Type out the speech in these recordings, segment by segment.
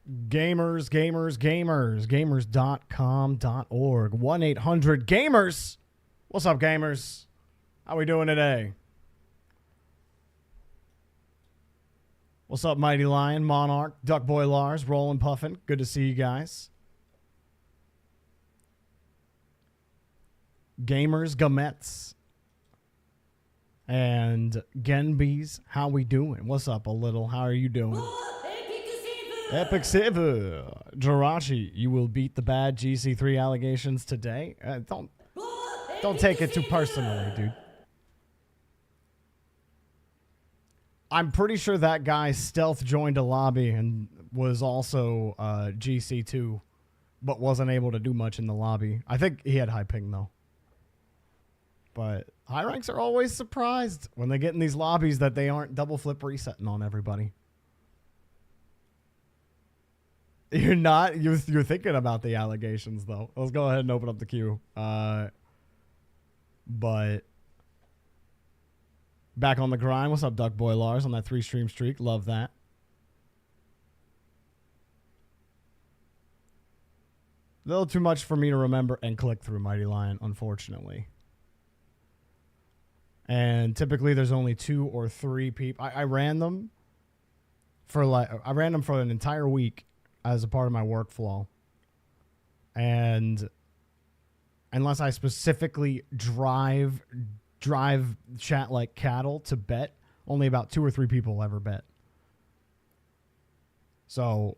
Gamers, gamers, gamers. Gamers.com.org. 1-800-GAMERS. What's up, gamers? How we doing today? What's up, Mighty Lion, Monarch, Duckboy Lars, Rollin' Puffin? Good to see you guys. Gamers, Gamets, and Genbys. How we doing? What's up, a little? How are you doing? Epic Sivu. Jirachi, you will beat the bad GC3 allegations today. Don't take it too personally, dude. I'm pretty sure that guy stealth joined a lobby and was also GC2, but wasn't able to do much in the lobby. I think he had high ping, though. But high ranks are always surprised when they get in these lobbies that they aren't double flip resetting on everybody. You're not? You're thinking about the allegations, though. Let's go ahead and open up the queue. But back on the grind. What's up, Duckboy Lars, on that 3-stream streak? Love that. A little too much for me to remember and click through, Mighty Lion, unfortunately. And typically there's only 2 or 3 people. I ran them for an entire week as a part of my workflow. And unless I specifically drive chat like cattle to bet, only about 2 or 3 people ever bet. So,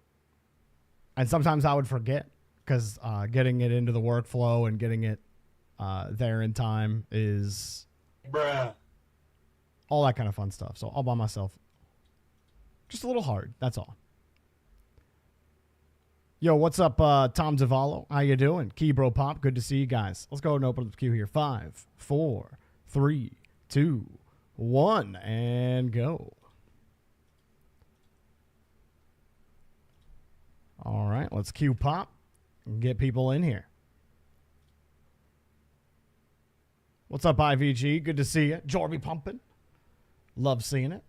and sometimes I would forget because getting it into the workflow and getting it there in time is all that kind of fun stuff. So all by myself. Just a little hard. That's all. Yo, what's up, Tom Zavallo? How you doing? Keybro Pop, good to see you guys. Let's go ahead and open up the queue here. 5, 4, 3, 2, 1, and go. All right, let's queue pop and get people in here. What's up, IVG? Good to see you. Jorby pumping. Love seeing it.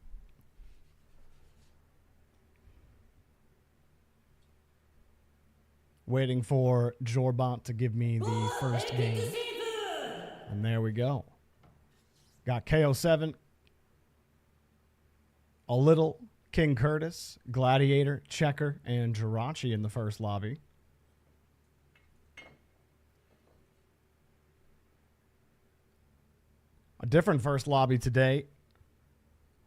Waiting for Jorbot to give me the first game. And there we go. Got KO7, a little King Curtis, Gladiator, Checker, and Jirachi in the first lobby. A different first lobby today,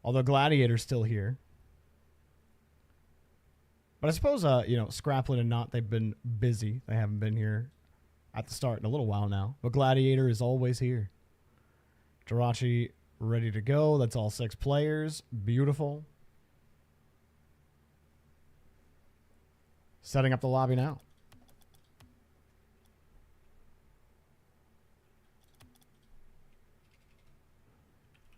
although Gladiator's still here. But I suppose, Scraplin and Knot, they've been busy. They haven't been here at the start in a little while now. But Gladiator is always here. Jirachi ready to go. That's all 6 players. Beautiful. Setting up the lobby now.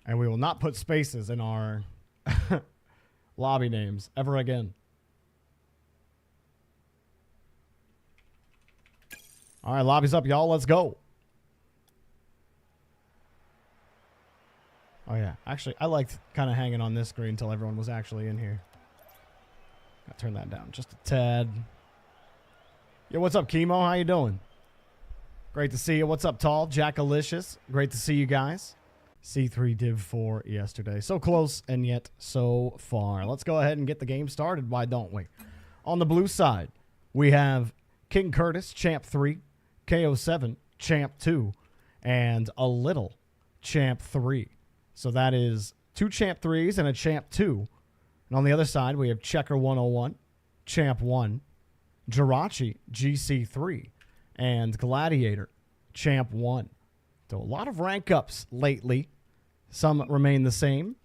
And we will not put spaces in our lobby names ever again. All right, lobby's up, y'all. Let's go. Oh, yeah. Actually, I liked kind of hanging on this screen until everyone was actually in here. Gotta turn that down just a tad. Yo, what's up, Chemo? How you doing? Great to see you. What's up, Tall? Jackalicious. Great to see you guys. C3 Div 4 yesterday. So close and yet so far. Let's go ahead and get the game started. Why don't we? On the blue side, we have King Curtis, Champ 3, KO7, Champ 2, and a little Champ 3. So that is 2 Champ 3s and a Champ 2. And on the other side, we have Checker 101, Champ 1, Jirachi, GC3, and Gladiator, Champ 1. So a lot of rank ups lately. Some remain the same,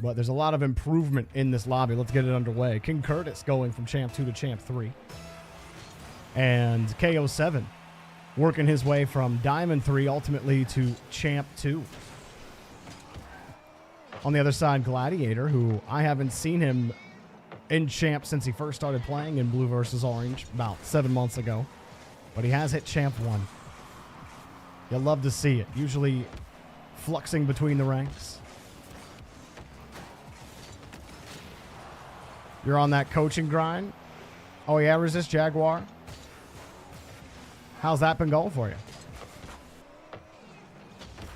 but there's a lot of improvement in this lobby. Let's get it underway. King Curtis going from Champ 2 to Champ 3. And KO7 working his way from Diamond 3 ultimately to Champ 2. On the other side, Gladiator, who I haven't seen him in Champ since he first started playing in Blue versus Orange about 7 months ago. But he has hit Champ 1. You'll love to see it. Usually fluxing between the ranks. You're on that coaching grind. Oh, yeah, resist Jaguar. How's that been going for you?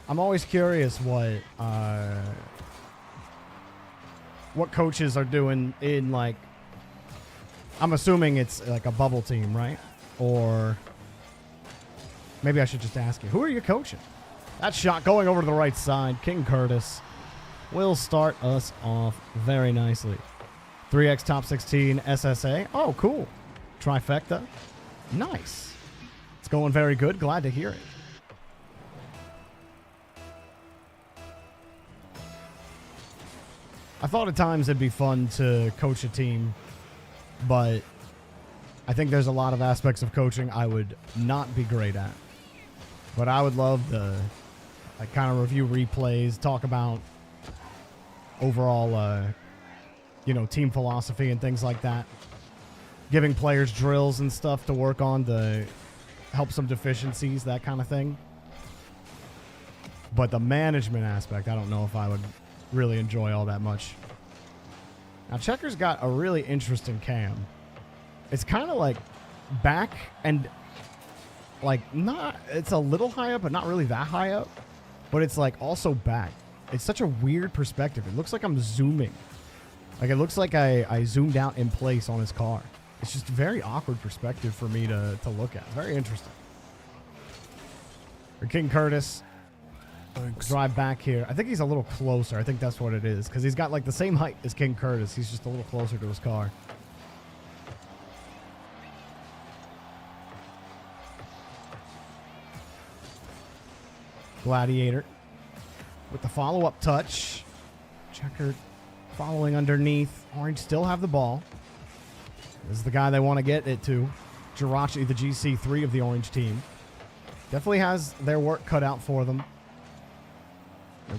I'm always curious what coaches are doing in, like, I'm assuming it's like a bubble team, right? Or maybe I should just ask you, who are you coaching? That shot going over to the right side. King Curtis will start us off very nicely. 3x top 16 SSA. Oh, cool. Trifecta. Nice. It's going very good. Glad to hear it. I thought at times it'd be fun to coach a team, but I think there's a lot of aspects of coaching I would not be great at. But I would love to kind of review replays, talk about overall, team philosophy and things like that. Giving players drills and stuff to work on to help some deficiencies, that kind of thing. But the management aspect, I don't know if I would really enjoy all that much. Now, Checker's got a really interesting cam. It's kind of like back and it's a little high up, but not really that high up. But it's like also back. It's such a weird perspective. It looks like I'm zooming. Like it looks like I zoomed out in place on his car. It's just a very awkward perspective for me to look at. It's very interesting. For King Curtis. Thanks. Drive back here. I think he's a little closer. I think that's what it is. Because he's got like the same height as King Curtis. He's just a little closer to his car. Gladiator with the follow-up touch. Checker following underneath. Orange still have the ball. This is the guy they want to get it to. Jirachi, the GC3 of the Orange team. Definitely has their work cut out for them.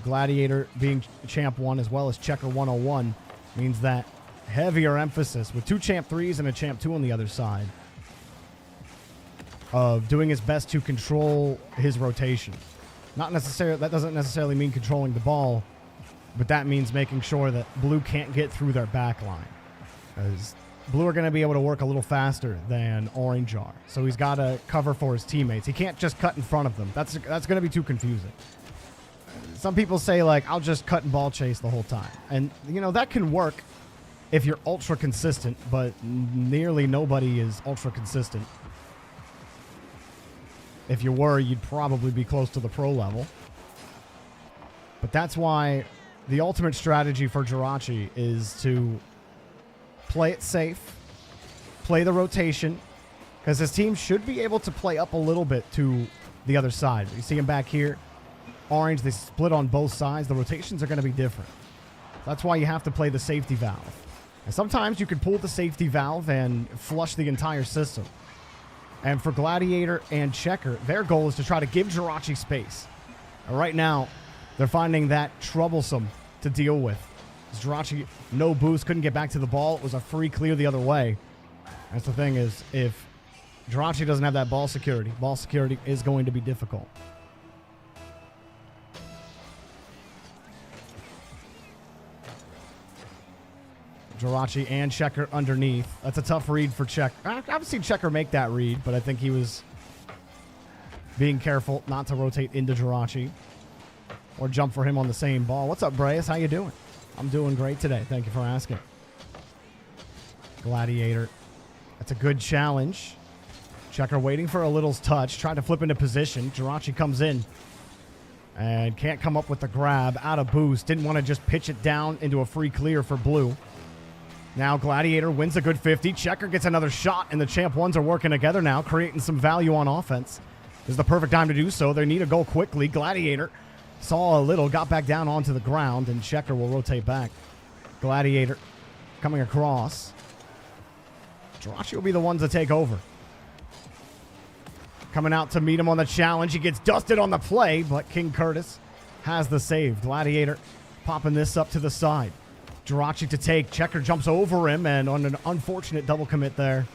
Gladiator being Champ 1 as well as Checker 101 means that heavier emphasis with 2 Champ 3s and a Champ 2 on the other side of doing his best to control his rotation. Not necessarily, that doesn't necessarily mean controlling the ball, but that means making sure that Blue can't get through their back line. As Blue are going to be able to work a little faster than Orange are. So he's got to cover for his teammates. He can't just cut in front of them. That's going to be too confusing. Some people say, like, I'll just cut and ball chase the whole time. And, that can work if you're ultra consistent, but nearly nobody is ultra consistent. If you were, you'd probably be close to the pro level. But that's why the ultimate strategy for Jirachi is to play it safe, play the rotation, because his team should be able to play up a little bit to the other side. You see him back here. Orange, they split on both sides. The rotations are going to be different. That's why you have to play the safety valve. And sometimes you could pull the safety valve and flush the entire system. And for Gladiator and Checker, their goal is to try to give Jirachi space. And right now, they're finding that troublesome to deal with. Jirachi, no boost, couldn't get back to the ball. It was a free clear the other way. That's the thing is, if Jirachi doesn't have that ball security is going to be difficult. Jirachi and Checker underneath. That's a tough read for Checker. I've seen Checker make that read, but I think he was being careful not to rotate into Jirachi or jump for him on the same ball. What's up, Breas? How you doing? I'm doing great today. Thank you for asking. Gladiator. That's a good challenge. Checker waiting for a little touch. Trying to flip into position. Jirachi comes in and can't come up with the grab. Out of boost. Didn't want to just pitch it down into a free clear for Blue. Now Gladiator wins a good 50. Checker gets another shot, and the Champ 1s are working together now, creating some value on offense. This is the perfect time to do so. They need a goal quickly. Gladiator saw a little, got back down onto the ground, and Checker will rotate back. Gladiator coming across. Jirachi will be the ones to take over. Coming out to meet him on the challenge. He gets dusted on the play, but King Curtis has the save. Gladiator popping this up to the side. Jirachi to take. Checker jumps over him, and on an unfortunate double commit there.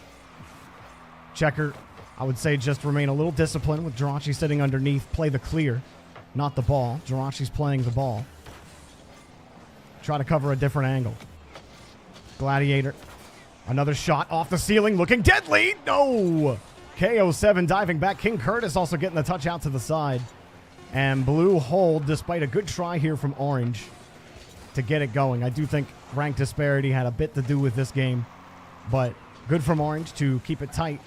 Checker, I would say, just remain a little disciplined with Jirachi sitting underneath. Play the clear, not the ball. Jirachi's playing the ball. Try to cover a different angle. Gladiator Another shot off the ceiling, looking deadly. No! KO7 diving back. King Curtis also getting the touch out to the side. And blue hold, despite a good try here from orange to get it going. I do think rank disparity had a bit to do with this game, but good from orange to keep it tight.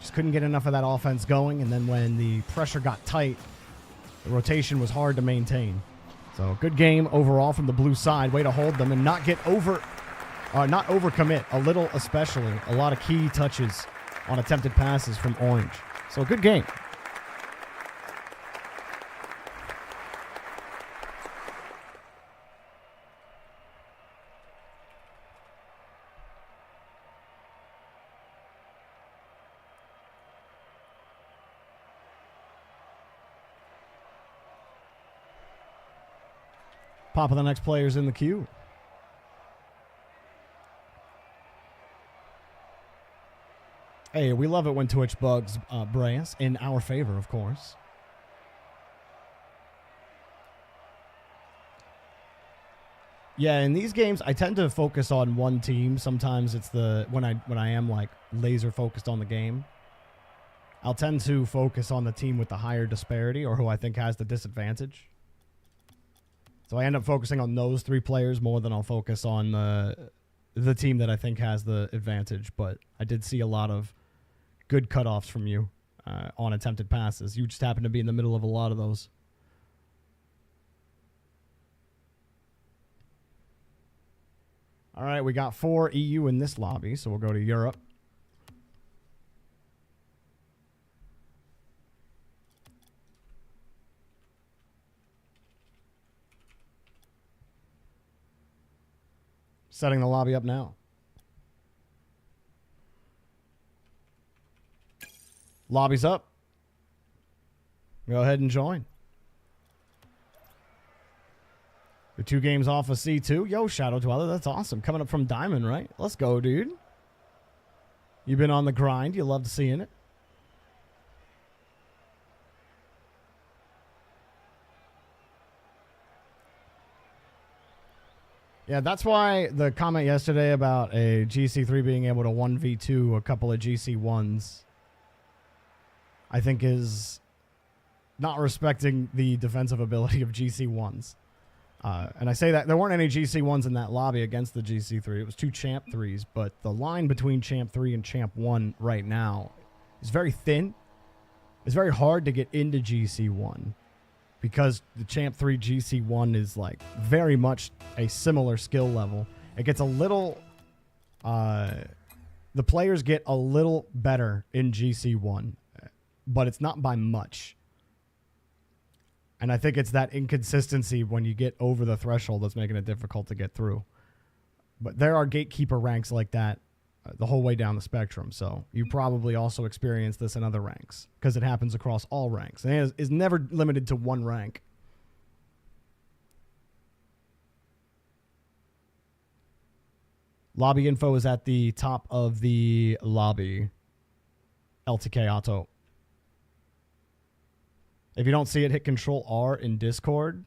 Just couldn't get enough of that offense going, and then when the pressure got tight, the rotation was hard to maintain. So good game overall from the blue side. Way to hold them and not get not overcommit a little, especially. A lot of key touches on attempted passes from orange. So a good game. Pop of the next players in the queue. Hey, we love it when Twitch bugs Breas, in our favor, of course. Yeah, in these games, I tend to focus on one team. Sometimes it's when I am like laser focused on the game, I'll tend to focus on the team with the higher disparity or who I think has the disadvantage. So I end up focusing on those three players more than I'll focus on the team that I think has the advantage. But I did see a lot of good cutoffs from you on attempted passes. You just happen to be in the middle of a lot of those. All right, we got 4 EU in this lobby, so we'll go to Europe. Setting the lobby up now. Lobby's up. Go ahead and join. You're 2 games off of C2. Yo, Shadow Dweller, that's awesome. Coming up from Diamond, right? Let's go, dude. You've been on the grind. You loved seeing it. Yeah, that's why the comment yesterday about a GC3 being able to 1v2 a couple of GC1s, I think is not respecting the defensive ability of GC1s. And I say that there weren't any GC1s in that lobby against the GC3. It was 2 Champ 3s, but the line between Champ 3 and Champ 1 right now is very thin. It's very hard to get into GC1 because the Champ 3 GC1 is like very much a similar skill level. It gets a little... the players get a little better in GC1, but it's not by much. And I think it's that inconsistency when you get over the threshold that's making it difficult to get through. But there are gatekeeper ranks like that the whole way down the spectrum. So you probably also experience this in other ranks because it happens across all ranks. And it is never limited to one rank. Lobby info is at the top of the lobby. LTK Auto. If you don't see it, hit Control R in Discord,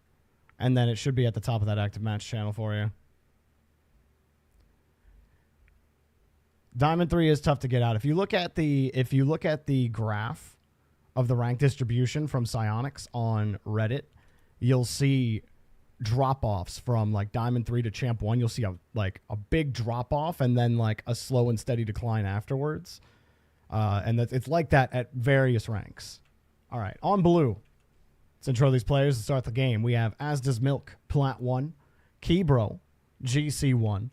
and then it should be at the top of that active match channel for you. Diamond 3 is tough to get out. If you look at the graph of the rank distribution from Psionics on Reddit, you'll see drop-offs from like Diamond 3 to Champ 1. You'll see a big drop-off and then like a slow and steady decline afterwards. And it's like that at various ranks. All right, on blue. Let's intro these players to start the game. We have Asda's Milk, Plat 1, Keybro, GC1,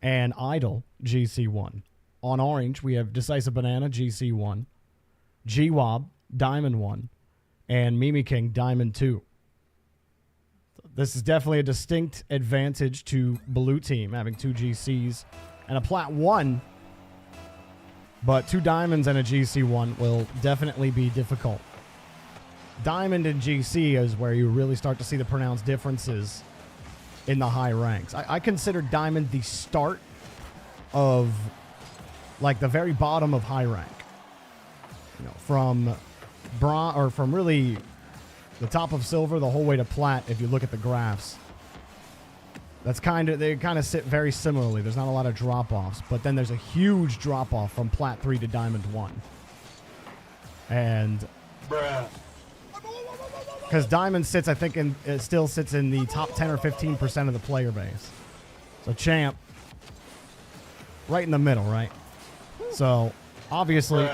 and Idol, GC1. On orange, we have Decisive Banana, GC1, GWOB, Diamond 1, and Mimi King, Diamond 2. This is definitely a distinct advantage to blue team, having 2 GCs and a Plat 1, but 2 Diamonds and a GC1 will definitely be difficult. Diamond and GC is where you really start to see the pronounced differences in the high ranks. I consider Diamond the start of, like, the very bottom of high rank. You know, from bronze, or from really the top of silver the whole way to plat if you look at the graphs. They kind of sit very similarly. There's not a lot of drop-offs, but then there's a huge drop-off from Plat 3 to Diamond 1. And because Diamond sits, I think, it still sits in the top 10 or 15% of the player base. So Champ, right in the middle, right? So obviously,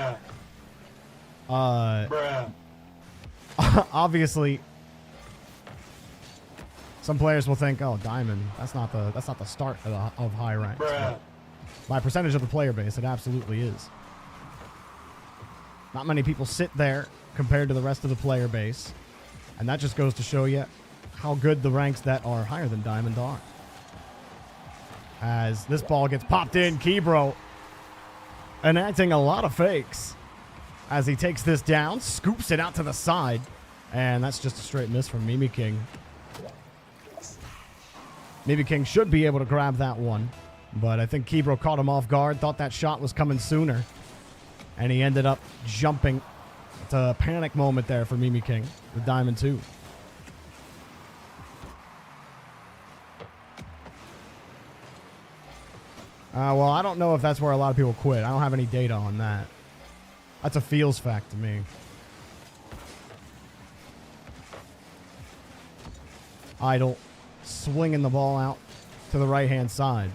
obviously, some players will think, "Oh, Diamond, that's not the start of high ranks." But by percentage of the player base, it absolutely is. Not many people sit there compared to the rest of the player base, and that just goes to show you how good the ranks that are higher than Diamond are. As this ball gets popped in, Kebro enacting a lot of fakes as he takes this down, scoops it out to the side, and that's just a straight miss from Mimi King. Mimi King should be able to grab that one, but I think Kebro caught him off guard, thought that shot was coming sooner, and he ended up jumping. It's a panic moment there for Mimi King with Diamond 2. Well, I don't know if that's where a lot of people quit. I don't have any data on that. That's a feels fact to me. Idle, swinging the ball out to the right-hand side.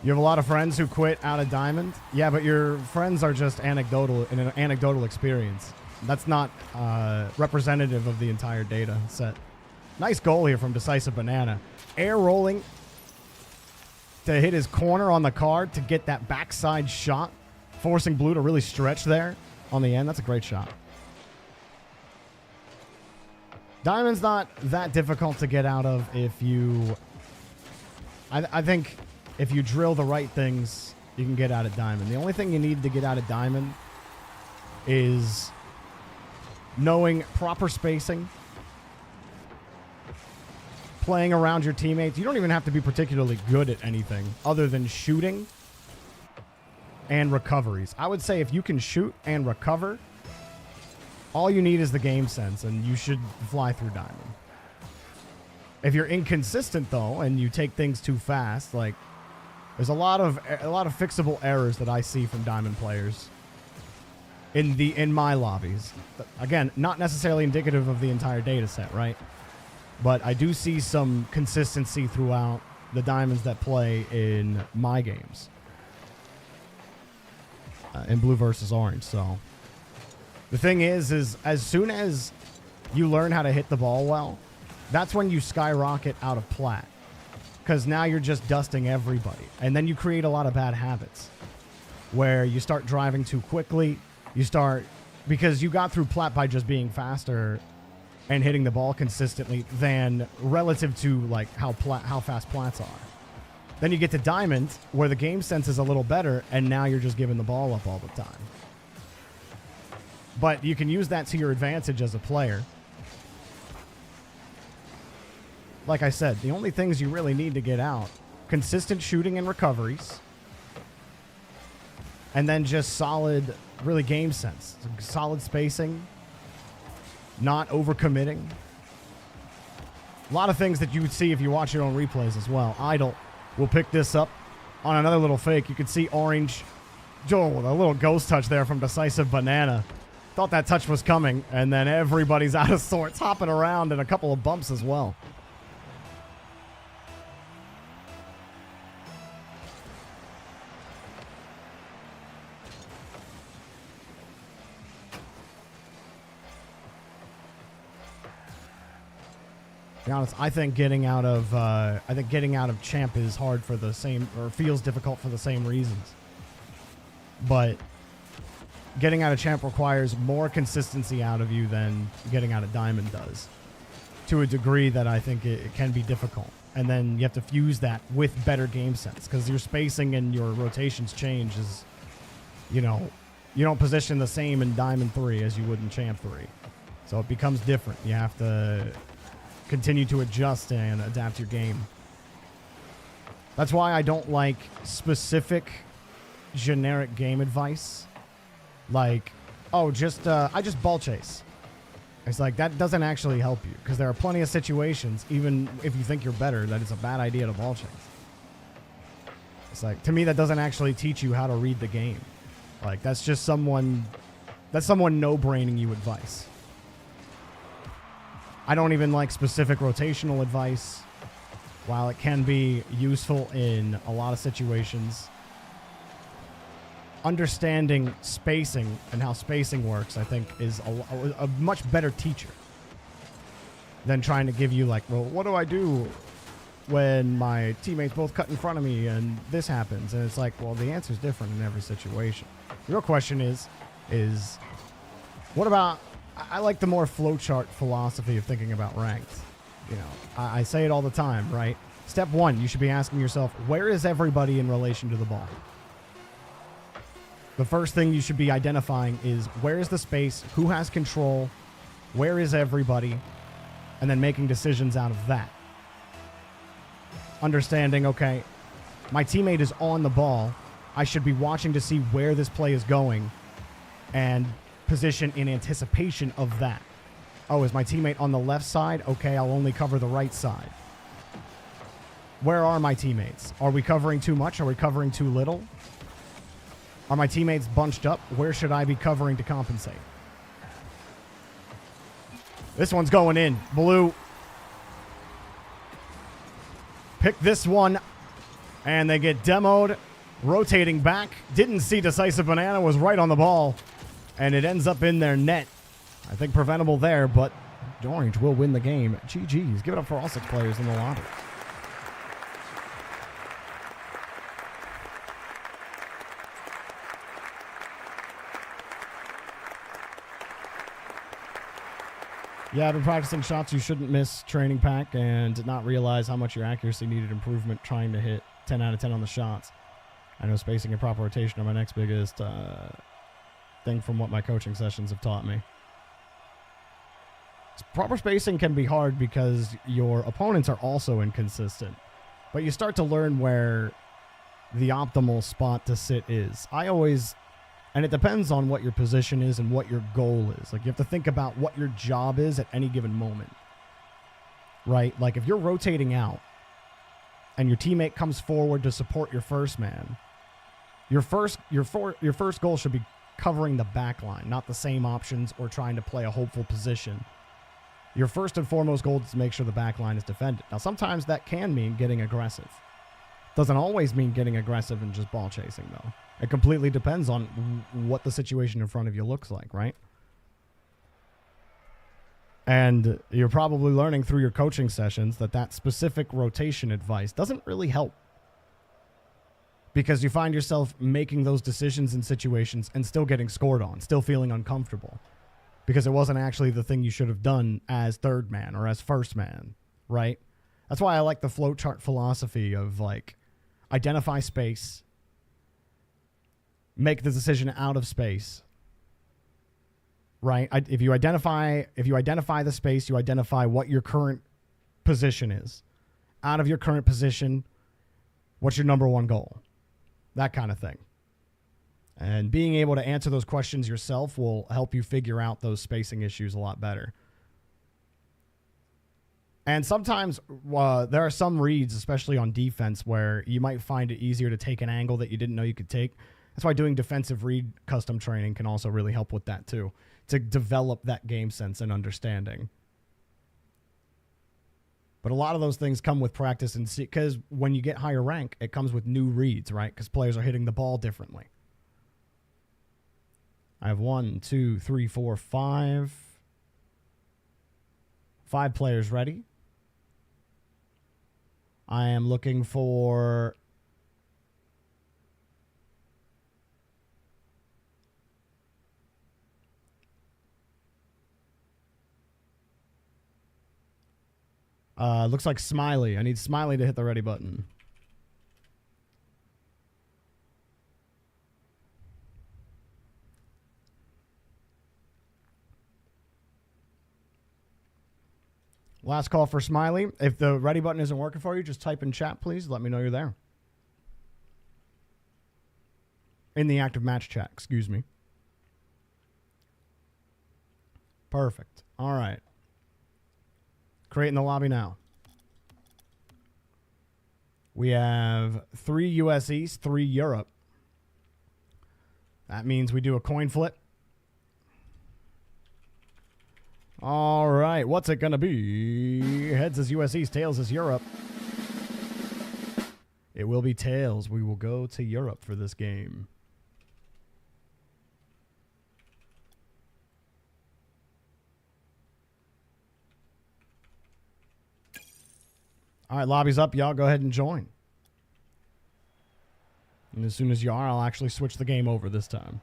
You have a lot of friends who quit out of Diamond? Yeah, but your friends are just anecdotal in an anecdotal experience. That's not representative of the entire data set. Nice goal here from Decisive Banana. Air rolling to hit his corner on the card to get that backside shot, forcing Blue to really stretch there on the end. That's a great shot. Diamond's not that difficult to get out of if you... I think if you drill the right things, you can get out of Diamond. The only thing you need to get out of Diamond is knowing proper spacing, playing around your teammates. You don't even have to be particularly good at anything other than shooting and recoveries. I would say if you can shoot and recover, all you need is the game sense, and you should fly through Diamond. If you're inconsistent, though, and you take things too fast, like, there's a lot of fixable errors that I see from Diamond players in my lobbies. Again, not necessarily indicative of the entire data set, right? But I do see some consistency throughout the Diamonds that play in my games. In Blue versus Orange. So the thing is as soon as you learn how to hit the ball well, that's when you skyrocket out of Plat. Because now you're just dusting everybody. And then you create a lot of bad habits where you start driving too quickly. Because you got through Plat by just being faster and hitting the ball consistently than relative to like how fast Plats are. Then you get to Diamond where the game sense is a little better, and now you're just giving the ball up all the time. But you can use that to your advantage as a player. Like I said, the only things you really need to get out, consistent shooting and recoveries, and then just solid, really game sense. Solid spacing, not overcommitting. A lot of things that you would see if you watch your own replays as well. Idle will pick this up on another little fake. You can see Orange, Joel with a little ghost touch there from Decisive Banana. Thought that touch was coming, and then everybody's out of sorts, hopping around, and a couple of bumps as well. To be honest, I think getting out of Champ is hard for the same, or feels difficult for the same reasons. But getting out of Champ requires more consistency out of you than getting out of Diamond does, to a degree that I think it can be difficult. And then you have to fuse that with better game sense, because your spacing and your rotations change. Is, you know, you don't position the same in Diamond 3 as you would in Champ 3, so it becomes different. You have to continue to adjust and adapt your game. That's why I don't like specific generic game advice. Like, oh, I just ball chase. It's like, that doesn't actually help you, because there are plenty of situations, even if you think you're better, that it's a bad idea to ball chase. It's like, to me, that doesn't actually teach you how to read the game. Like, that's just someone no-braining you advice. I don't even like specific rotational advice. While it can be useful in a lot of situations, understanding spacing and how spacing works, I think, is a much better teacher than trying to give you, like, well, what do I do when my teammates both cut in front of me and this happens? And it's like, well, the answer is different in every situation. The real question is what about, I like the more flowchart philosophy of thinking about ranked. You know, I say it all the time, right? Step one, you should be asking yourself, where is everybody in relation to the ball? The first thing you should be identifying is, where is the space? Who has control? Where is everybody? And then making decisions out of that. Understanding, okay, my teammate is on the ball. I should be watching to see where this play is going and position in anticipation of that. Oh, is my teammate on the left side? Okay, I'll only cover the right side. Where are my teammates? Are we covering too much? Are we covering too little? Are my teammates bunched up? Where should I be covering to compensate? This one's going in. Blue. Pick this one. And they get demoed. Rotating back. Didn't see Decisive Banana. Was right on the ball. And it ends up in their net. I think preventable there, but Orange will win the game. GG's. Give it up for all 6 players in the lobby. Yeah, I've been practicing shots you shouldn't miss training pack and did not realize how much your accuracy needed improvement trying to hit 10 out of 10 on the shots. I know spacing and proper rotation are my next biggest thing from what my coaching sessions have taught me. Proper spacing can be hard because your opponents are also inconsistent, but you start to learn where the optimal spot to sit is. And it depends on what your position is and what your goal is. Like, you have to think about what your job is at any given moment, right? Like, if you're rotating out and your teammate comes forward to support your first man, your first goal should be covering the back line, not the same options or trying to play a hopeful position. Your first and foremost goal is to make sure the back line is defended. Now, sometimes that can mean getting aggressive. Doesn't always mean getting aggressive and just ball chasing, though. It completely depends on what the situation in front of you looks like, right? And you're probably learning through your coaching sessions that specific rotation advice doesn't really help, because you find yourself making those decisions in situations and still getting scored on, still feeling uncomfortable, because it wasn't actually the thing you should have done as third man or as first man, right? That's why I like the flowchart philosophy of, like, identify space, make the decision out of space, right? If you identify the space, you identify what your current position is. Out of your current position, what's your number one goal? That kind of thing. And being able to answer those questions yourself will help you figure out those spacing issues a lot better. And sometimes there are some reads, especially on defense, where you might find it easier to take an angle that you didn't know you could take. That's why doing defensive read custom training can also really help with that too, to develop that game sense and understanding. But a lot of those things come with practice, and because when you get higher rank, it comes with new reads, right? Because players are hitting the ball differently. I have 1, 2, 3, 4, 5. 5 players ready. I am looking for looks like Smiley. I need Smiley to hit the ready button. Last call for Smiley. If the ready button isn't working for you, just type in chat, please. Let me know you're there. In the active match chat, excuse me. Perfect. All right. Creating the lobby now. We have 3 US East, 3 Europe. That means we do a coin flip. All right. What's it going to be? Heads is US East, tails is Europe. It will be tails. We will go to Europe for this game. All right, lobby's up. Y'all go ahead and join. And as soon as you are, I'll actually switch the game over this time.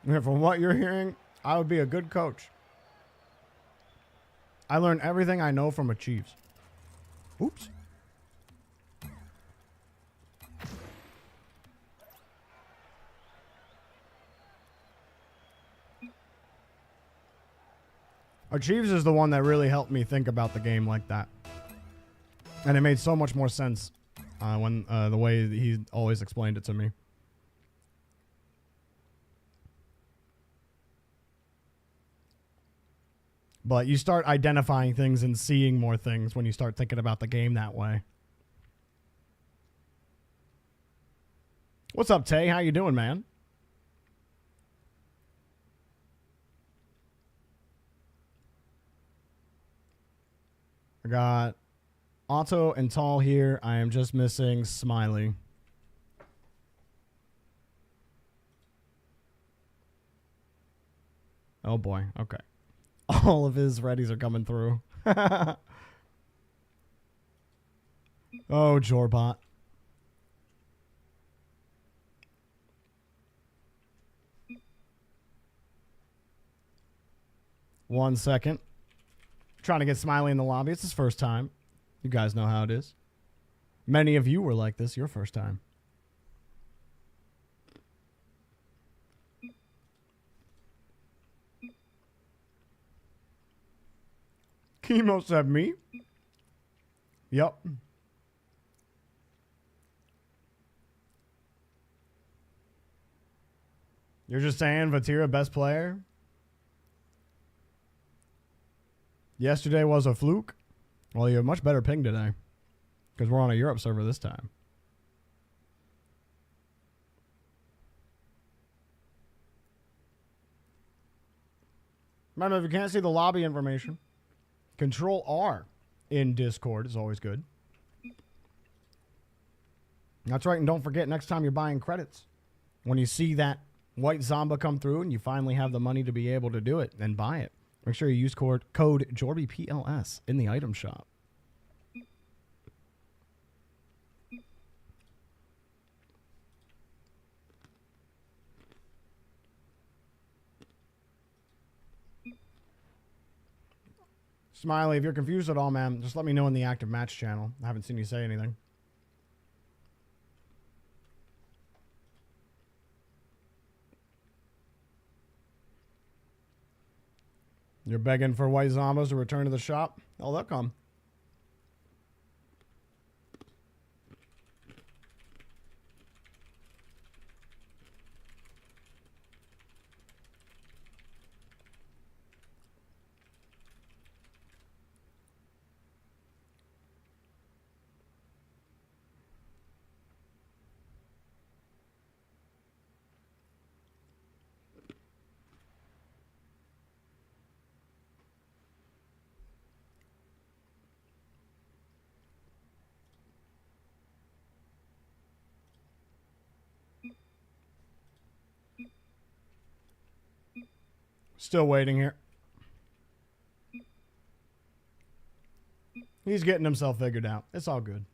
And from what you're hearing, I would be a good coach. I learned everything I know from Achieves. Oops. Achieves is the one that really helped me think about the game like that. And it made so much more sense when the way he always explained it to me. But you start identifying things and seeing more things when you start thinking about the game that way. What's up, Tay? How you doing, man? I got Otto and Tall here. I am just missing Smiley. Oh, boy. Okay. All of his readies are coming through. Oh, Jorbot. One second. Trying to get Smiley in the lobby. It's his first time. You guys know how it is. Many of you were like this your first time. Chemo said me. Yep. You're just saying Vatira best player? Yesterday was a fluke? Well, you have much better ping today. Because we're on a Europe server this time. Remember, if you can't see the lobby information, Control R in Discord is always good. That's right, and don't forget, next time you're buying credits, when you see that white Zomba come through and you finally have the money to be able to do it, then buy it. Make sure you use code JorbyPls in the item shop. Smiley, if you're confused at all, man, just let me know in the active match channel. I haven't seen you say anything. You're begging for white Zombas to return to the shop? Oh, they'll come. Still waiting here. He's getting himself figured out. It's all good.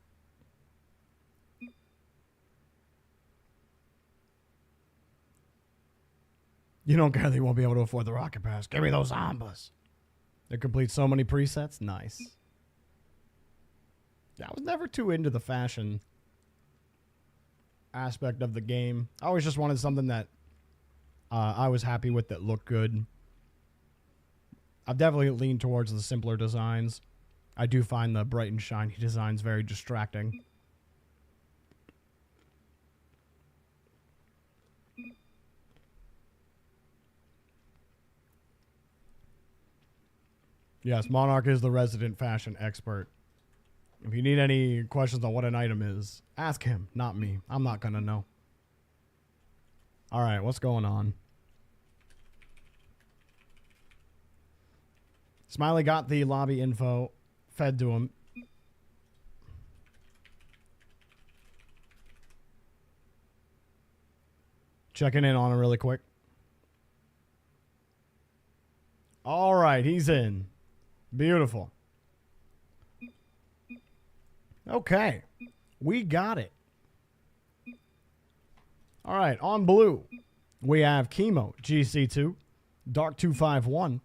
You don't care they won't be able to afford the rocket pass. Give me those Zombas. They complete so many presets. Nice. Yeah, I was never too into the fashion aspect of the game. I always just wanted something that I was happy with that looked good. I've definitely leaned towards the simpler designs. I do find the bright and shiny designs very distracting. Yes, Monarch is the resident fashion expert. If you need any questions on what an item is, ask him, not me. I'm not going to know. All right, what's going on? Smiley got the lobby info fed to him. Checking in on him really quick. All right, he's in. Beautiful. Okay, we got it. All right, on blue, we have Chemo, GC2, Dark 251,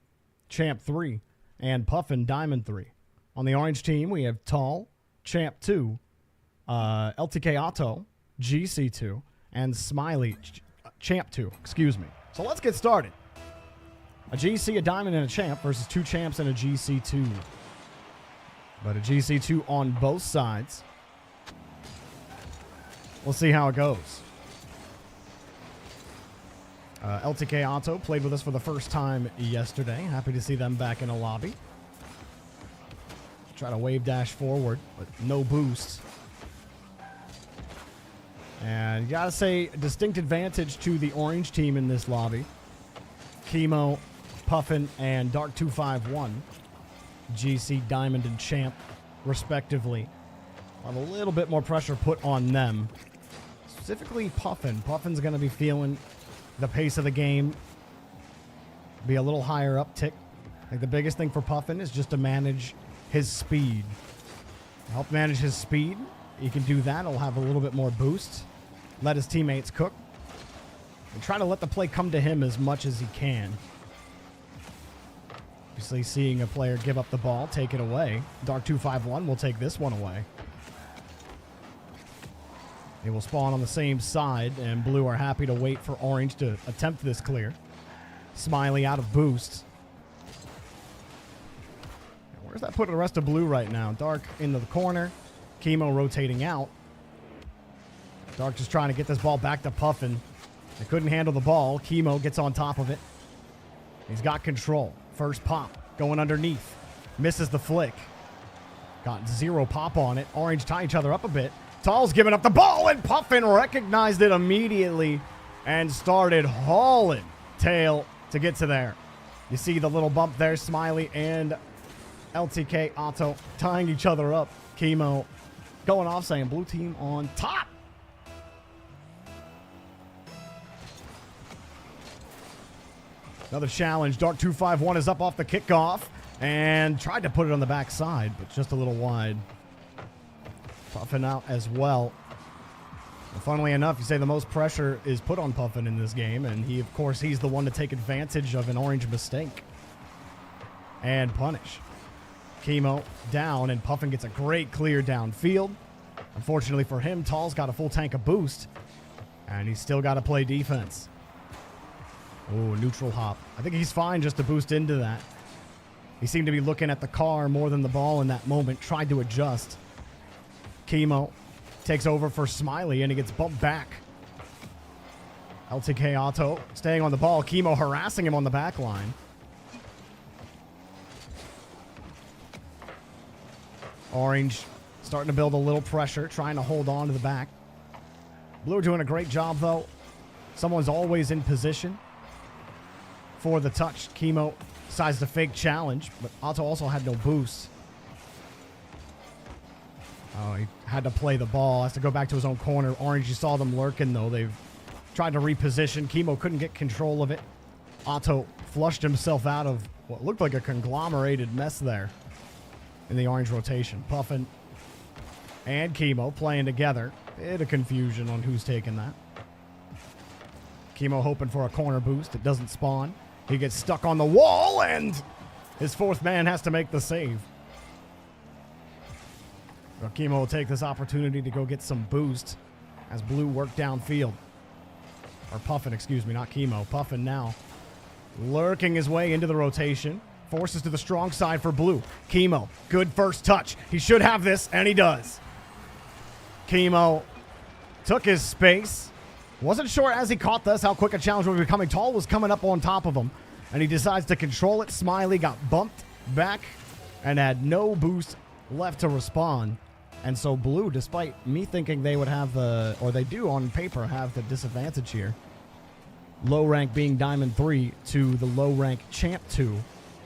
Champ 3, and Puffin Diamond 3. On the orange team, we have Tall, Champ 2, LTK Otto, GC2, and Smiley, Champ 2, excuse me. So let's get started. A GC, a Diamond, and a Champ versus two Champs and a GC2. But a GC2 on both sides. We'll see how it goes. LTK Otto played with us for the first time yesterday. Happy to see them back in a lobby. Try to wave dash forward, but no boost. And you gotta say, distinct advantage to the orange team in this lobby. Chemo, Puffin, and Dark 251. GC, Diamond, and Champ, respectively. Have a little bit more pressure put on them. Specifically Puffin. Puffin's going to be feeling the pace of the game. Be a little higher uptick. I think the biggest thing for Puffin is just to manage his speed. Help manage his speed. He can do that. He'll have a little bit more boost. Let his teammates cook. And try to let the play come to him as much as he can. Obviously, seeing a player give up the ball, take it away. Dark 251 will take this one away. It will spawn on the same side, and blue are happy to wait for orange to attempt this clear. Smiley out of boost. Where's that putting the rest of blue right now? Dark into the corner. Chemo rotating out. Dark just trying to get this ball back to Puffin. They couldn't handle the ball. Chemo gets on top of it. He's got control. First pop, going underneath. Misses the flick. Got zero pop on it. Orange tie each other up a bit. Tall's giving up the ball, and Puffin recognized it immediately and started hauling tail to get to there. You see the little bump there. Smiley and LTK Otto tying each other up. Chemo going off saying blue team on top. Another challenge. Dark 251 is up off the kickoff and tried to put it on the backside, but just a little wide. Puffin out as well. And funnily enough, you say the most pressure is put on Puffin in this game, and of course, he's the one to take advantage of an orange mistake and punish. Chemo down, and Puffin gets a great clear downfield. Unfortunately for him, Tall's got a full tank of boost, and he's still got to play defense. Oh, neutral hop. I think he's fine just to boost into that. He seemed to be looking at the car more than the ball in that moment. Tried to adjust. Chemo takes over for Smiley, and he gets bumped back. LTK Otto staying on the ball. Chemo harassing him on the back line. Orange starting to build a little pressure, trying to hold on to the back. Blue are doing a great job, though. Someone's always in position for the touch. Chemo decides to fake challenge, but Otto also had no boost. Oh, he had to play the ball. Has to go back to his own corner. Orange, you saw them lurking, though. They've tried to reposition. Chemo couldn't get control of it. Otto flushed himself out of what looked like a conglomerated mess there in the orange rotation. Puffin and Chemo playing together. Bit of confusion on who's taking that. Chemo hoping for a corner boost. It doesn't spawn. He gets stuck on the wall, and his fourth man has to make the save. Well, Chemo will take this opportunity to go get some boost as blue work downfield. Or Puffin, excuse me, not Chemo. Puffin now lurking his way into the rotation. Forces to the strong side for blue. Chemo, good first touch. He should have this, and he does. Chemo took his space. Wasn't sure as he caught this how quick a challenge would be coming. Tall was coming up on top of him, and he decides to control it. Smiley got bumped back and had no boost left to respond. And so blue, despite me thinking they would have the, or they do on paper have the disadvantage here, low rank being Diamond 3 to the low rank Champ 2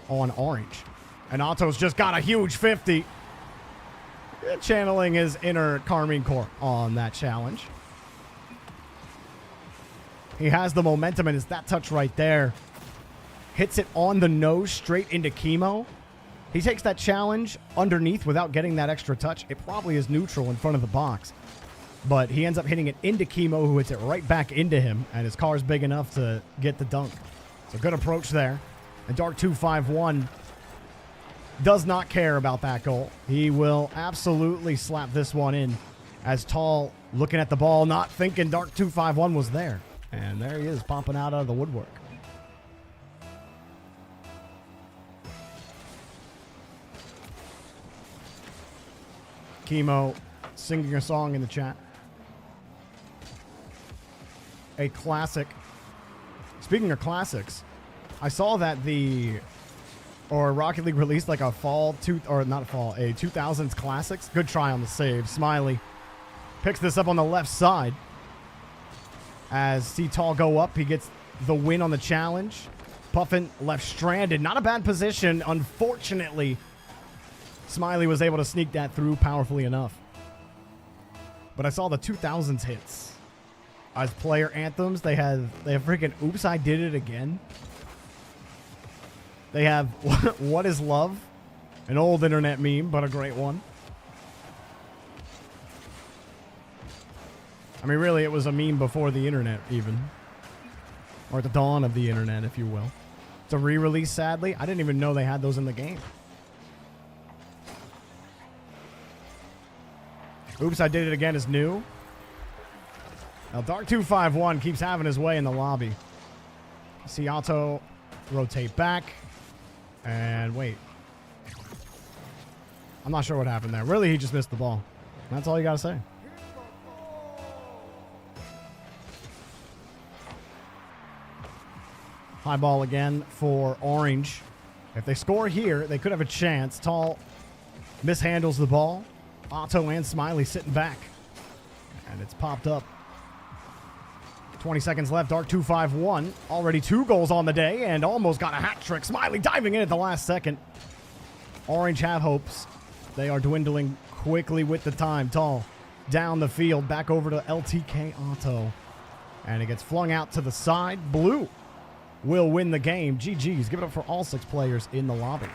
on orange. And Otto's just got a huge 50. Channeling his inner Carmine Corp on that challenge. He has the momentum, and it's that touch right there. Hits it on the nose straight into Chemo. He takes that challenge underneath without getting that extra touch. It probably is neutral in front of the box. But he ends up hitting it into Chemo, who hits it right back into him. And his car's big enough to get the dunk. It's a good approach there. And Dark251 does not care about that goal. He will absolutely slap this one in. As Tall looking at the ball, not thinking Dark251 was there. And there he is, popping out of the woodwork. Chemo singing a song in the chat. A classic. Speaking of classics, I saw that Rocket League released like a a 2000s classics. Good try on the save. Smiley picks this up on the left side. As see Tall go up, he gets the win on the challenge. Puffin left stranded. Not a bad position. Unfortunately, Smiley was able to sneak that through powerfully enough. But I saw the 2000s hits as player anthems. They have freaking Oops, I Did It Again. They have What Is Love? An old internet meme, but a great one. I mean, really, it was a meme before the internet, even. Or at the dawn of the internet, if you will. It's a re-release, sadly. I didn't even know they had those in the game. Oops, I Did It Again is new. Now, Dark251 keeps having his way in the lobby. See Otto rotate back. And wait. I'm not sure what happened there. Really, he just missed the ball. That's all you got to say. High ball again for Orange. If they score here, they could have a chance. Tall mishandles the ball. Otto and Smiley sitting back. And it's popped up. 20 seconds left. Dark251. Already 2 goals on the day and almost got a hat trick. Smiley diving in at the last second. Orange have hopes. They are dwindling quickly with the time. Tall down the field. Back over to LTK Otto. And it gets flung out to the side. Blue will win the game. GG's. Give it up for all 6 players in the lobby.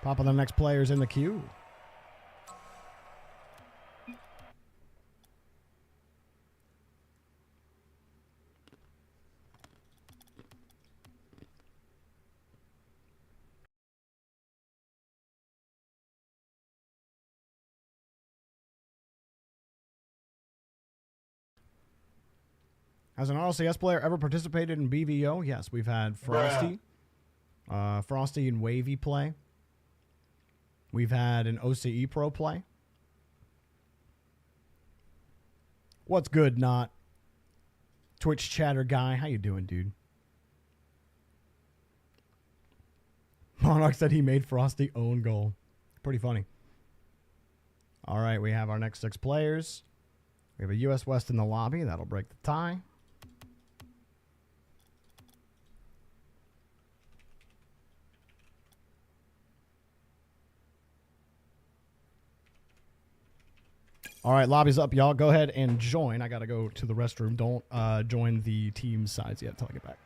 Pop on the next players in the queue. Has an RLCS player ever participated in BVO? Yes, we've had Frosty. Frosty and Wavy play. We've had an OCE Pro play. What's good, not Twitch chatter guy? How you doing, dude? Monarch said he made Frosty own goal. Pretty funny. All right, we have our next 6 players. We have a US West in the lobby. That'll break the tie. All right, lobby's up, y'all. Go ahead and join. I got to go to the restroom. Don't join the team sides yet until I get back.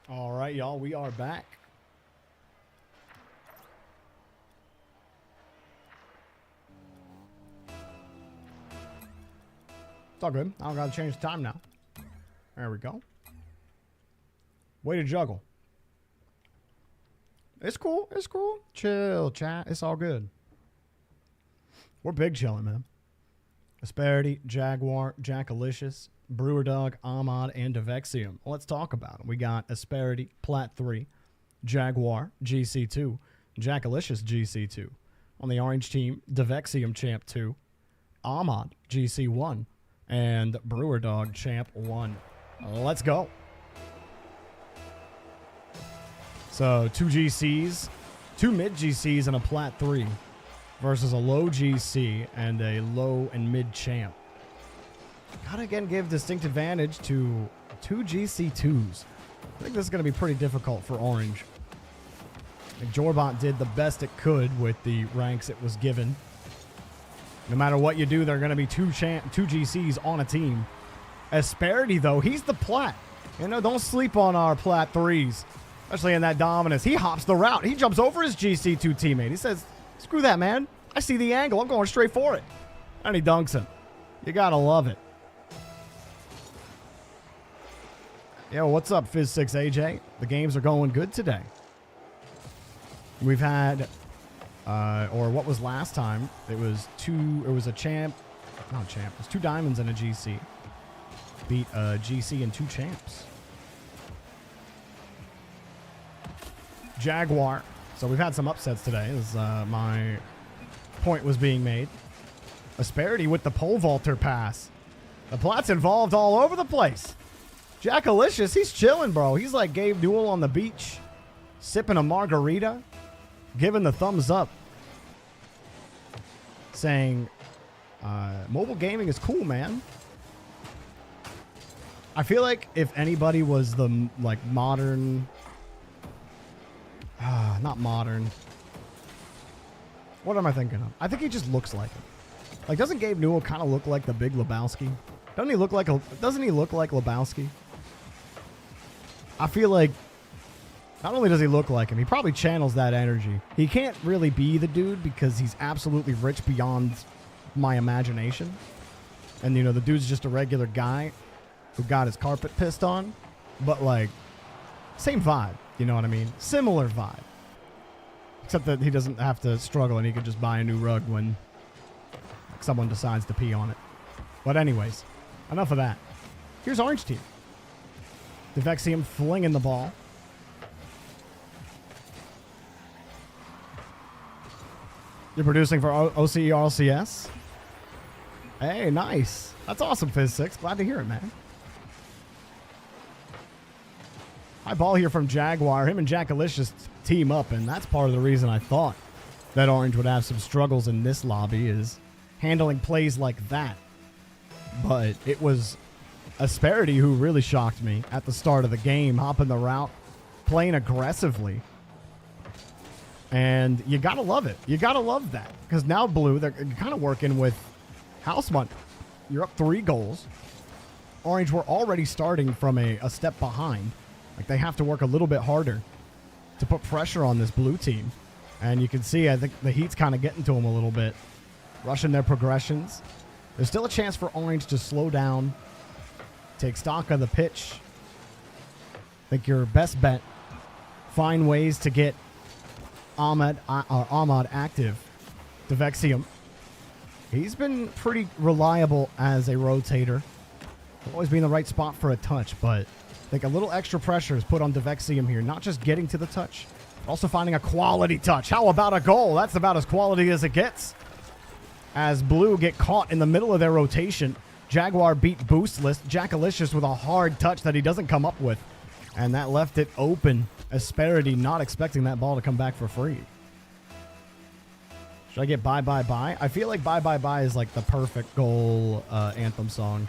All right, y'all, we are back. It's all good. I don't got to change the time now. There we go. Way to juggle. It's cool. It's cool. Chill, chat. It's all good. We're big chilling, man. Asperity, Jaguar, Jackalicious, Brewer Dog, Ahmad, and Devexium. Let's talk about them. We got Asperity, Plat 3, Jaguar, GC2, Jackalicious, GC2. On the orange team, Devexium, Champ 2, Ahmad, GC1, and Brewer Dog, Champ 1. Let's go. So, 2 GCs, 2 mid GCs, and a Plat 3 versus a low GC and a low and mid champ. Gotta again give distinct advantage to 2 GC2s. I think this is going to be pretty difficult for Orange. Jorbot did the best it could with the ranks it was given. No matter what you do, there are going to be 2 GCs on a team. Asperity, though, he's the Plat. You know, don't sleep on our Plat 3s, especially in that dominance. He hops the route. He jumps over his GC2 teammate. He says, screw that, man. I see the angle. I'm going straight for it. And he dunks him. You got to love it. Yo, what's up, Fizz6 AJ? The games are going good today. We've had, or what was last time? It was a champ. Not champ. It was 2 diamonds and a GC. Beat a GC and 2 champs. Jaguar. So we've had some upsets today, as my point was being made. Asperity with the pole vaulter pass. The Plat's involved all over the place. Jackalicious, he's chilling, bro. He's like Gabe Newell on the beach, sipping a margarita, giving the thumbs up, saying, mobile gaming is cool, man. I feel like if anybody was the, like, modern... not modern. What am I thinking of? I think he just looks like him. Like, doesn't Gabe Newell kind of look like the Big Lebowski? Doesn't he look like Lebowski? I feel like not only does he look like him, he probably channels that energy. He can't really be the dude because he's absolutely rich beyond my imagination. And, you know, the dude's just a regular guy who got his carpet pissed on. But, like, same vibe. You know what I mean? Similar vibe. Except that he doesn't have to struggle and he can just buy a new rug when someone decides to pee on it. But anyways, enough of that. Here's Orange Team. Devexium flinging the ball. You're producing for OCE RLCS? Hey, nice. That's awesome, Fizz6. Glad to hear it, man. High ball here from Jaguar. Him and Jackalicious team up, and that's part of the reason I thought that Orange would have some struggles in this lobby is handling plays like that. But it was Asperity who really shocked me at the start of the game, hopping the route, playing aggressively. And you got to love it. You got to love that. Because now Blue, they're kind of working with house money. You're up 3 goals. Orange were already starting from a step behind. Like, they have to work a little bit harder to put pressure on this Blue team. And you can see, I think the heat's kind of getting to them a little bit. Rushing their progressions. There's still a chance for Orange to slow down, take stock of the pitch. I think your best bet, find ways to get Ahmad active. Devexium. He's been pretty reliable as a rotator. Always be in the right spot for a touch, but I think a little extra pressure is put on Devexium here. Not just getting to the touch, but also finding a quality touch. How about a goal? That's about as quality as it gets. As Blue get caught in the middle of their rotation, Jaguar beat Boostless. Jackalicious with a hard touch that he doesn't come up with. And that left it open. Asperity not expecting that ball to come back for free. Should I get Bye Bye Bye? I feel like Bye Bye Bye is like the perfect goal anthem song.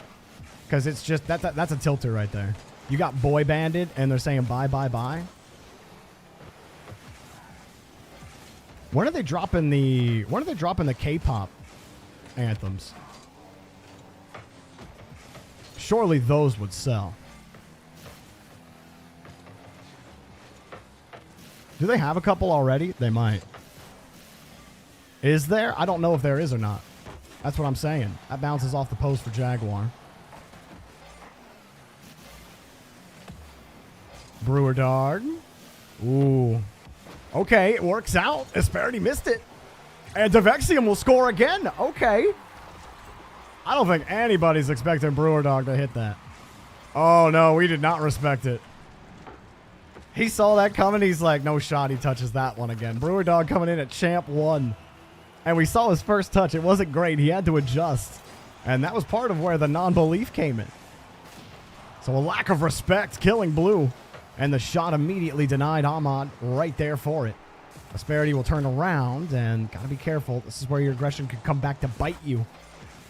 Because it's just, that's a tilter right there. You got boy banded and they're saying Bye Bye Bye. When are they dropping the K-pop anthems? Surely those would sell. Do they have a couple already? They might. Is there? I don't know if there is or not. That's what I'm saying. That bounces off the post for Jaguar. Brewer Dog. Ooh. Okay, it works out. Asperity missed it. And Devexium will score again. Okay. I don't think anybody's expecting Brewer Dog to hit that. Oh, no, we did not respect it. He saw that coming. He's like, no shot he touches that one again. Brewer Dog coming in at champ 1. And we saw his first touch. It wasn't great. He had to adjust. And that was part of where the non-belief came in. So a lack of respect killing Blue. And the shot immediately denied Ahmad right there for it. Asperity will turn around and got to be careful. This is where your aggression could come back to bite you.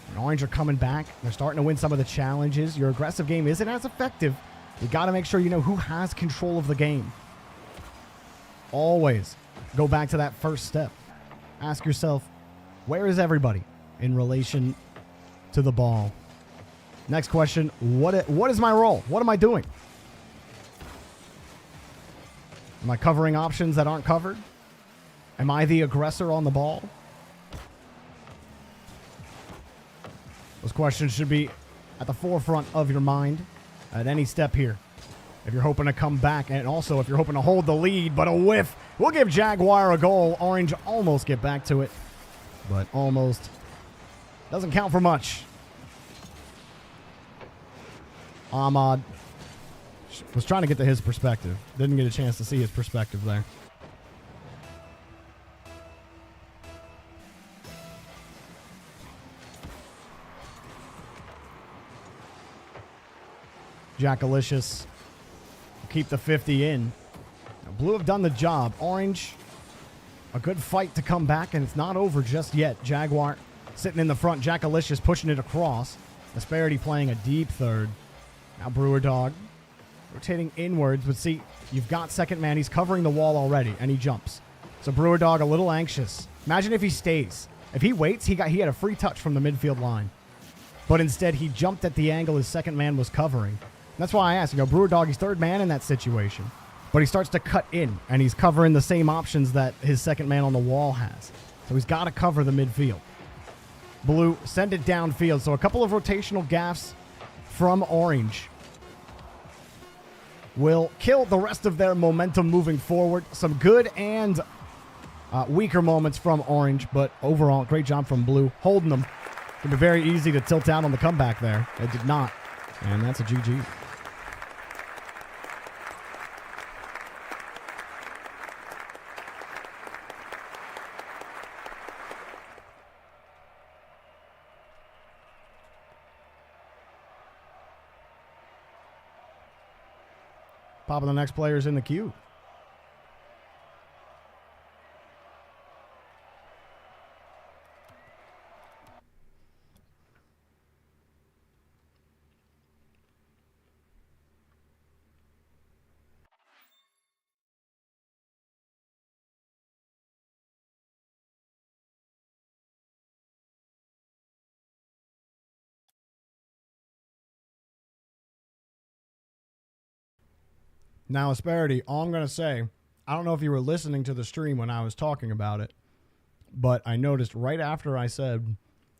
And Orange are coming back. They're starting to win some of the challenges. Your aggressive game isn't as effective. You got to make sure you know who has control of the game. Always go back to that first step. Ask yourself, where is everybody in relation to the ball? Next question, what is my role? What am I doing? Am I covering options that aren't covered? Am I the aggressor on the ball? Those questions should be at the forefront of your mind at any step here. If you're hoping to come back, and also if you're hoping to hold the lead, but a whiff. We'll give Jaguar a goal. Orange almost get back to it, but almost doesn't count for much. Ahmad was trying to get to his perspective. Didn't get a chance to see his perspective there. Jackalicious will keep the 50 in. Now, Blue have done the job. Orange, a good fight to come back, and it's not over just yet. Jaguar sitting in the front. Jackalicious pushing it across. Asperity playing a deep third. Now Brewer Dog rotating inwards, but see, you've got second man. He's covering the wall already, and he jumps. So Brewer Dog a little anxious. Imagine if he stays. If he waits, he had a free touch from the midfield line. But instead, he jumped at the angle his second man was covering. That's why I asked, Brewer Dog, he's third man in that situation. But he starts to cut in, and he's covering the same options that his second man on the wall has. So he's got to cover the midfield. Blue, send it downfield. So a couple of rotational gaffes from Orange will kill the rest of their momentum moving forward. Some good and weaker moments from Orange, but overall, great job from Blue. Holding them. It can be very easy to tilt out on the comeback there. It did not. And that's a GG. Popping the next players in the queue. Now, Asperity, all I'm going to say, I don't know if you were listening to the stream when I was talking about it, but I noticed right after I said,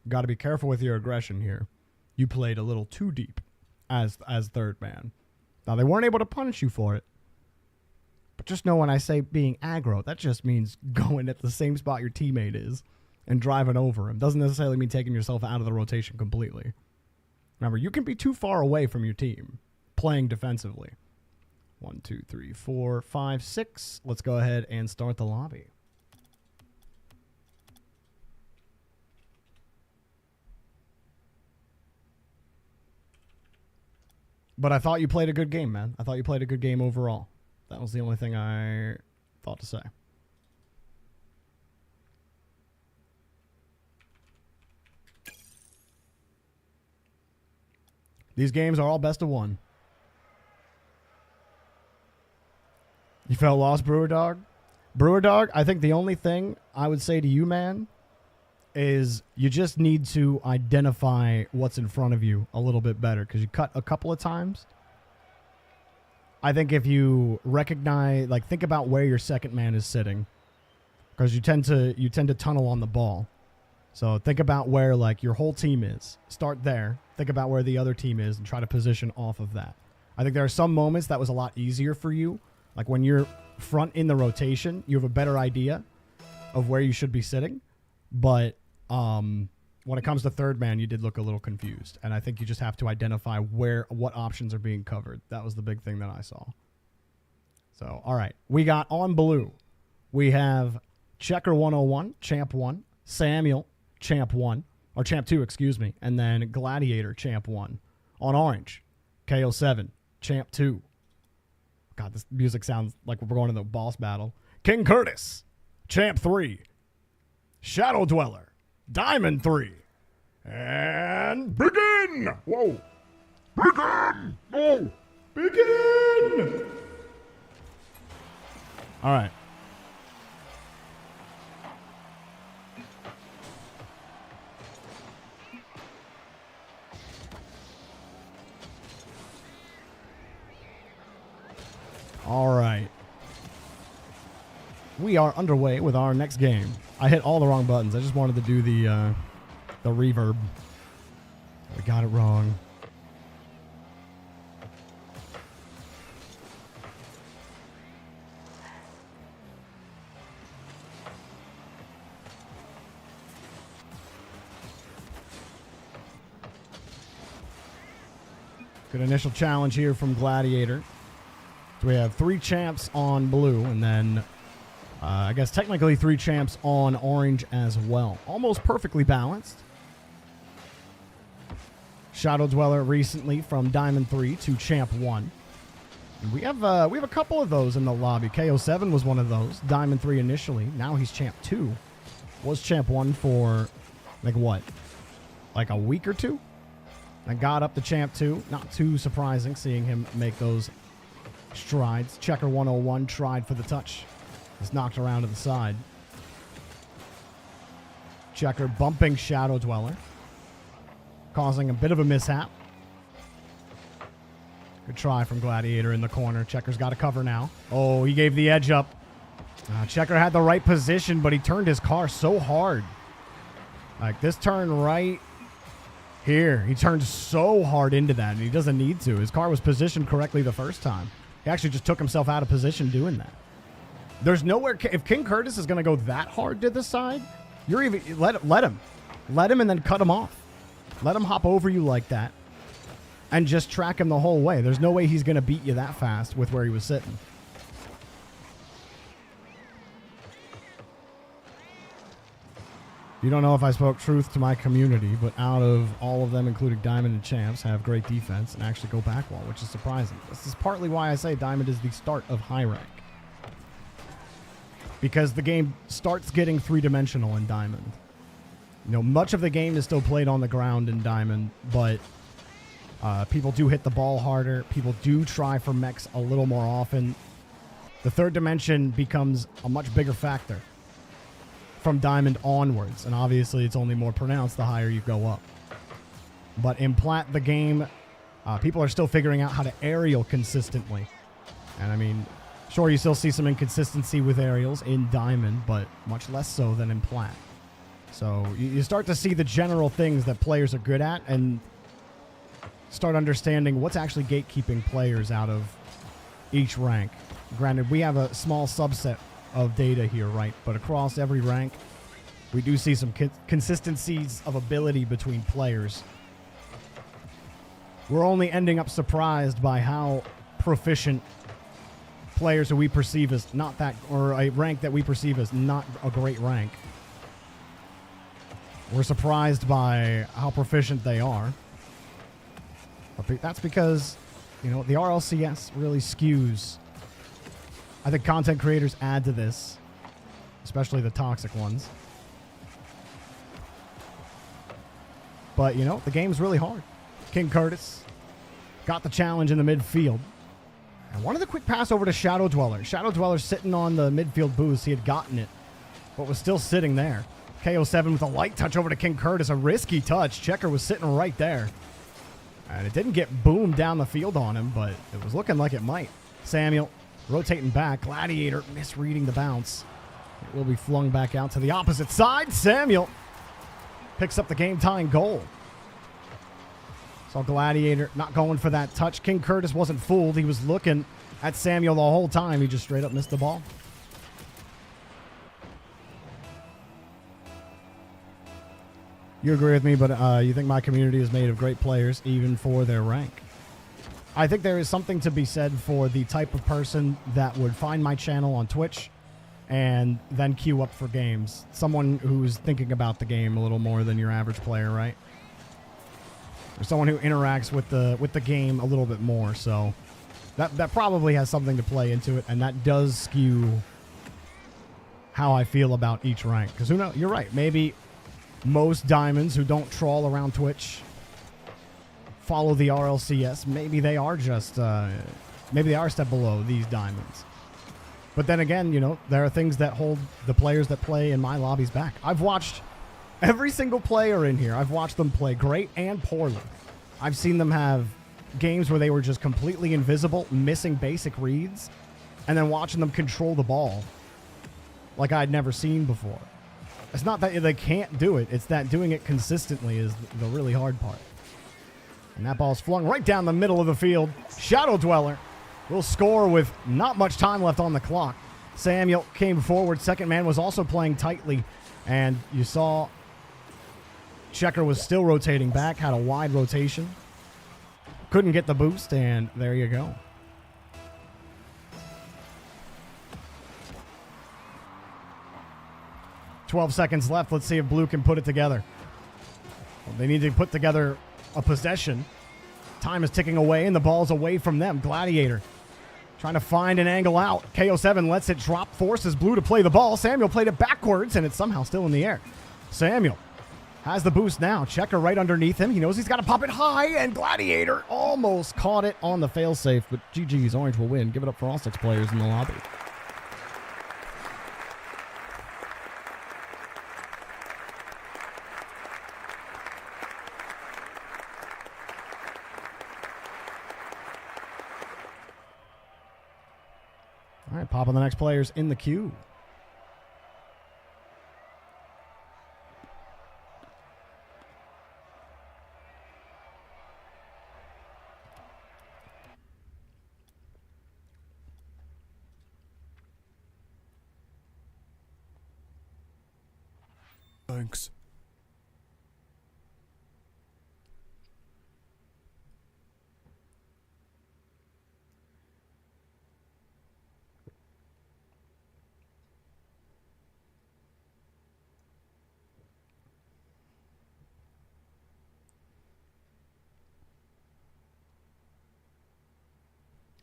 got to be careful with your aggression here, you played a little too deep as third man. Now, they weren't able to punish you for it, but just know when I say being aggro, that just means going at the same spot your teammate is and driving over him. Doesn't necessarily mean taking yourself out of the rotation completely. Remember, you can be too far away from your team playing defensively. 1, 2, 3, 4, 5, 6. Let's go ahead and start the lobby. But I thought you played a good game, man. I thought you played a good game overall. That was the only thing I thought to say. These games are all best of one. You felt lost, Brewer Dog? Brewer Dog, I think the only thing I would say to you, man, is you just need to identify what's in front of you a little bit better, because you cut a couple of times, I think if you recognize, like, think about where your second man is sitting, because you tend to tunnel on the ball. So think about where, like, your whole team is. Start there. Think about where the other team is and try to position off of that. I think there are some moments that was a lot easier for you. Like when you're front in the rotation, you have a better idea of where you should be sitting. But when it comes to third man, you did look a little confused. And I think you just have to identify what options are being covered. That was the big thing that I saw. So, all right. We got on blue. We have Checker 101, Champ 1. Samuel, Champ 1. Or Champ 2, excuse me. And then Gladiator, Champ 1. On orange, KO7, Champ 2. God, this music sounds like we're going to the boss battle. King Curtis, Champ 3. Shadow Dweller, Diamond 3. And begin! Whoa. Begin! Whoa. Begin! All right. All right. We are underway with our next game. I hit all the wrong buttons. I just wanted to do the reverb. We got it wrong. Good initial challenge here from Gladiator. So we have 3 champs on blue, and then I guess technically 3 champs on orange as well. Almost perfectly balanced. Shadow Dweller recently from Diamond 3 to Champ 1. And we have a couple of those in the lobby. KO7 was one of those. Diamond 3 initially. Now he's Champ 2. Was Champ 1 for, like what? Like a week or two? And got up to Champ 2. Not too surprising seeing him make those strides. Checker 101 tried for the touch. Is knocked around to the side. Checker bumping Shadow Dweller, causing a bit of a mishap. Good try from Gladiator in the corner. Checker's got to cover now. Oh, he gave the edge up. Checker had the right position, but he turned his car so hard. Like this turn right here. He turned so hard into that, and he doesn't need to. His car was positioned correctly the first time. He actually just took himself out of position doing that. There's nowhere. If King Curtis is going to go that hard to the side, you're even let him, and then cut him off. Let him hop over you like that, and just track him the whole way. There's no way he's going to beat you that fast with where he was sitting. You don't know if I spoke truth to my community, but out of all of them, including Diamond and Champs, have great defense and actually go back wall, which is surprising. This is partly why I say Diamond is the start of high rank. Because the game starts getting three-dimensional in Diamond. You know, much of the game is still played on the ground in Diamond, but people do hit the ball harder. People do try for mechs a little more often. The third dimension becomes a much bigger factor from Diamond onwards, and obviously it's only more pronounced the higher you go up. But in Plat, the game, people are still figuring out how to aerial consistently. And I mean, sure, you still see some inconsistency with aerials in Diamond, but much less so than in Plat. So you start to see the general things that players are good at and start understanding what's actually gatekeeping players out of each rank. Granted, we have a small subset of data here, right? But across every rank, we do see some consistencies of ability between players. We're only ending up surprised by how proficient players who we perceive as not that, or a rank that we perceive as not a great rank. We're surprised by how proficient they are. But that's because, you know, the RLCS really skews. I think content creators add to this, especially the toxic ones. But, you know, the game's really hard. King Curtis got the challenge in the midfield. And one of the quick pass over to Shadow Dweller. Shadow Dweller sitting on the midfield boost. He had gotten it, but was still sitting there. KO7 with a light touch over to King Curtis. A risky touch. Checker was sitting right there. And it didn't get boomed down the field on him, but it was looking like it might. Samuel rotating back. Gladiator misreading the bounce. It will be flung back out to the opposite side. Samuel picks up the game-tying goal. Saw Gladiator not going for that touch. King Curtis wasn't fooled. He was looking at Samuel the whole time. He just straight up missed the ball. You agree with me, but you think my community is made of great players, even for their rank. I think there is something to be said for the type of person that would find my channel on Twitch and then queue up for games. Someone who's thinking about the game a little more than your average player, right? Or someone who interacts with the game a little bit more. So that probably has something to play into it, and that does skew how I feel about each rank. Because who knows? You're right. Maybe most diamonds who don't trawl around Twitch follow the RLCS. Maybe they are just maybe they are a step below these diamonds. But then again, you know, there are things that hold the players that play in my lobbies back. I've watched every single player in here. I've watched them play great and poorly. I've seen them have games where they were just completely invisible, missing basic reads, and then watching them control the ball like I'd never seen before. It's not that they can't do it. It's that doing it consistently is the really hard part. And that ball's flung right down the middle of the field. Shadow Dweller will score with not much time left on the clock. Samuel came forward. Second man was also playing tightly. And you saw Checker was still rotating back, had a wide rotation. Couldn't get the boost, and there you go. "12 seconds left. Let's see if Blue can put it together. Well, they need to put together a possession. Time is ticking away, and the ball's away from them. Gladiator trying to find an angle out. KO7 lets it drop, forces Blue to play the ball. Samuel played it backwards, and it's somehow still in the air. Samuel has the boost now. Checker right underneath him. He knows he's got to pop it high, and Gladiator almost caught it on the failsafe, but GG's, Orange will win. Give it up for all 6 players in the lobby. All right, pop on the next players in the queue. Thanks.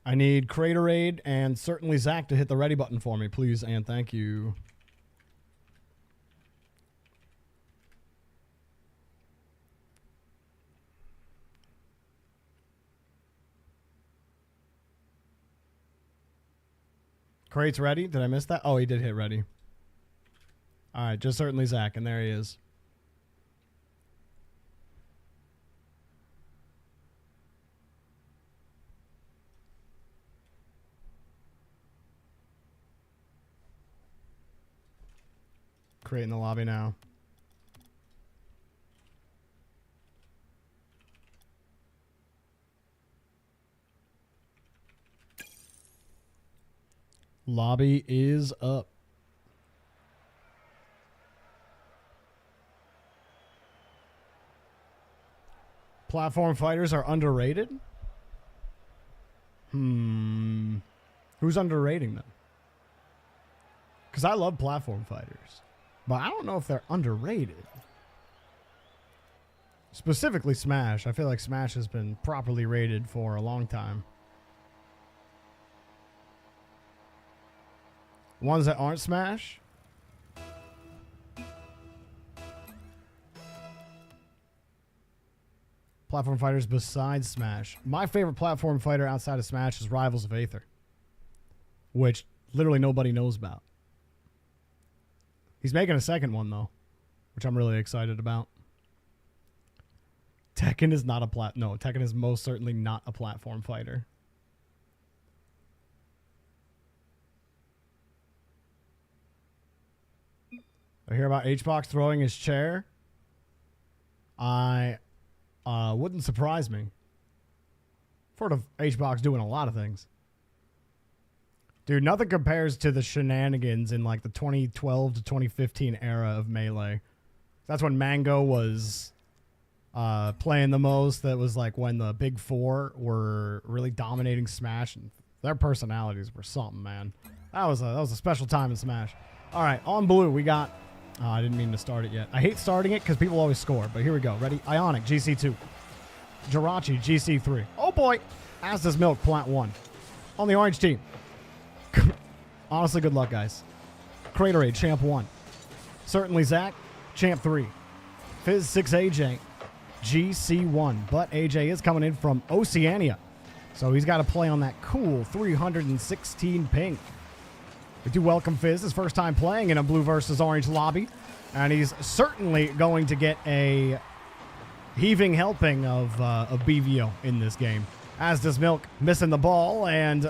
I need Craterade and certainly Zach to hit the ready button for me, please, and thank you. Crate's ready. Did I miss that? Oh, he did hit ready. All right, just certainly Zach, and there he is. Crate in the lobby now. Lobby is up. Platform fighters are underrated? Who's underrating them? Because I love platform fighters. But I don't know if they're underrated. Specifically Smash. I feel like Smash has been properly rated for a long time. Ones that aren't Smash? Platform fighters besides Smash. My favorite platform fighter outside of Smash is Rivals of Aether, which literally nobody knows about. He's making a second one, though, which I'm really excited about. Tekken is not a No, Tekken is most certainly not a platform fighter. I hear about H-Box throwing his chair. I wouldn't surprise me. Sort of H-Box doing a lot of things. Dude, nothing compares to the shenanigans in like the 2012 to 2015 era of Melee. That's when Mango was playing the most. That was like when the Big Four were really dominating Smash, and their personalities were something, man. That was a special time in Smash. All right, on blue we got. I didn't mean to start it yet. I hate starting it because people always score, but here we go. Ready? Ionic, GC2. Jirachi, GC3. Oh boy! As does Milk, Plant 1. On the orange team. Honestly, good luck, guys. Craterade, Champ 1. Certainly Zach, Champ 3. Fizz 6 AJ, GC1. But AJ is coming in from Oceania. So he's got to play on that cool 316 ping. We do welcome Fizz, his first time playing in a blue versus orange lobby. And he's certainly going to get a heaving helping of BVO in this game. As does Milk, missing the ball and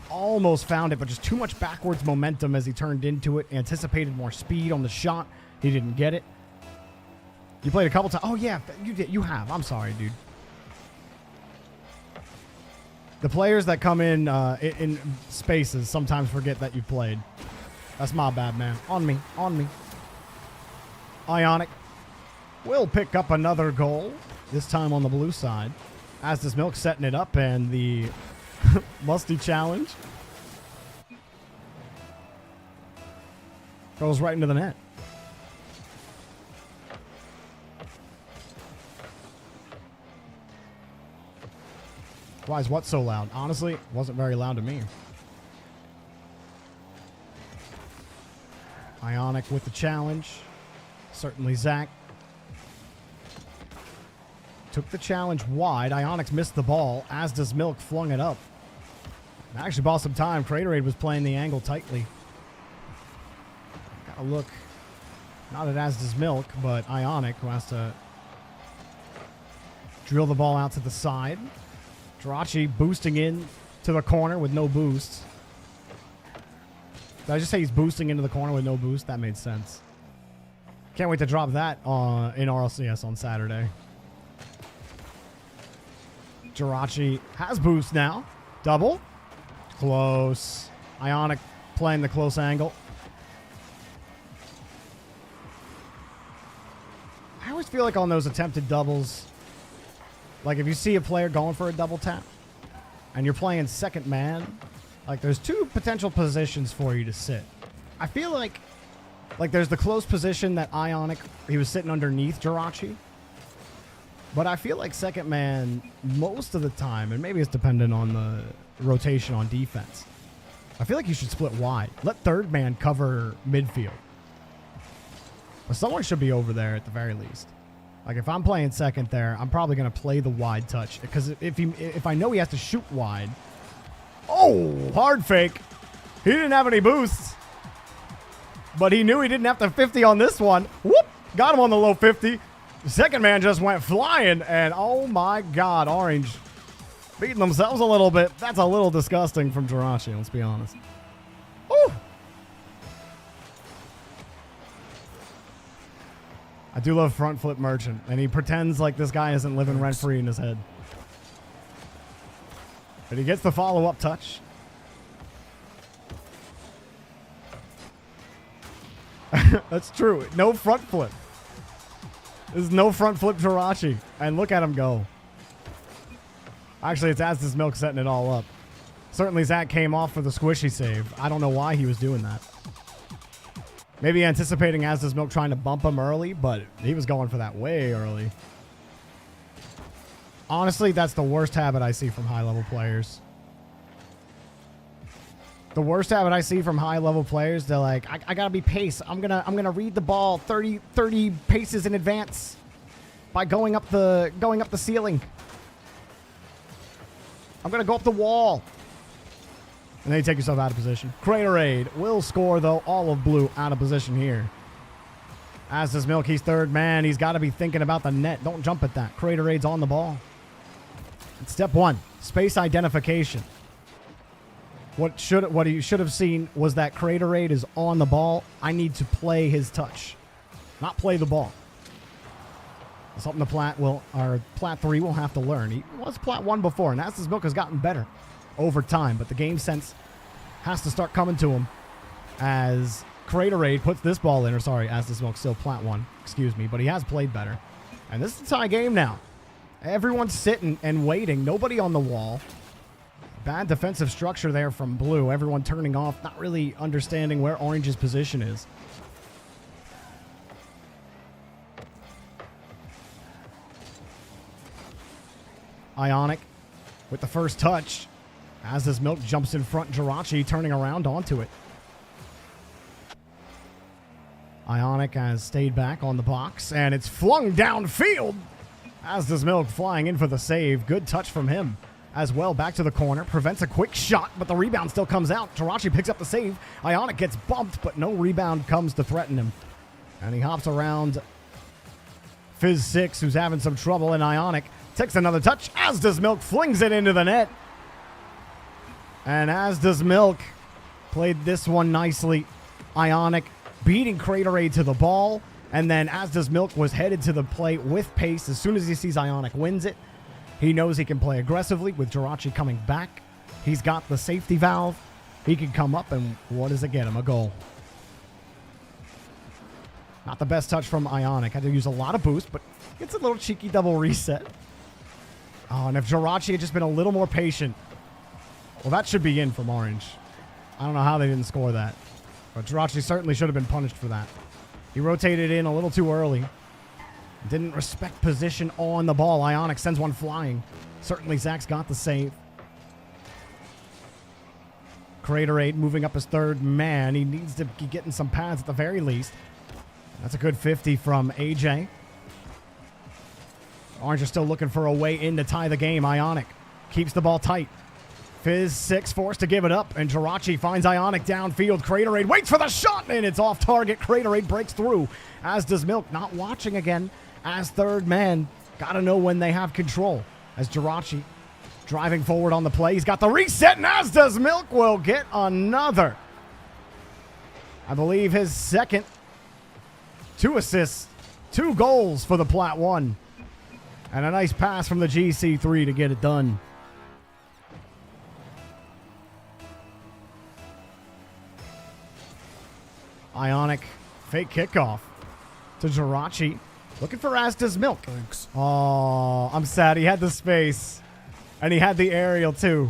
almost found it, but just too much backwards momentum as he turned into it. Anticipated more speed on the shot. He didn't get it. You played a couple times. Oh, yeah, you did. You have. I'm sorry, dude. The players that come in spaces sometimes forget that you played. That's my bad, man. On me. On me. Ionic will pick up another goal, this time on the blue side. As does Milk, setting it up, and the Musty challenge goes right into the net. Why is what so loud? Honestly, it wasn't very loud to me. Ionic with the challenge. Certainly Zach. Took the challenge wide. Ionic's missed the ball, as does Milk, flung it up. Actually bought some time. Craterade was playing the angle tightly. Gotta look. Not at as does Milk, but Ionic, who has to drill the ball out to the side. Jirachi boosting in to the corner with no boost. Did I just say he's boosting into the corner with no boost? That made sense. Can't wait to drop that in RLCS on Saturday. Jirachi has boost now. Double. Close. Ionic playing the close angle. I always feel like on those attempted doubles, like if you see a player going for a double tap and you're playing second man, like there's two potential positions for you to sit. I feel like there's the close position that Ionic, he was sitting underneath Jirachi. But I feel like second man most of the time, and maybe it's dependent on the rotation on defense, I feel like you should split wide. Let third man cover midfield. But someone should be over there at the very least. Like if I'm playing second there, I'm probably going to play the wide touch. Because if I know he has to shoot wide. Oh, hard fake. He didn't have any boosts. But he knew he didn't have to 50 on this one. Whoop! Got him on the low 50. The second man just went flying, and oh my God, Orange beating themselves a little bit. That's a little disgusting from Jirachi, let's be honest. Ooh. I do love front flip Merchant, and he pretends like this guy isn't living rent-free in his head. But he gets the follow-up touch. That's true. No front flip. There's no front flip Jirachi. And look at him go. Actually, it's Asda's Milk setting it all up. Certainly Zach came off for the squishy save. I don't know why he was doing that. Maybe anticipating Asda's Milk trying to bump him early, but he was going for that way early. Honestly, that's the worst habit I see from high-level players. The worst habit I see from high-level players, they're like, I gotta be pace. I'm gonna read the ball 30 paces in advance by going up the ceiling. I'm gonna go up the wall. And then you take yourself out of position. Craterade will score, though. All of blue out of position here. As does Milk, he's third man. He's got to be thinking about the net. Don't jump at that. Craterade's on the ball. Step one, space identification. What you should have seen was that Craterade is on the ball. I need to play his touch. not play the ball. Something the Plat 3 will have to learn. He was Plat 1 before, and Asda's Milk has gotten better over time, but the game sense has to start coming to him as Craterade puts this ball in, or sorry, Asda's Milk still Plat 1, excuse me, but he has played better. And this is a tie game now. Everyone's sitting and waiting. Nobody on the wall. Bad defensive structure there from Blue. Everyone turning off, not really understanding where Orange's position is. Ionic with the first touch. As this Milk jumps in front, Jirachi turning around onto it. Ionic has stayed back on the box, and it's flung downfield. As this Milk flying in for the save. Good touch from him as well. Back to the corner. Prevents a quick shot, but the rebound still comes out. Jirachi picks up the save. Ionic gets bumped, but no rebound comes to threaten him. And he hops around Fizz 6, who's having some trouble, and Ionic takes another touch. As does Milk, flings it into the net. And as does Milk, played this one nicely. Ionic beating Craterade to the ball. And then as does Milk was headed to the plate with pace. As soon as he sees Ionic wins it, he knows he can play aggressively with Jirachi coming back. He's got the safety valve. He can come up, and what does it get him? A goal. Not the best touch from Ionic. Had to use a lot of boost, but gets a little cheeky double reset. Oh, and if Jirachi had just been a little more patient. Well, that should be in from Orange. I don't know how they didn't score that. But Jirachi certainly should have been punished for that. He rotated in a little too early. Didn't respect position on the ball. Ionic sends one flying. Certainly Zach's got the save. Craterade moving up his third man. He needs to be getting some pads at the very least. That's a good 50 from AJ. Orange are still looking for a way in to tie the game. Ionic keeps the ball tight. Fizz 6 forced to give it up, and Jirachi finds Ionic downfield. Craterade waits for the shot, and it's off target. Craterade breaks through, as does Milk. Not watching again as third man. Got to know when they have control. As Jirachi driving forward on the play. He's got the reset, and as does Milk will get another. I believe his second. 2 assists, 2 goals for the Plat 1. And a nice pass from the GC3 to get it done. Ionic fake kickoff to Jirachi. Looking for Asda's Milk. Thanks. Oh, I'm sad. He had the space. And he had the aerial too.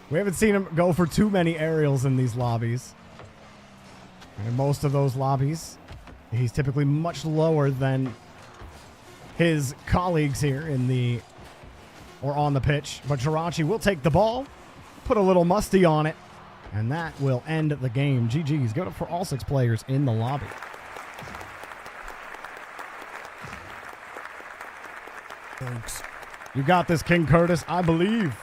We haven't seen him go for too many aerials in these lobbies. And in most of those lobbies, he's typically much lower than his colleagues here in the or on the pitch. But Jirachi will take the ball, put a little musty on it, and that will end the game. GG's. Give it up for all 6 players in the lobby. Thanks. You got this, King Curtis. I believe.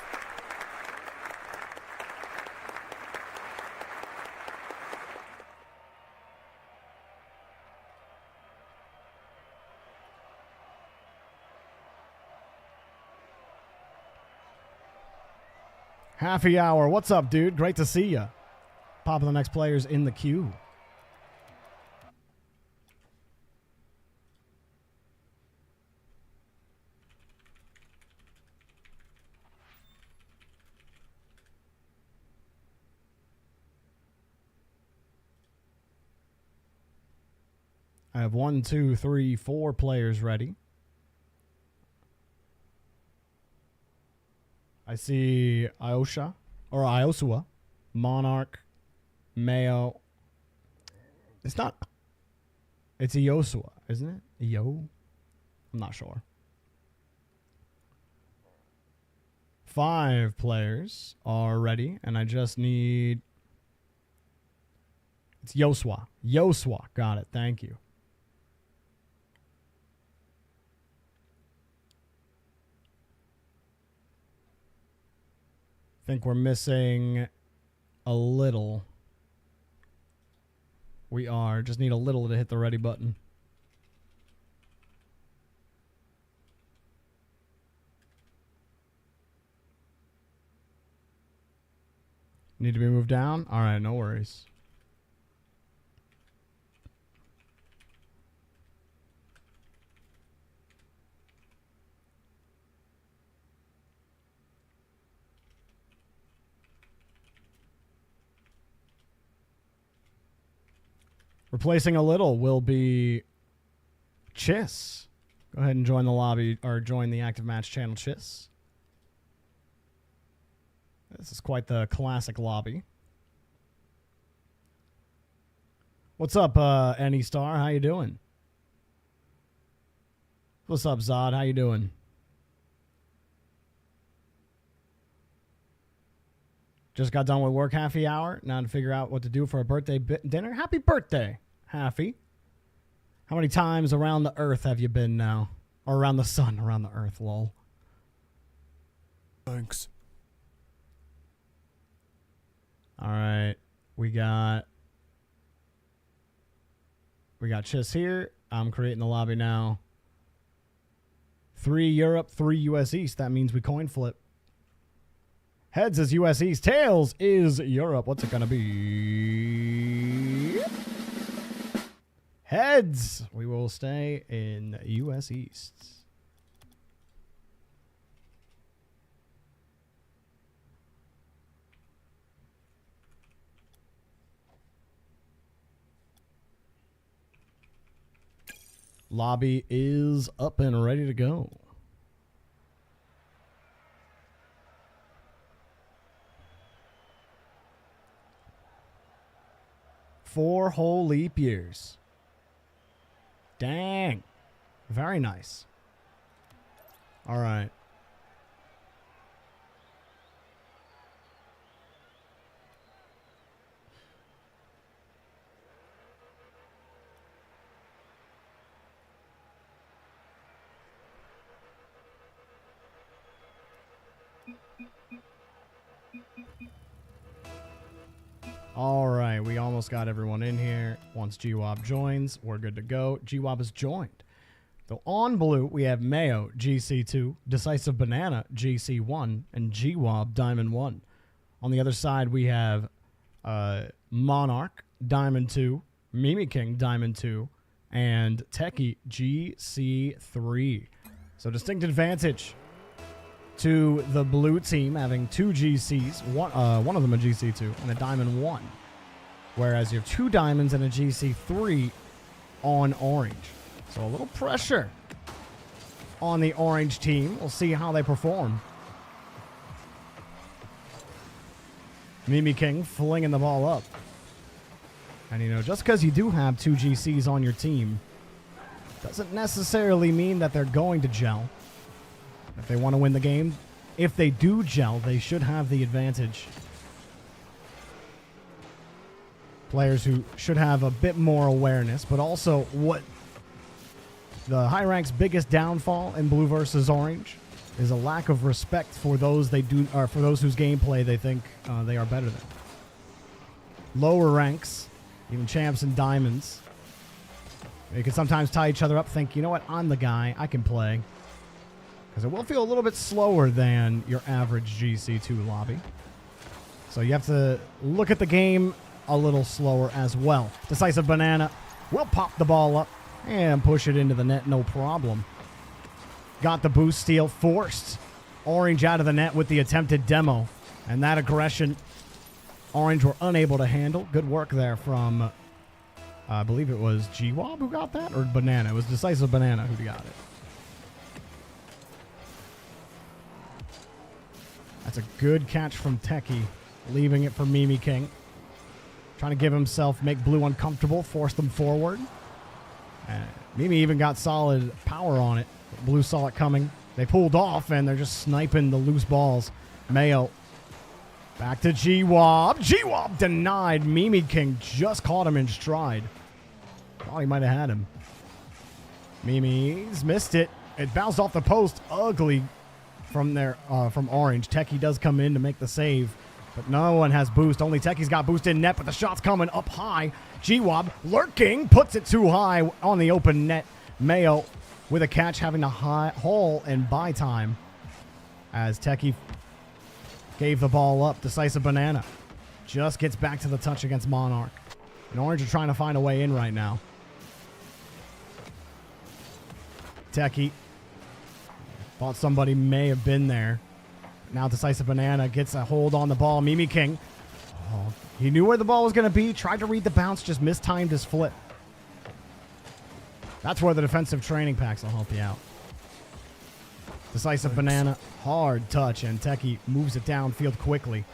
Happy hour. What's up, dude? Great to see you. Popping the next players in the queue. I have 1, 2, 3, 4 players ready. I see Iosha, or Iosua, Monarch, Mayo. It's not. It's Iosua, isn't it? Io? I'm not sure. 5 players are ready, and I just need. It's Yosua. Yosua. Got it. Thank you. Think we're missing a little. We are. Just need a little to hit the ready button. Need to be moved down? All right, no worries. Replacing a little will be Chiss. Go ahead and join the lobby or join the Active Match channel, Chiss. This is quite the classic lobby. What's up, Any Star? How you doing? What's up, Zod? How you doing? Just got done with work happy hour. Now to figure out what to do for a birthday dinner. Happy birthday, Happy. How many times around the earth have you been now? Or around the sun, around the earth, lol. Thanks. All right. We got Chiss here. I'm creating the lobby now. 3 Europe, 3 US East. That means we coin flip. Heads is US East. Tails is Europe. What's it going to be? Heads. We will stay in US East. Lobby is up and ready to go. Four whole leap years. Dang. Very nice. All right. All right, we almost got everyone in here. Once GWOB joins, we're good to go. GWOB is joined. So on blue, we have Mayo, GC2, Decisive Banana, GC1, and GWOB, Diamond 1. On the other side, we have Monarch, Diamond 2, Mimi King, Diamond 2, and Techie, GC3. So distinct advantage to the blue team having 2 GCs, one of them a GC2 and a Diamond 1, whereas you have 2 diamonds and a GC3 on orange. So a little pressure on the orange team. We'll see how they perform. Mimi King flinging the ball up. And, you know, just because you do have 2 GCs on your team doesn't necessarily mean that they're going to gel. If they want to win the game, if they do gel, they should have the advantage. Players who should have a bit more awareness, but also what the high rank's biggest downfall in blue versus orange is a lack of respect for those they do, or for those whose gameplay they think they are better than. Lower ranks, even champs and diamonds, they can sometimes tie each other up, think, you know what, I'm the guy, I can play. Because it will feel a little bit slower than your average GC2 lobby. So you have to look at the game a little slower as well. Decisive Banana will pop the ball up and push it into the net, no problem. Got the boost steal, forced Orange out of the net with the attempted demo. And that aggression, Orange were unable to handle. Good work there from, I believe it was GWOB who got that, or Banana. It was Decisive Banana who got it. That's a good catch from Techie, leaving it for Mimi King. Trying to give himself, make blue uncomfortable, force them forward. Mimi even got solid power on it. Blue saw it coming. They pulled off, and they're just sniping the loose balls. Mayo back to GWOB. GWOB denied. Mimi King just caught him in stride. Thought he might have had him. Mimi's missed it. It bounced off the post. Ugly from there, from Orange. Techie does come in to make the save, but no one has boost. Only Techie's got boost in net, but the shot's coming up high. GWOB lurking, puts it too high on the open net. Mayo with a catch, having to haul and buy time as Techie gave the ball up. Decisive Banana just gets back to the touch against Monarch. And Orange are trying to find a way in right now. Techie thought somebody may have been there. Now Decisive Banana gets a hold on the ball. Mimi King He knew where the ball was going to be, tried to read the bounce, just mistimed his flip. That's where the defensive training packs will help you out. Decisive banana, hard touch, and Techie moves it downfield quickly.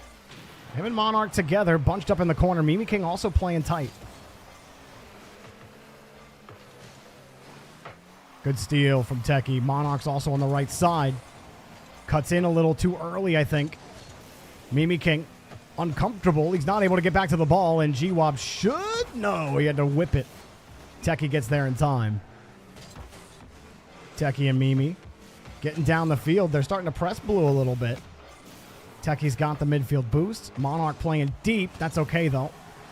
Him and Monarch together, bunched up in the corner. Mimi King also playing tight. Good steal from Techie. Monarch's also on the right side. Cuts in a little too early, I think. Mimi King, uncomfortable. He's not able to get back to the ball, and G-Wob should know. He had to whip it. Techie gets there in time. Techie and Mimi getting down the field. They're starting to press blue a little bit. Techie's got the midfield boost. Monarch playing deep. That's okay, though.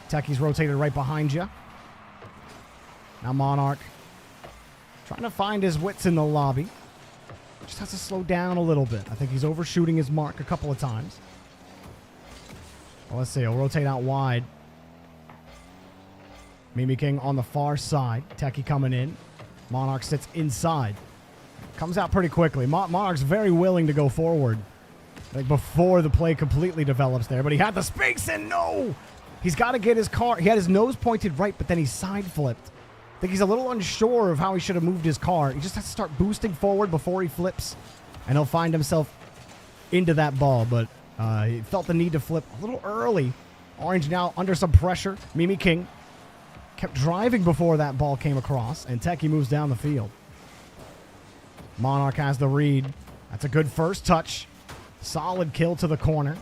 Techie's rotated right behind you. Now Monarch trying to find his wits in the lobby. Just has to slow down a little bit. I think he's overshooting his mark a couple of times. Well, let's see. He'll rotate out wide. Mimi King on the far side. Techie coming in. Monarch sits inside. Comes out pretty quickly. Monarch's very willing to go forward. Like before the play completely develops there. But he had the space and no! He's got to get his car. He had his nose pointed right, but then he side flipped. I think he's a little unsure of how he should have moved his car. He just has to start boosting forward before he flips. And he'll find himself into that ball. But he felt the need to flip a little early. Orange now under some pressure. Mimi King kept driving before that ball came across. And Techie moves down the field. Monarch has the read. That's a good first touch. Solid kill to the corner.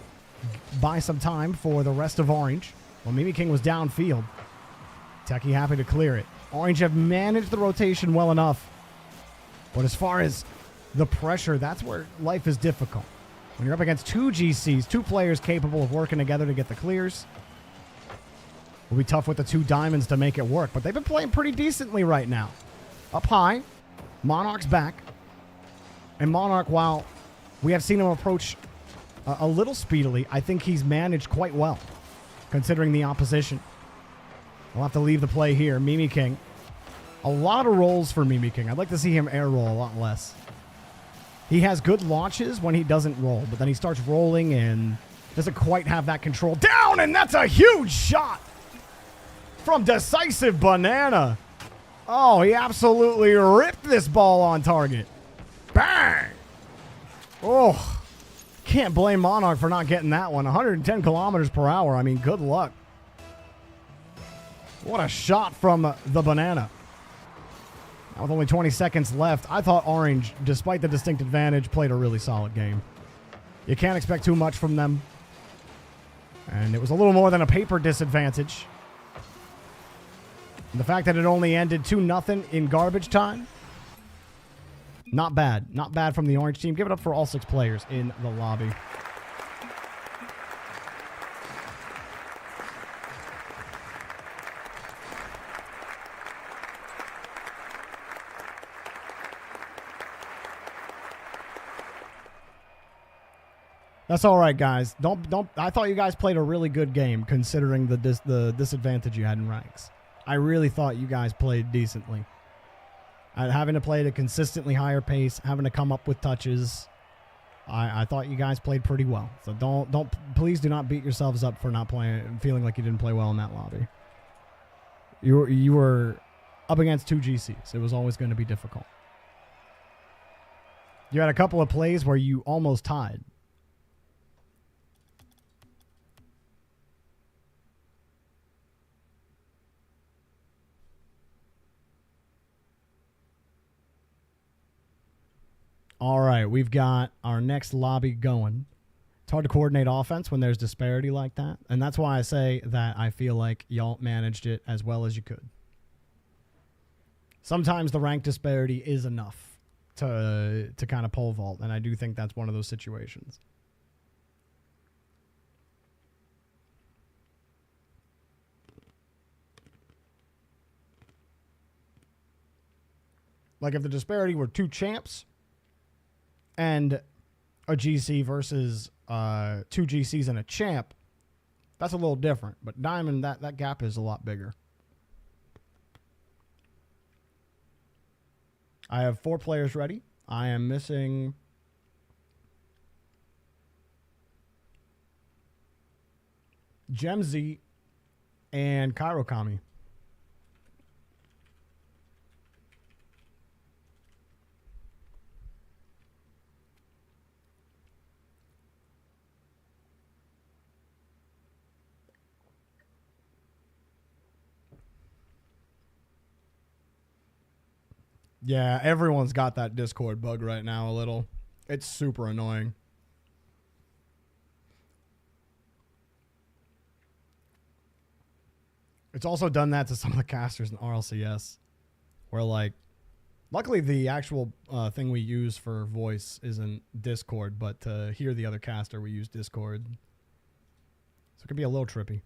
Buy some time for the rest of Orange. Well, Mimi King was downfield. Techie happy to clear it. Orange have managed the rotation well enough. But as far as the pressure, that's where life is difficult. When you're up against two GCs, two players capable of working together to get the clears, it'll be tough with the two diamonds to make it work. But they've been playing pretty decently right now. Up high. Monarch's back. And Monarch, while we have seen him approach a little speedily, I think he's managed quite well, considering the opposition. We'll have to leave the play here. Mimi King. A lot of rolls for Mimi King. I'd like to see him air roll a lot less. He has good launches when he doesn't roll, but then he starts rolling and doesn't quite have that control. Down, and that's a huge shot from Decisive Banana. Oh, he absolutely ripped this ball on target. Bang! Oh, can't blame Monarch for not getting that one. 110 kilometers per hour. I mean, good luck. What a shot from the Banana. Now with only 20 seconds left, I thought Orange, despite the distinct advantage, played a really solid game. You can't expect too much from them. And it was a little more than a paper disadvantage. And the fact that it only ended 2-0 in garbage time, not bad. Not bad from the Orange team. Give it up for all 6 players in the lobby. That's all right, guys. Don't. I thought you guys played a really good game considering the disadvantage you had in ranks. I really thought you guys played decently. Having to play at a consistently higher pace, having to come up with touches, I thought you guys played pretty well. So please do not beat yourselves up for not playing, feeling like you didn't play well in that lobby. You were up against 2 GCs. It was always going to be difficult. You had a couple of plays where you almost tied. All right, we've got our next lobby going. It's hard to coordinate offense when there's disparity like that, and that's why I say that I feel like y'all managed it as well as you could. Sometimes the rank disparity is enough to kind of pole vault, and I do think that's one of those situations. Like if the disparity were 2 champs and a GC versus 2 GCs and a champ, that's a little different. But Diamond, that gap is a lot bigger. I have 4 players ready. I am missing Gemzy and Kairokami. Yeah, everyone's got that Discord bug right now a little. It's super annoying. It's also done that to some of the casters in RLCS. Where, like, luckily the actual thing we use for voice isn't Discord, but to hear the other caster, we use Discord. So it could be a little trippy.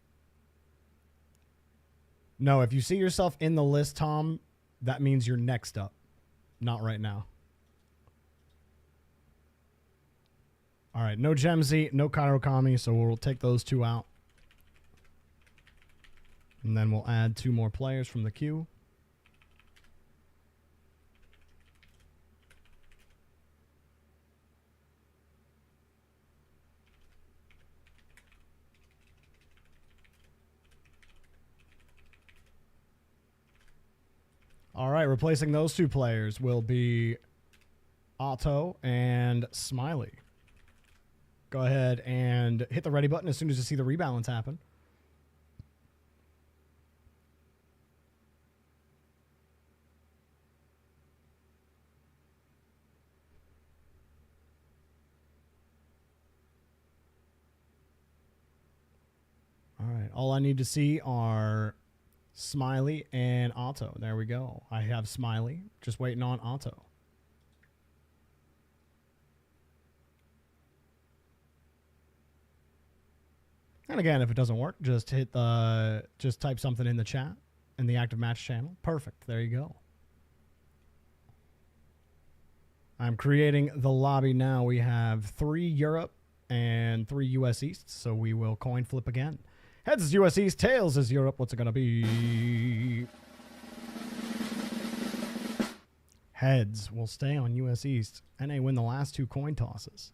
No, if you see yourself in the list, Tom, that means you're next up. Not right now. All right, no Gemzy, no Kairokami, so we'll take those two out. And then we'll add 2 more players from the queue. All right, replacing those 2 players will be Otto and Smiley. Go ahead and hit the ready button as soon as you see the rebalance happen. All right, all I need to see are Smiley and Otto. There we go. I have Smiley, just waiting on Otto. And again, if it doesn't work, just hit the, just type something in the chat in the active match channel. Perfect. There you go. I'm creating the lobby now. We have 3 Europe and 3 US East, so we will coin flip again. Heads is US East, tails is Europe. What's it going to be? Heads will stay on US East. NA win the last 2 coin tosses.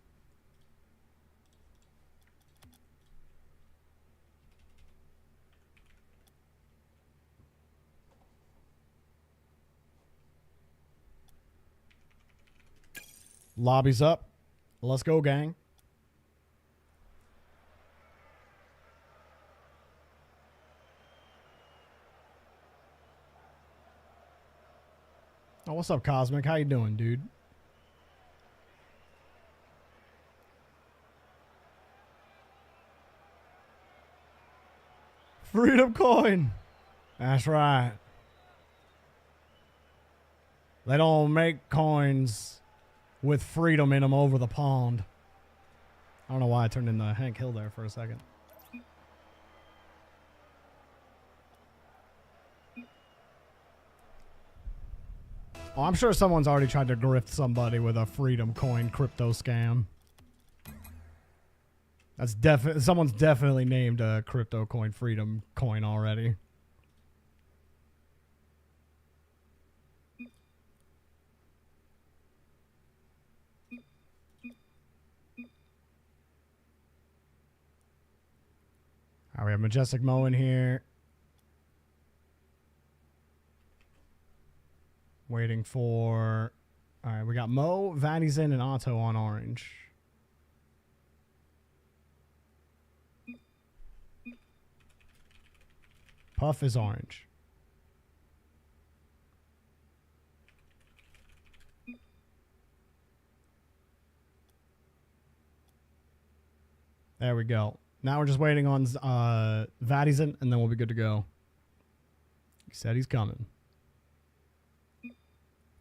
Lobby's up. Let's go, gang. Oh, what's up, Cosmic? How you doing, dude? Freedom coin. That's right. They don't make coins with freedom in them over the pond. I don't know why I turned into Hank Hill there for a second. Oh, I'm sure someone's already tried to grift somebody with a freedom coin crypto scam. That's definitely, someone's definitely named a crypto coin freedom coin already. All right, we have Majestic Mo in here. Waiting for... All right, we got Mo, Vanizin, and Otto on orange. Puff is orange. There we go. Now we're just waiting on Vanizin, and then we'll be good to go. He said he's coming.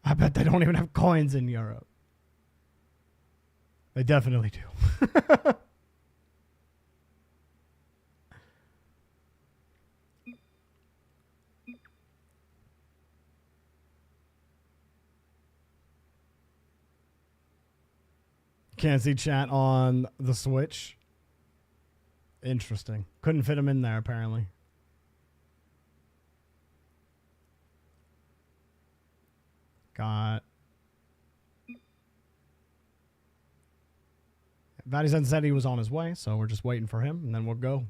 I bet they don't even have coins in Europe. They definitely do. Can't see chat on the Switch. Interesting. Couldn't fit him in there, apparently. Got... Vanizin said he was on his way, so we're just waiting for him, and then we'll go.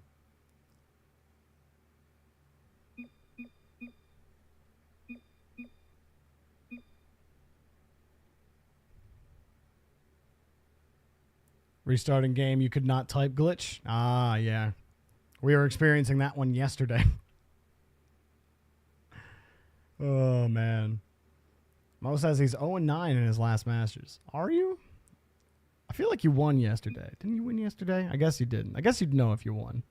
Restarting game, you could not type glitch. Ah, yeah. We were experiencing that one yesterday. Oh, man. Mo says he's 0-9 in his last Masters. Are you? I feel like you won yesterday. Didn't you win yesterday? I guess you didn't. I guess you'd know if you won.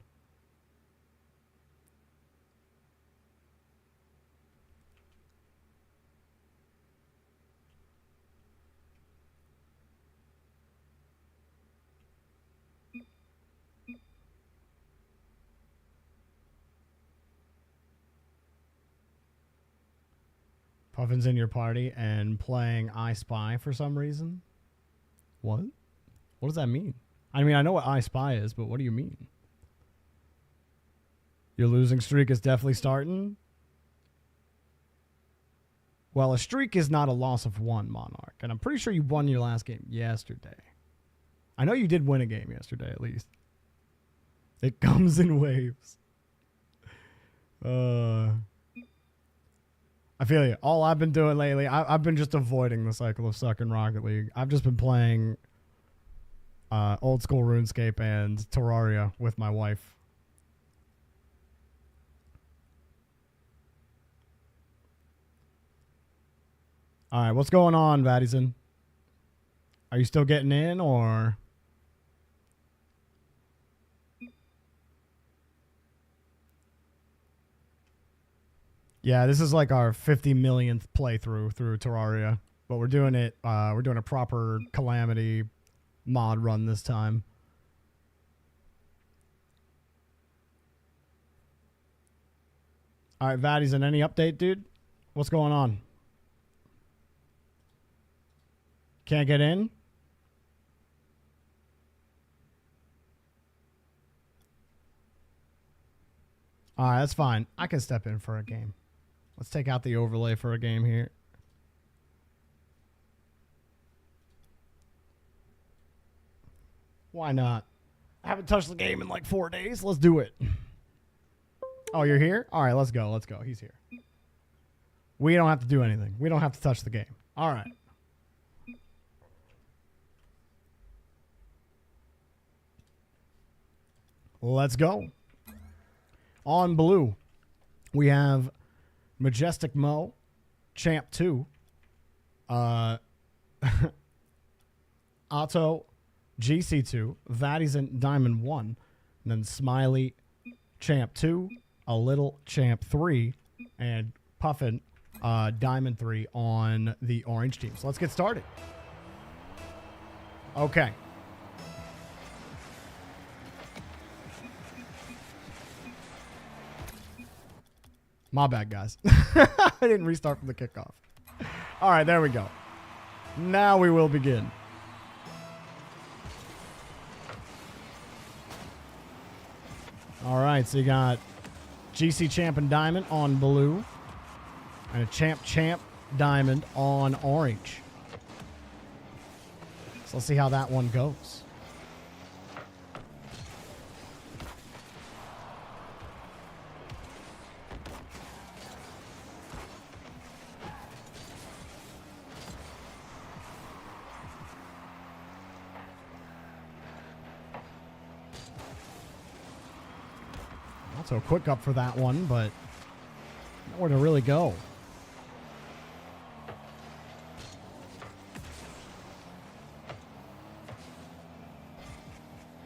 Puffin's in your party and playing I Spy for some reason. What? What does that mean? I mean, I know what I Spy is, but what do you mean? Your losing streak is definitely starting? Well, a streak is not a loss of one, Monarch. And I'm pretty sure you won your last game yesterday. I know you did win a game yesterday, at least. It comes in waves. I feel you. All I've been doing lately, I've been just avoiding the cycle of suck in Rocket League. I've just been playing old school RuneScape and Terraria with my wife. All right, what's going on, Vadison? Are you still getting in, or? Yeah, this is like our 50 millionth playthrough through Terraria, but we're doing it. We're doing a proper Calamity mod run this time. All right, Vadison, any update, dude? What's going on? Can't get in? All right, that's fine. I can step in for a game. Let's take out the overlay for a game here. Why not? I haven't touched the game in like 4 days. Let's do it. Oh, you're here? All right, let's go. Let's go. He's here. We don't have to do anything. We don't have to touch the game. All right. Let's go. On blue, we have Majestic Mo, Champ 2, Otto, GC2, Vadison, Diamond 1, and then Smiley, Champ 2, a little Champ 3, and Puffin, Diamond 3 on the orange team. So let's get started. Okay. My bad, guys. I didn't restart from the kickoff. All right, there we go. Now we will begin. All right, so you got GC Champ and Diamond on blue, and a Champ Diamond on orange. So let's see how that one goes. So a quick up for that one, but nowhere to really go.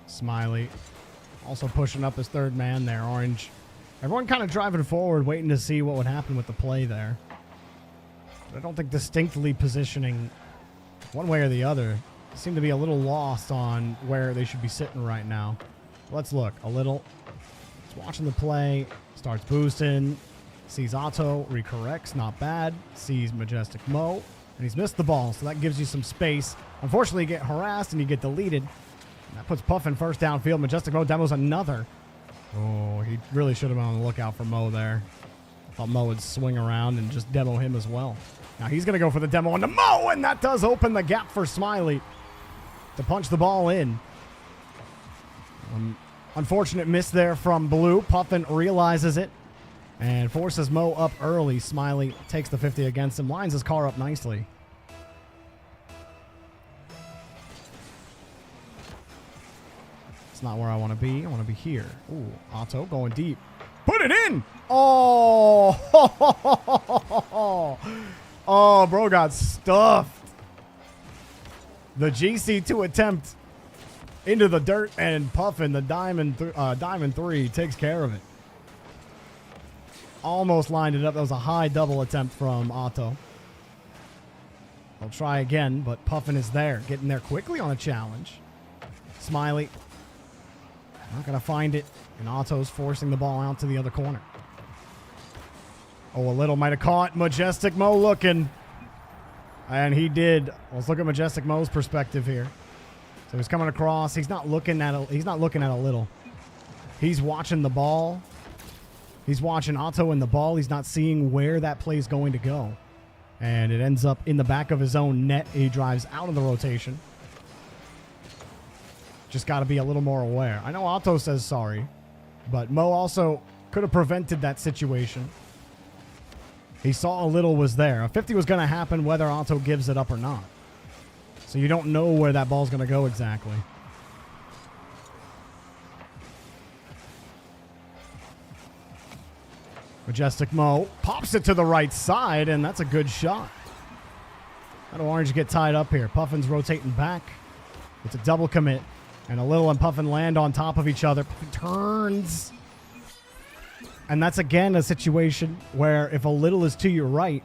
Smiley also pushing up his third man there, orange. Everyone kind of driving forward, waiting to see what would happen with the play there. But I don't think distinctly positioning one way or the other. They seem to be a little lost on where they should be sitting right now. Let's look. A little. Watching the play, starts boosting, sees Otto, recorrects, not bad, sees Majestic Mo, and he's missed the ball, so that gives you some space. Unfortunately, you get harassed and you get deleted. And that puts Puffin first downfield. Majestic Mo demos another. Oh, he really should have been on the lookout for Mo there. Thought Mo would swing around and just demo him as well. Now he's going to go for the demo into Mo, and that does open the gap for Smiley to punch the ball in. Unfortunate miss there from blue. Puffin realizes it and forces Mo up early. Smiley takes the 50 against him, lines his car up nicely. It's not where I want to be. I want to be here. Ooh, Otto going deep. Put it in! Oh! Oh, bro got stuffed. The GC2 attempt into the dirt, and Puffin, the diamond 3, takes care of it. Almost lined it up. That was a high double attempt from Otto. I'll try again, but Puffin is there. Getting there quickly on a challenge. Smiley. Not going to find it. And Otto's forcing the ball out to the other corner. Oh, a little might have caught. Majestic Mo looking. And he did. Let's look at Majestic Mo's perspective here. So he's coming across. He's not looking at a little. He's watching the ball. He's watching Otto in the ball. He's not seeing where that play is going to go. And it ends up in the back of his own net. He drives out of the rotation. Just got to be a little more aware. I know Otto says sorry, but Mo also could have prevented that situation. He saw a little was there. A 50 was going to happen whether Otto gives it up or not. So you don't know where that ball's going to go exactly. Majestic Mo pops it to the right side, and that's a good shot. How do Orange get tied up here? Puffin's rotating back. It's a double commit. And a little and Puffin land on top of each other. Puffin turns. And that's, again, a situation where if a little is to your right,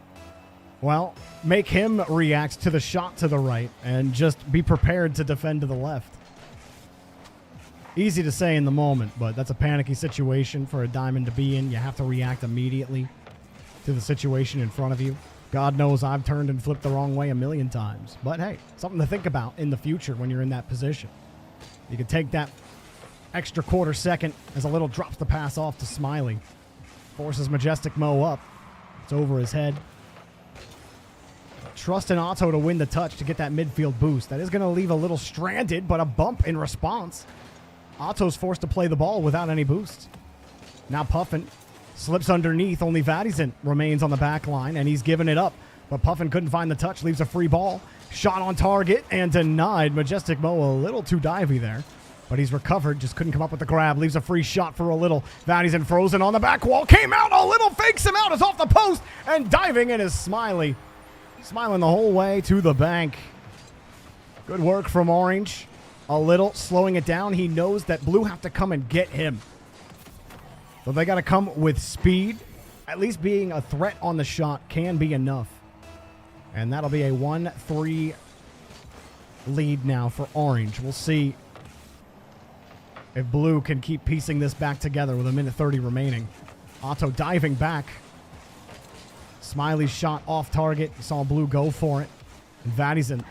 well, make him react to the shot to the right and just be prepared to defend to the left. Easy to say in the moment, but that's a panicky situation for a diamond to be in. You have to react immediately to the situation in front of you. God knows I've turned and flipped the wrong way a million times. But hey, something to think about in the future when you're in that position. You can take that extra quarter second as a little drops the pass off to Smiley. Forces Majestic Mo up. It's over his head. Trust in Otto to win the touch to get that midfield boost. That is going to leave a little stranded, but a bump in response. Otto's forced to play the ball without any boost. Now Puffin slips underneath. Only Vadisen remains on the back line, and he's given it up. But Puffin couldn't find the touch. Leaves a free ball. Shot on target and denied. Majestic Mo a little too divey there. But he's recovered. Just couldn't come up with the grab. Leaves a free shot for a little. Vadisen frozen on the back wall. Came out. A little fakes him out. Is off the post. And diving in is Smiley. Smiling the whole way to the bank. Good work from Orange. A little slowing it down. He knows that Blue have to come and get him. So they got to come with speed. At least being a threat on the shot can be enough. And that'll be a 1-3 lead now for Orange. We'll see if Blue can keep piecing this back together with a minute 30 remaining. Otto diving back. Smiley's shot off target. You saw Blue go for it. And Vadisen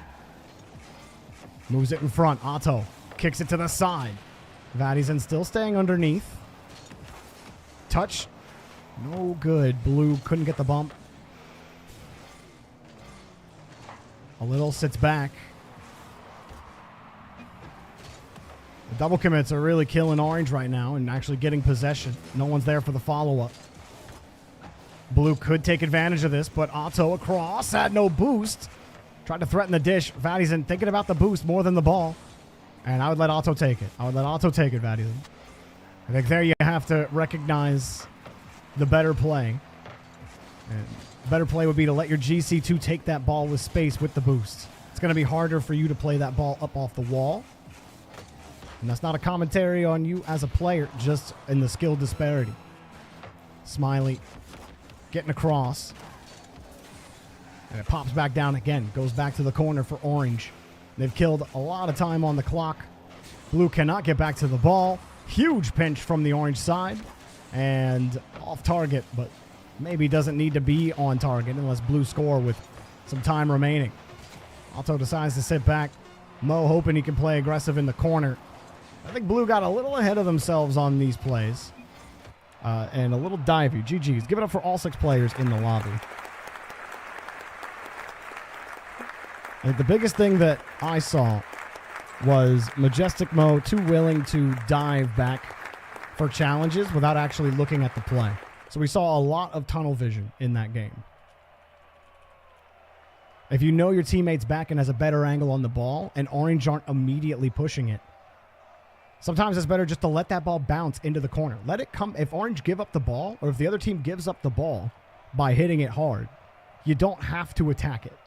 moves it in front. Otto kicks it to the side. Vadisen still staying underneath. Touch. No good. Blue couldn't get the bump. A little sits back. The double commits are really killing Orange right now and actually getting possession. No one's there for the follow-up. Blue could take advantage of this, but Otto across had no boost. Tried to threaten the dish. Vadisen thinking about the boost more than the ball. And I would let Otto take it. Vadisen. I think there you have to recognize the better play. And better play would be to let your GC2 take that ball with space with the boost. It's going to be harder for you to play that ball up off the wall. And that's not a commentary on you as a player, just in the skill disparity. Smiley getting across. And it pops back down again. Goes back to the corner for Orange. They've killed a lot of time on the clock. Blue cannot get back to the ball. Huge pinch from the Orange side. And off target, but maybe doesn't need to be on target unless Blue score with some time remaining. Otto decides to sit back. Mo hoping he can play aggressive in the corner. I think Blue got a little ahead of themselves on these plays. And a little divey. GG's. Give it up for all 6 players in the lobby. I think the biggest thing that I saw was Majestic Mo too willing to dive back for challenges without actually looking at the play. So we saw a lot of tunnel vision in that game. If you know your teammate's back and has a better angle on the ball and Orange aren't immediately pushing it, Sometimes it's better just to let that ball bounce into the corner. Let it come. If Orange give up the ball, or if the other team gives up the ball by hitting it hard, you don't have to attack it.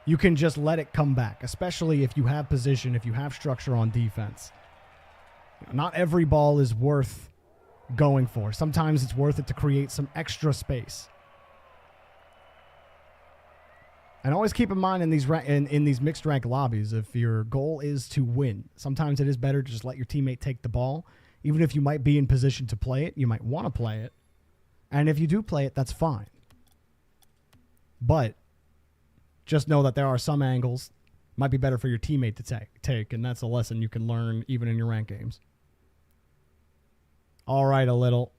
You can just let it come back, especially if you have position, if you have structure on defense. Not every ball is worth going for. Sometimes it's worth it to create some extra space. And always keep in mind in these mixed rank lobbies, if your goal is to win, sometimes it is better to just let your teammate take the ball. Even if you might be in position to play it, you might want to play it. And if you do play it, that's fine. But just know that there are some angles might be better for your teammate to take, and that's a lesson you can learn even in your rank games. All right, a little.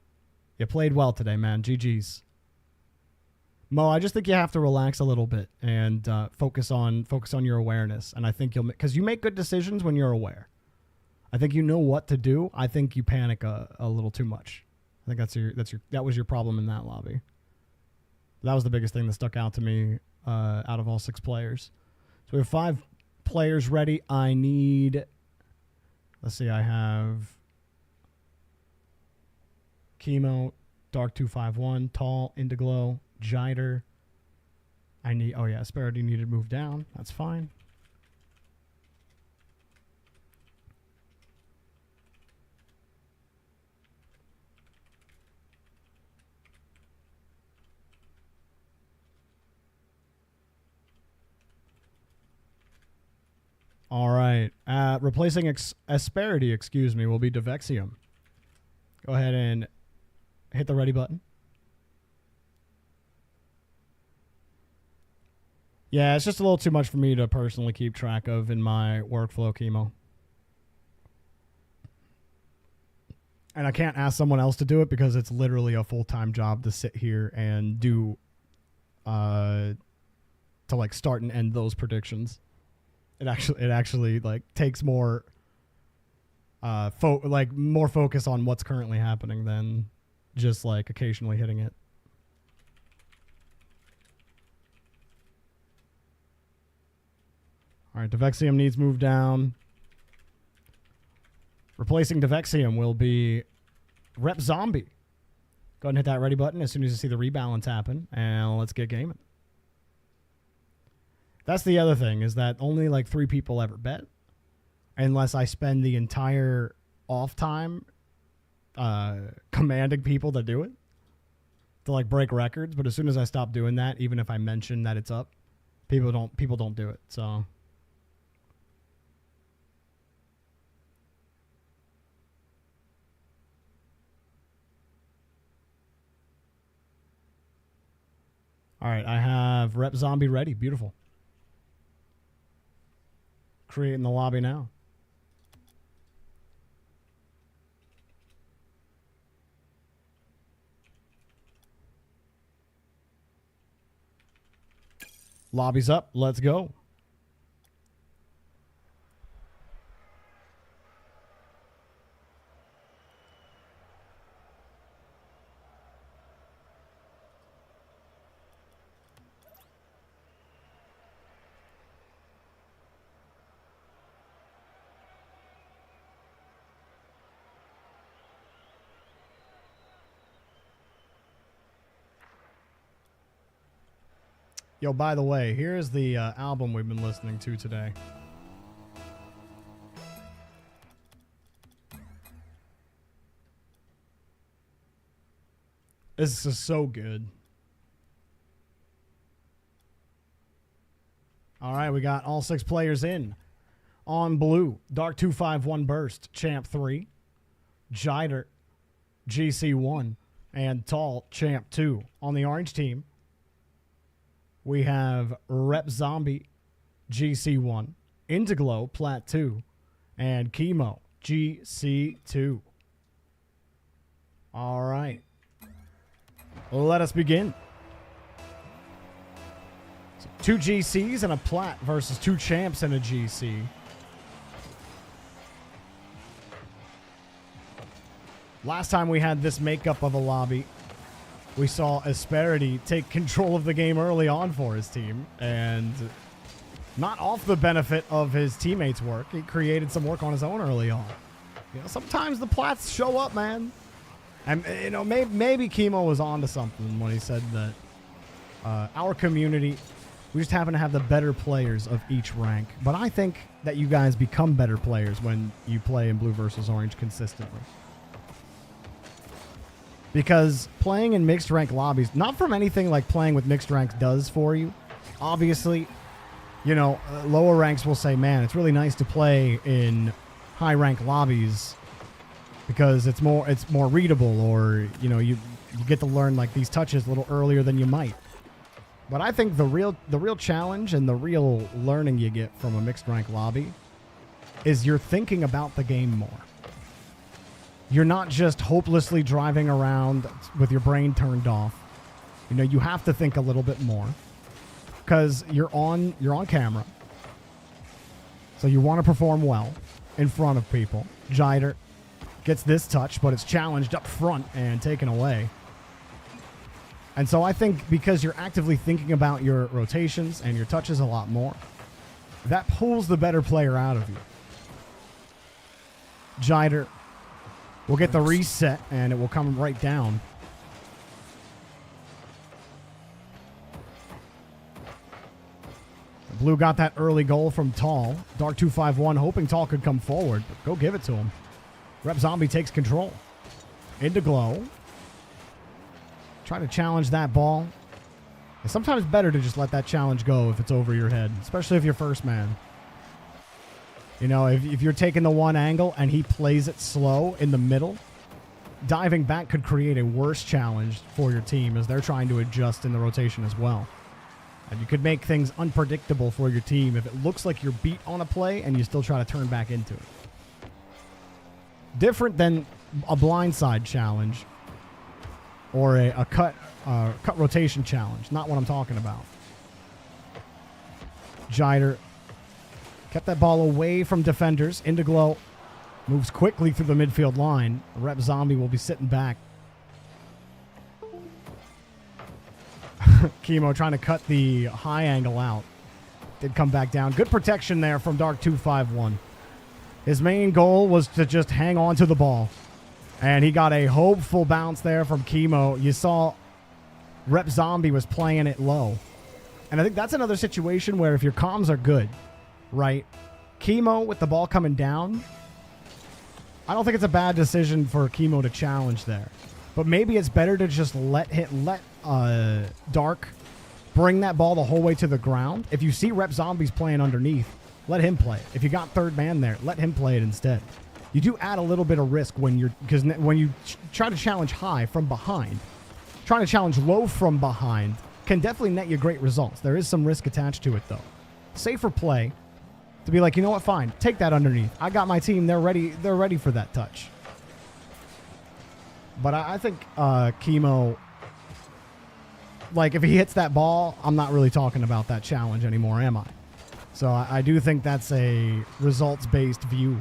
You played well today, man. GG's. Mo, I just think you have to relax a little bit and focus on your awareness. And I think you'll, because you make good decisions when you're aware. I think you know what to do. I think you panic a little too much. I think that was your problem in that lobby. That was the biggest thing that stuck out to me out of all 6 players. So we have 5 players ready. I need, let's see, I have Chemo, Dark251, Tall, Indiglow, Jiter. I need, oh yeah, Asperity needed to move down. That's fine. All right. Replacing Asperity, excuse me, will be Devexium. Go ahead and hit the ready button. Yeah, it's just a little too much for me to personally keep track of in my workflow, Chemo. And I can't ask someone else to do it because it's literally a full-time job to sit here and do, to like start and end those predictions. It actually like takes more, more focus on what's currently happening than just like occasionally hitting it. All right, Devexium needs moved down. Replacing Devexium will be Rep Zombie. Go ahead and hit that ready button as soon as you see the rebalance happen, and let's get gaming. That's the other thing, is that only like 3 people ever bet, unless I spend the entire off time commanding people to do it, to like break records. But as soon as I stop doing that, even if I mention that it's up, people don't do it. So. All right, I have Rep Zombie ready. Beautiful. Creating the lobby now. Lobby's up. Let's go. Yo, by the way, here's the album we've been listening to today. This is so good. All right, we got all 6 players in. On blue, Dark251 Burst, Champ 3, Jiter, GC1, and Tall, Champ 2. On the orange team, we have Rep Zombie, GC1, Indiglow, Plat 2, and Chemo, GC2. All right. Let us begin. So 2 GCs and a Plat versus 2 Champs and a GC. Last time we had this makeup of a lobby, we saw Asperity take control of the game early on for his team, and not off the benefit of his teammates' work. He created some work on his own early on. You know, sometimes the plats show up, man. And, you know, maybe Chemo was onto something when he said that our community, we just happen to have the better players of each rank. But I think that you guys become better players when you play in Blue versus Orange consistently. Because playing in mixed rank lobbies, not from anything like playing with mixed ranks does for you. Obviously, you know, lower ranks will say, man, it's really nice to play in high rank lobbies because it's more readable, or, you know, you get to learn like these touches a little earlier than you might. But I think the real challenge and the real learning you get from a mixed rank lobby is you're thinking about the game more. You're not just hopelessly driving around with your brain turned off. You know, you have to think a little bit more because you're on camera. So you want to perform well in front of people. Jiter gets this touch, but it's challenged up front and taken away. And so I think because you're actively thinking about your rotations and your touches a lot more, that pulls the better player out of you. Jiter will get the reset, and it will come right down. The Blue got that early goal from Tall. Dark251 hoping Tall could come forward, but go give it to him. Rep Zombie takes control. Into Glow. Trying to challenge that ball. It's sometimes better to just let that challenge go if it's over your head, especially if you're first man. You know, if you're taking the one angle and he plays it slow in the middle, diving back could create a worse challenge for your team as they're trying to adjust in the rotation as well. And you could make things unpredictable for your team if it looks like you're beat on a play and you still try to turn back into it. Different than a blindside challenge or a cut rotation challenge. Not what I'm talking about. Jiter kept that ball away from defenders. Into Glow moves quickly through the midfield line. Rep Zombie will be sitting back. Chemo trying to cut the high angle out. Did come back down. Good protection there from Dark251. His main goal was to just hang on to the ball. And he got a hopeful bounce there from Chemo. You saw Rep Zombie was playing it low. And I think that's another situation where if your comms are good, right, Chemo with the ball coming down, I don't think it's a bad decision for Chemo to challenge there. But maybe it's better to just let Dark bring that ball the whole way to the ground. If you see Rep Zombies playing underneath, let him play it. If you got third man there, let him play it instead. You do add a little bit of risk when you try to challenge high from behind. Trying to challenge low from behind can definitely net you great results. There is some risk attached to it, though. Safer play to be like, you know what, fine, take that underneath. I got my team. They're ready for that touch. But I think Chemo, like, if he hits that ball, I'm not really talking about that challenge anymore, am I? So I do think that's a results-based view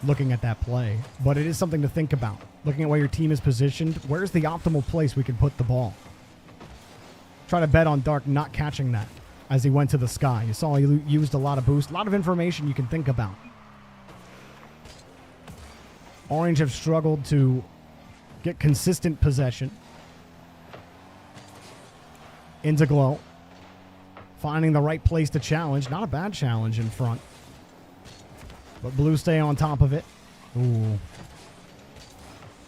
looking at that play. But it is something to think about. Looking at where your team is positioned, where's the optimal place we can put the ball? Try to bet on Dark not catching that as he went to the sky. You saw he used a lot of boost, a lot of information you can think about. Orange have struggled to get consistent possession. Into Glow. Finding the right place to challenge. Not a bad challenge in front. But Blue stay on top of it. Ooh.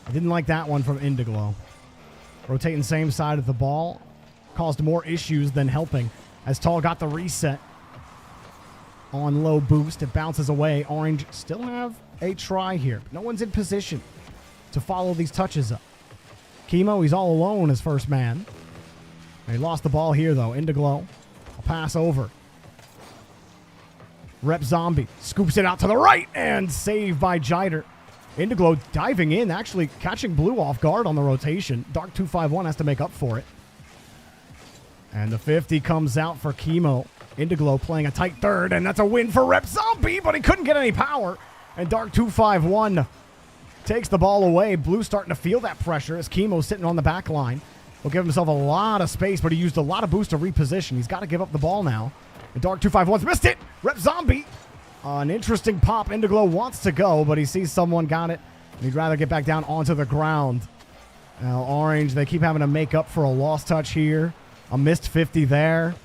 I didn't like that one from Indiglow. Rotating same side of the ball. Caused more issues than helping. As Tall got the reset. On low boost. It bounces away. Orange still have a try here. No one's in position to follow these touches up. Chemo, he's all alone as first man. And he lost the ball here, though. Indiglow. A pass over. Rep Zombie scoops it out to the right and saved by Jiter. Indiglow diving in, actually catching Blue off guard on the rotation. Dark251 has to make up for it. And the 50 comes out for Chemo. Indiglow playing a tight third, and that's a win for Rep Zombie, but he couldn't get any power. And Dark251 takes the ball away. Blue starting to feel that pressure as Chemo sitting on the back line. Will give himself a lot of space, but he used a lot of boost to reposition. He's got to give up the ball now. And Dark251's missed it. Rep Zombie An interesting pop. Indiglo wants to go, but he sees someone got it. And he'd rather get back down onto the ground. Now, Orange, they keep having to make up for a lost touch here. A missed 50 there.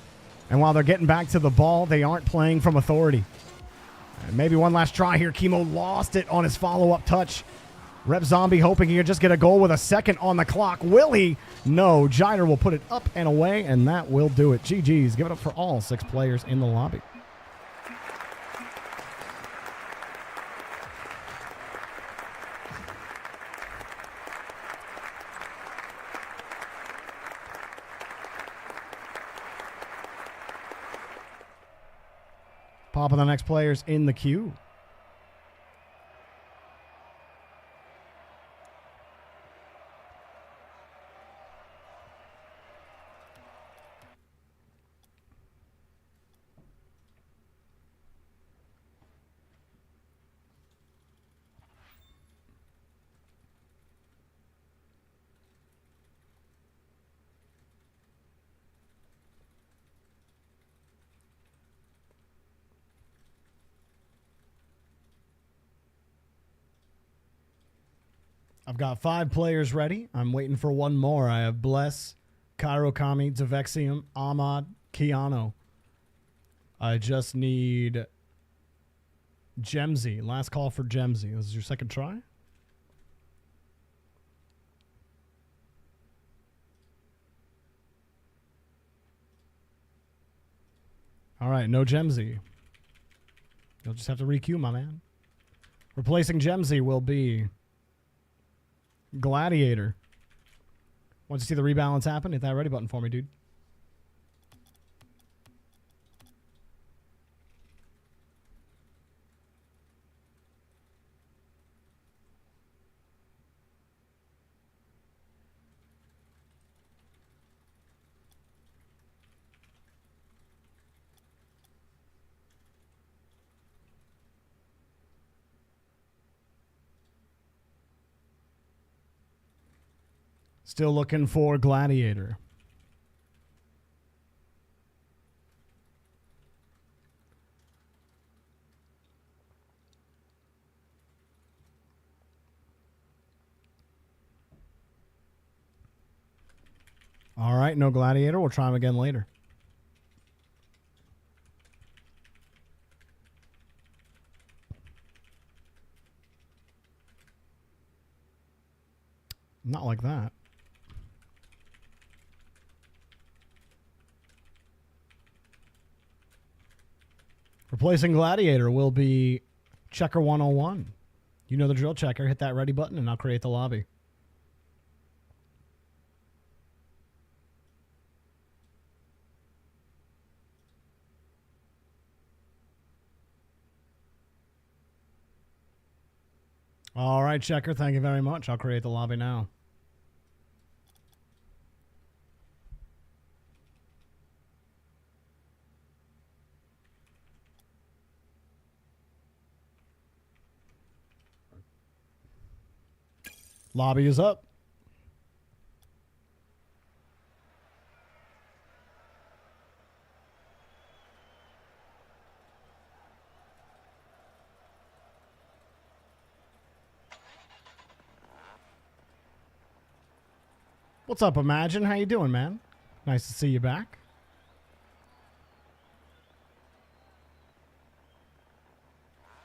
And while they're getting back to the ball, they aren't playing from authority. And maybe one last try here. Chemo lost it on his follow-up touch. Rep Zombie hoping he could just get a goal with a second on the clock. Will he? No. Jiner will put it up and away, and that will do it. GG's. Give it up for all 6 players in the lobby. Popping the next players in the queue. I've got 5 players ready. I'm waiting for one more. I have Bless, Kairokami, Zavexium, Ahmad, Keanu. I just need Gemsy. Last call for Gemsy. This is your second try? All right, no Gemsy. You'll just have to re-queue, my man. Replacing Gemsy will be Gladiator. Want to see the rebalance happen? Hit that ready button for me, dude. Still looking for Gladiator. All right, no Gladiator. We'll try him again later. Not like that. Replacing Gladiator will be Checker 101. You know the drill, Checker. Hit that ready button and I'll create the lobby. All right, Checker. Thank you very much. I'll create the lobby now. Lobby is up. What's up, Imagine? How you doing, man? Nice to see you back.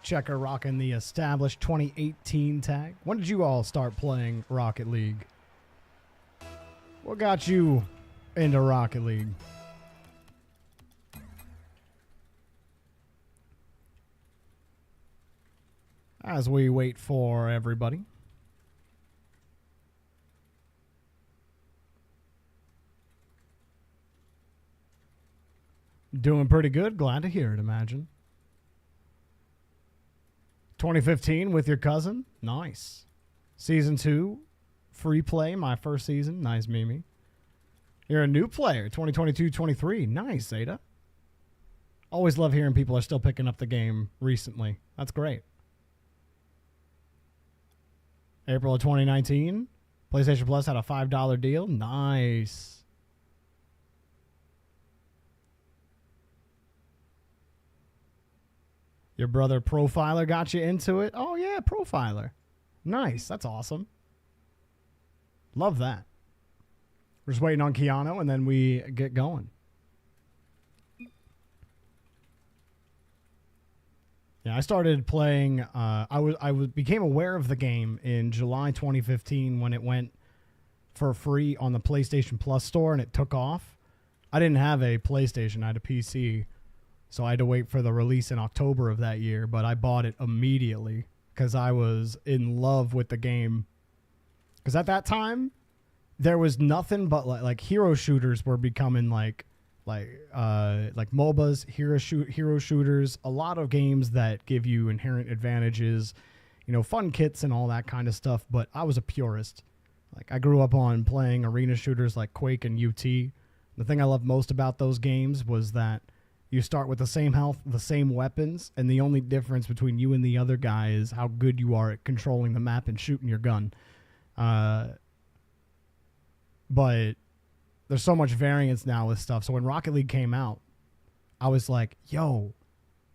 Checker rocking the established 2018 tag. When did you all start playing Rocket League? What got you into Rocket League? As we wait for everybody. Doing pretty good. Glad to hear it, Imagine. 2015 with your cousin. Nice. Season 2. Free play. My first season. Nice, Mimi. You're a new player. 2022-23. Nice, Zeta. Always love hearing people are still picking up the game recently. That's great. April of 2019. PlayStation Plus had a $5 deal. Nice. Your brother Profiler got you into it? Oh, yeah, Profiler. Nice. That's awesome. Love that. We're just waiting on Keanu, and then we get going. Yeah, I started playing. I became aware of the game in July 2015 when it went for free on the PlayStation Plus store, and it took off. I didn't have a PlayStation. I had a PC, so I had to wait for the release in October of that year, but I bought it immediately because I was in love with the game. Because at that time, there was nothing but like hero shooters were becoming like MOBAs, hero shooters, a lot of games that give you inherent advantages, you know, fun kits and all that kind of stuff. But I was a purist. Like I grew up on playing arena shooters like Quake and UT. The thing I loved most about those games was that you start with the same health, the same weapons, and the only difference between you and the other guy is how good you are at controlling the map and shooting your gun. But there's so much variance now with stuff. So when Rocket League came out, I was like, yo,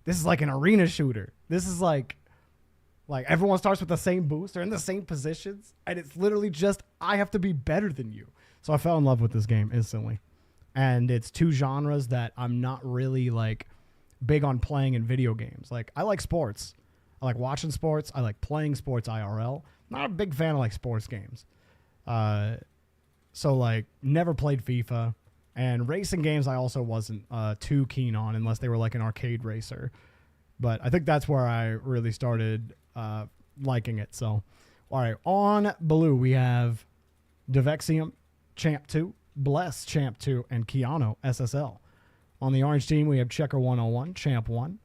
this is like an arena shooter. This is like everyone starts with the same boost. They're in the same positions. And it's literally just, I have to be better than you. So I fell in love with this game instantly. And it's two genres that I'm not really like big on playing in video games. Like I like sports. I like watching sports. I like playing sports IRL. Not a big fan of like sports games. So like never played FIFA, and racing games I also wasn't too keen on unless they were like an arcade racer. But I think that's where I really started liking it. So, all right, on blue we have Devexium, Champ 2, Bless, Champ 2, and Keanu, SSL. On the orange team we have Checker 101, Champ 1,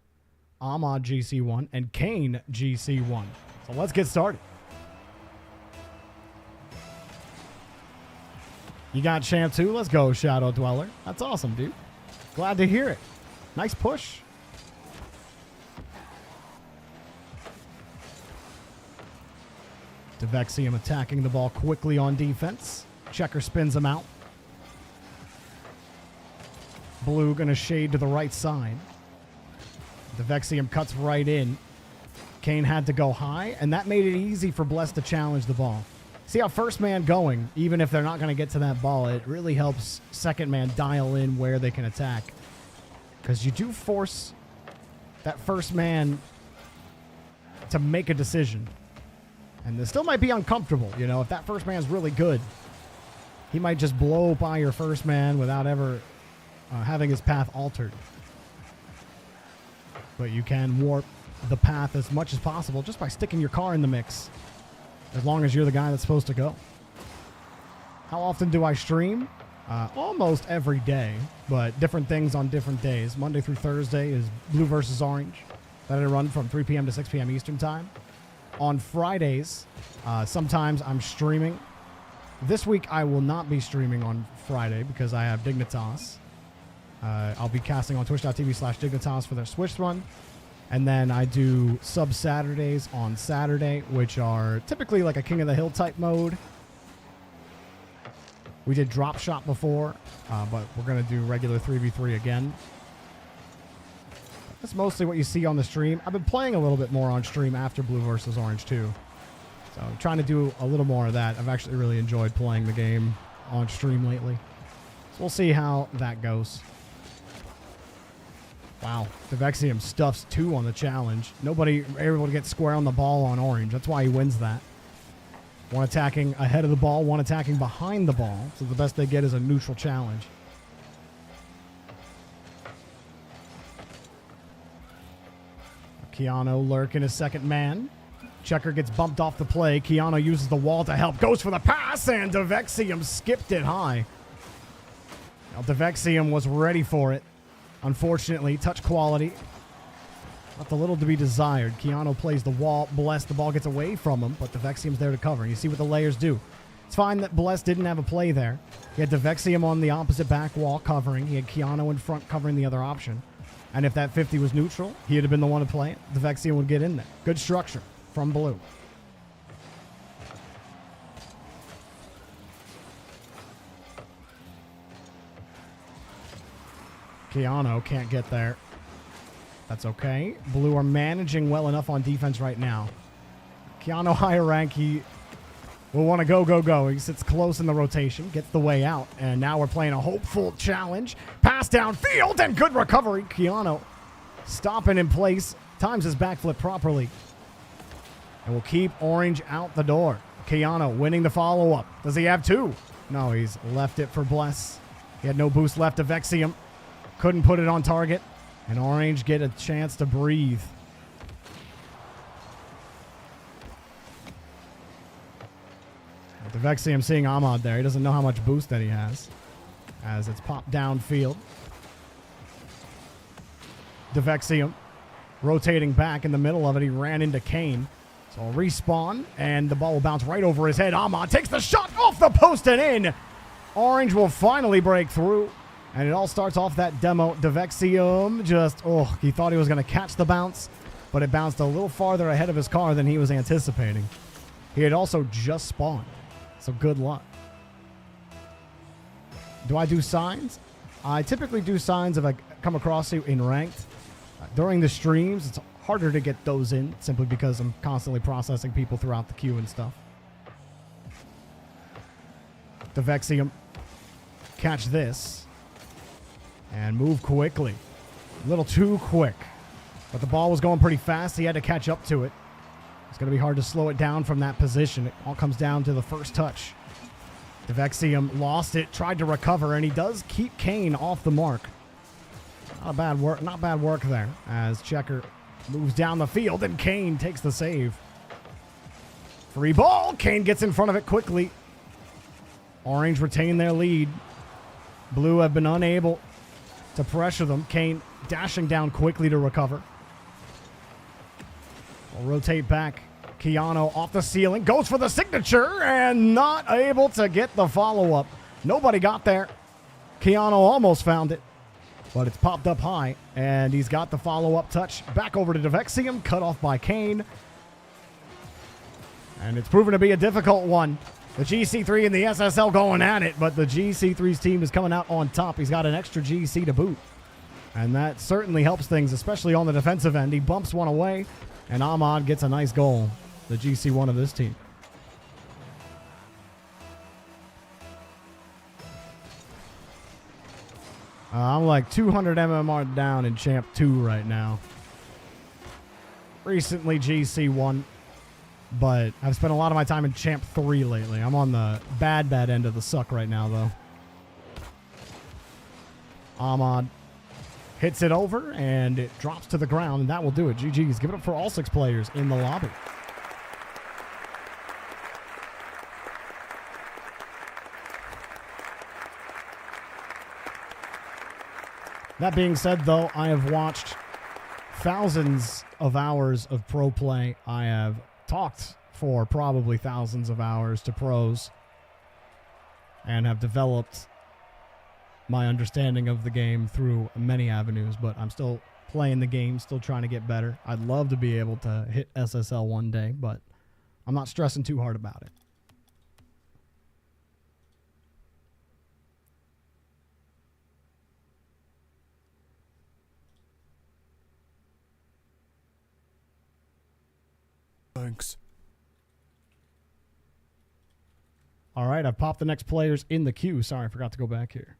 Ahmad GC 1, and Kane GC 1. So let's get started. You got Champ 2. Let's go, Shadow Dweller. That's awesome, dude. Glad to hear it. Nice push. Devexium attacking the ball quickly on defense. Checker spins him out. Blue going to shade to the right side. Devexium cuts right in. Kane had to go high, and that made it easy for Bless to challenge the ball. See how first man going, even if they're not going to get to that ball, it really helps second man dial in where they can attack. Because you do force that first man to make a decision. And this still might be uncomfortable, you know, if that first man's really good. He might just blow by your first man without ever having his path altered. But you can warp the path as much as possible just by sticking your car in the mix. As long as you're the guy that's supposed to go. How often do I stream? Almost every day, but different things on different days. Monday through Thursday is Blue versus Orange. That I run from 3 p.m. to 6 p.m. Eastern Time. On Fridays, sometimes I'm streaming. This week I will not be streaming on Friday because I have Dignitas. I'll be casting on twitch.tv/Dignitas for their Switch run. And then I do sub Saturdays on Saturday, which are typically like a King of the Hill type mode. We did Drop Shot before, but we're going to do regular 3v3 again. That's mostly what you see on the stream. I've been playing a little bit more on stream after Blue versus Orange too. So I'm trying to do a little more of that. I've actually really enjoyed playing the game on stream lately. So we'll see how that goes. Wow, Devexium stuffs 2 on the challenge. Nobody able to get square on the ball on Orange. That's why he wins that. One attacking ahead of the ball, one attacking behind the ball. So the best they get is a neutral challenge. Keanu lurking his second man. Checker gets bumped off the play. Keanu uses the wall to help. Goes for the pass, and Devexium skipped it high. Now Devexium was ready for it. Unfortunately, touch quality left a little to be desired. Keanu plays the wall. Bless, the ball gets away from him, but Devexium's there to cover. You see what the layers do. It's fine that Bless didn't have a play there. He had Devexium on the opposite back wall covering. He had Keanu in front covering the other option. And if that 50 was neutral, he'd have been the one to play it. Devexium would get in there. Good structure from Blue. Keanu can't get there. That's okay. Blue are managing well enough on defense right now. Keanu higher rank, he will want to go. He sits close in the rotation, gets the way out, and now we're playing a hopeful challenge. Pass downfield and good recovery. Keanu stopping in place, times his backflip properly, and will keep Orange out the door. Keanu winning the follow-up. Does he have two? No, he's left it for Bless. He had no boost left to Vexium. Couldn't put it on target. And Orange get a chance to breathe. With the Vexium seeing Ahmad there, he doesn't know how much boost that he has. As it's popped downfield. The Vexium rotating back in the middle of it. He ran into Kane. So a respawn, and the ball will bounce right over his head. Ahmad takes the shot off the post and in. Orange will finally break through. And it all starts off that demo. Devexium just, he thought he was going to catch the bounce, but it bounced a little farther ahead of his car than he was anticipating. He had also just spawned, so good luck. Do I do signs? I typically do signs if I come across you in ranked. During the streams, it's harder to get those in, simply because I'm constantly processing people throughout the queue and stuff. Devexium, catch this. And move quickly. A little too quick. But the ball was going pretty fast. He had to catch up to it. It's going to be hard to slow it down from that position. It all comes down to the first touch. Devexium lost it, tried to recover, and he does keep Kane off the mark. Not bad work there, as Checker moves down the field, and Kane takes the save. Free ball. Kane gets in front of it quickly. Orange retain their lead. Blue have been unable to pressure them. Kane dashing down quickly to recover. We'll rotate back. Keanu off the ceiling. Goes for the signature and not able to get the follow-up. Nobody got there. Keanu almost found it, but it's popped up high, and he's got the follow-up touch. Back over to Devexium. Cut off by Kane. And it's proven to be a difficult one. The GC3 and the SSL going at it, but the GC3's team is coming out on top. He's got an extra GC to boot. And that certainly helps things, especially on the defensive end. He bumps one away, and Ahmad gets a nice goal. The GC1 of this team. I'm like 200 MMR down in Champ 2 right now. Recently GC1. But I've spent a lot of my time in Champ 3 lately. I'm on the bad end of the suck right now, though. Ahmad hits it over, and it drops to the ground, and that will do it. GG's. Give it up for all 6 players in the lobby. That being said, though, I have watched thousands of hours of pro play. I have talked for probably thousands of hours to pros and have developed my understanding of the game through many avenues, but I'm still playing the game, still trying to get better. I'd love to be able to hit SSL one day, but I'm not stressing too hard about it. Thanks. All right, I've popped the next players in the queue. Sorry, I forgot to go back here.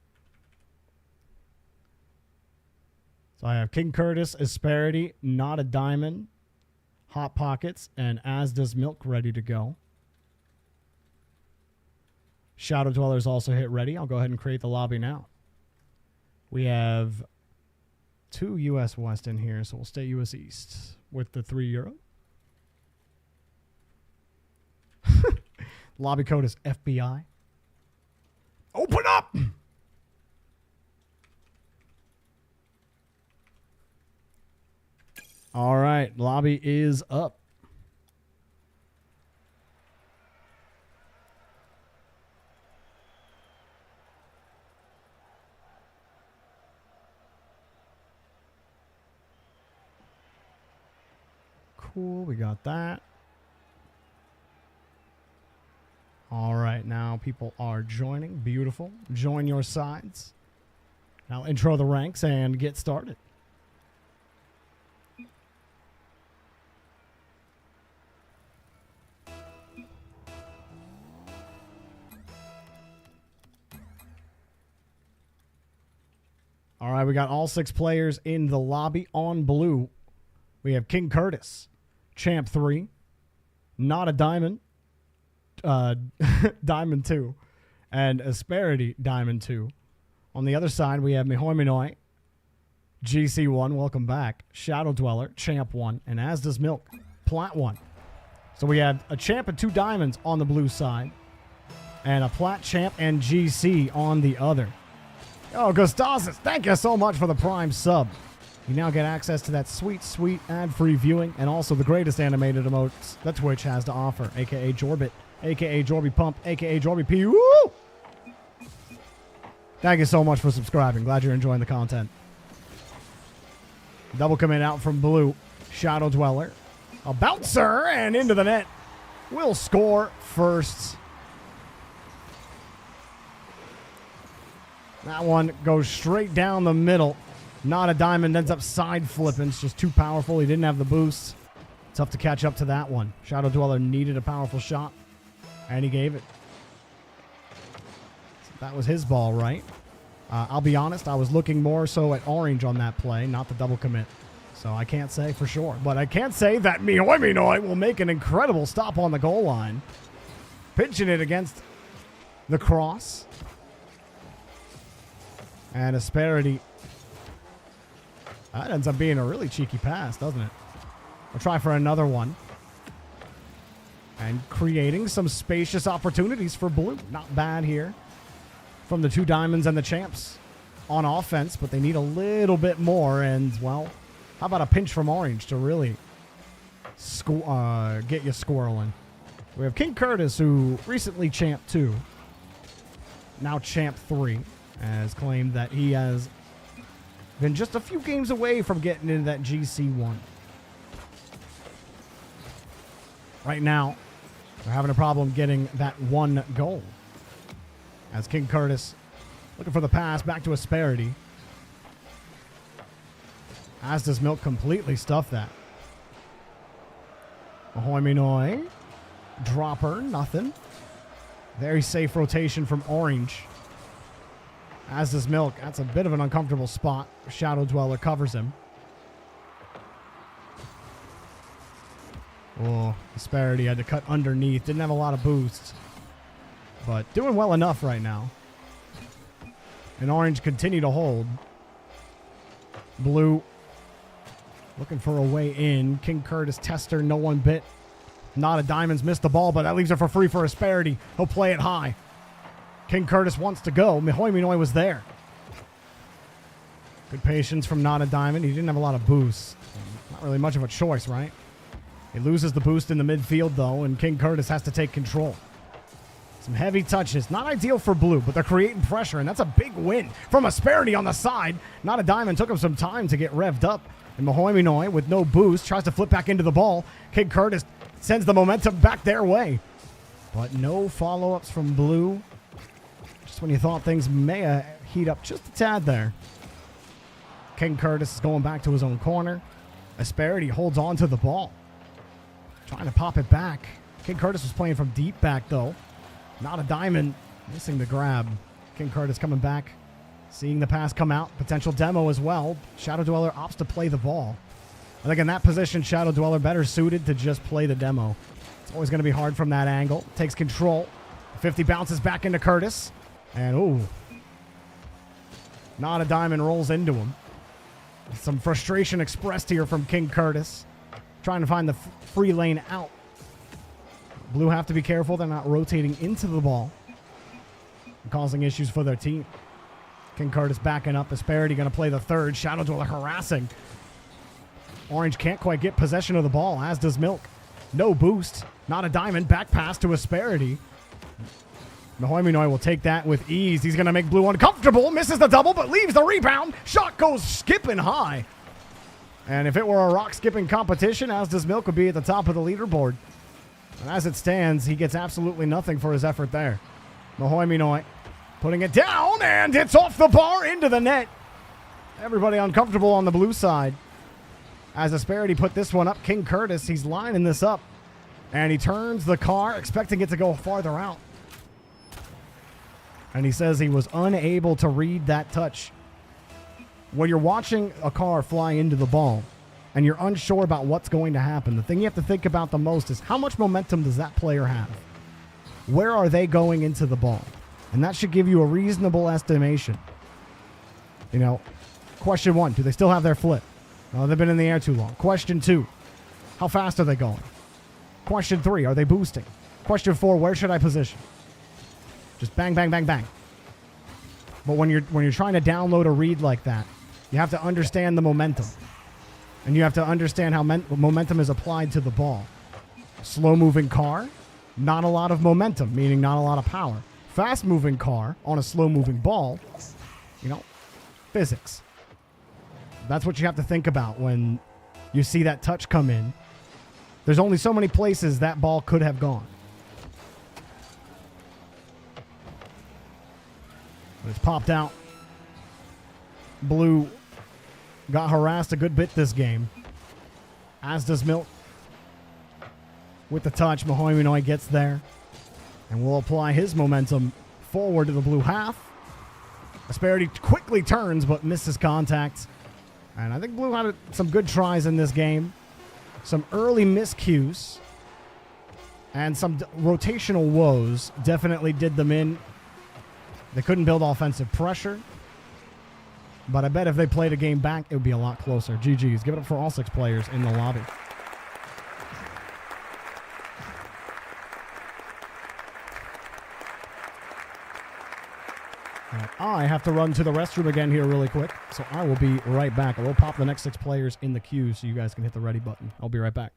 So I have King Curtis, Asperity, Not a Diamond, Hot Pockets, and As Does Milk ready to go. Shadow Dwellers also hit ready. I'll go ahead and create the lobby now. We have 2 US West in here, so we'll stay US East with the €3. Lobby code is FBI. Open up! All right, lobby is up. Cool, we got that. All right, now people are joining. Beautiful. Join your sides. Now intro the ranks and get started. All right, we got all 6 players in the lobby. On blue, we have King Curtis, Champ 3, Not a Diamond, Diamond 2, and Asperity, Diamond 2. On the other side, we have Mihoiminoi, GC1, welcome back, Shadow Dweller, Champ 1, and as does Milk, Plat 1. So we had a Champ and 2 Diamonds on the blue side, and a Plat, Champ, and GC on the other. Oh, Gustasis, thank you so much for the Prime sub. You now get access to that sweet, sweet ad-free viewing and also the greatest animated emotes that Twitch has to offer, a.k.a. Jorbit, a.k.a. Jorby Pump, a.k.a. JorbyPls. Woo! Thank you so much for subscribing. Glad you're enjoying the content. Double commit out from blue. Shadow Dweller. A bouncer and into the net. Will score first. That one goes straight down the middle. Not a Diamond ends up side flipping. It's just too powerful. He didn't have the boost. Tough to catch up to that one. Shadow Dweller needed a powerful shot, and he gave it. So that was his ball, right? I'll be honest, I was looking more so at orange on that play, not the double commit. So I can't say for sure. But I can say that Mihoiminoi will make an incredible stop on the goal line. Pitching it against the cross. And Asperity. That ends up being a really cheeky pass, doesn't it? We'll try for another one. And creating some spacious opportunities for blue. Not bad here from the 2 Diamonds and the Champs on offense, but they need a little bit more. And, well, how about a pinch from orange to really get you squirreling? We have King Curtis, who recently Champ 2, now Champ 3, has claimed that he has been just a few games away from getting into that GC1. Right now, they're having a problem getting that 1 goal. As King Curtis looking for the pass back to Asperity. As does Milk completely stuff that. Mihoiminoi. Dropper, nothing. Very safe rotation from orange. As does Milk. That's a bit of an uncomfortable spot. Shadow Dweller covers him. Oh, Asperity had to cut underneath. Didn't have a lot of boost. But doing well enough right now. And orange continue to hold. Blue looking for a way in. King Curtis tester, no one bit. Not a Diamonds missed the ball, but that leaves it for free for Asperity. He'll play it high. King Curtis wants to go. Mihoiminoi was there. Good patience from Not a Diamond. He didn't have a lot of boost. Not really much of a choice, right? He loses the boost in the midfield, though, and King Curtis has to take control. Some heavy touches. Not ideal for blue, but they're creating pressure, and that's a big win from Asperity on the side. Not a Diamond took him some time to get revved up. And Mihoiminoi, with no boost, tries to flip back into the ball. King Curtis sends the momentum back their way. But no follow-ups from blue. Just when you thought things may heat up just a tad there. King Curtis is going back to his own corner. Asperity holds on to the ball. Trying to pop it back. King Curtis was playing from deep back, though. Not a Diamond missing the grab. King Curtis coming back. Seeing the pass come out. Potential demo as well. Shadow Dweller opts to play the ball. I think in that position, Shadow Dweller better suited to just play the demo. It's always going to be hard from that angle. Takes control. 50 bounces back into Curtis. And, ooh. Not a Diamond rolls into him. Some frustration expressed here from King Curtis. Trying to find the free lane out. Blue have to be careful. They're not rotating into the ball. Causing issues for their team. King Curtis backing up. Asperity going to play the third. Shadow Dweller harassing. Orange can't quite get possession of the ball, as does Milk. No boost. Not a Diamond. Back pass to Asperity. Mihoiminoi will take that with ease. He's going to make blue uncomfortable. Misses the double, but leaves the rebound. Shot goes skipping high. And if it were a rock-skipping competition, as does Milk would be at the top of the leaderboard. And as it stands, he gets absolutely nothing for his effort there. Mihoiminoi putting it down, and it's off the bar into the net. Everybody uncomfortable on the blue side. As Asperity put this one up, King Curtis, he's lining this up. And he turns the car, expecting it to go farther out. And he says he was unable to read that touch. When you're watching a car fly into the ball and you're unsure about what's going to happen, the thing you have to think about the most is how much momentum does that player have? Where are they going into the ball? And that should give you a reasonable estimation. You know, question 1, do they still have their flip? No, they've been in the air too long. Question 2, how fast are they going? Question 3, are they boosting? Question 4, where should I position? Just bang, bang, bang, bang. But when you're trying to download a read like that, you have to understand the momentum. And you have to understand how momentum is applied to the ball. Slow-moving car, not a lot of momentum, meaning not a lot of power. Fast-moving car on a slow-moving ball, you know, physics. That's what you have to think about when you see that touch come in. There's only so many places that ball could have gone. But it's popped out. Blue got harassed a good bit this game. As does Milk. With the touch, Mahoyminoi gets there. And will apply his momentum forward to the blue half. Asperity quickly turns but misses contact. And I think Blue had some good tries in this game. Some early miscues. And some rotational woes definitely did them in. They couldn't build offensive pressure. But I bet if they played a game back, it would be a lot closer. GG's. Give it up for all 6 players in the lobby. I have to run to the restroom again here really quick, so I will be right back. I will pop the next 6 players in the queue so you guys can hit the ready button. I'll be right back.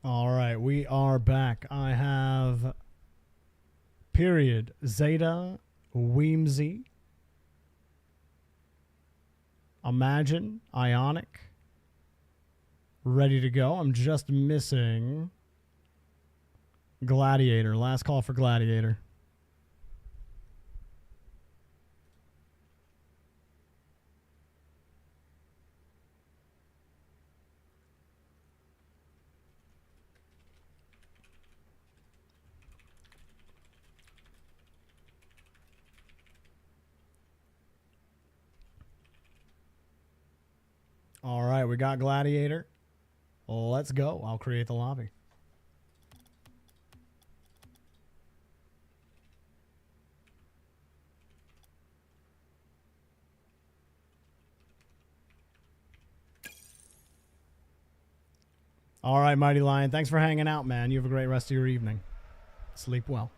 All right, we are back. I have Period, Zeta, Weemsy, Imagine, Ionic, ready to go. I'm just missing Gladiator. Last call for Gladiator. All right, we got Gladiator. Let's go. I'll create the lobby. All right, Mighty Lion. Thanks for hanging out, man. You have a great rest of your evening. Sleep well.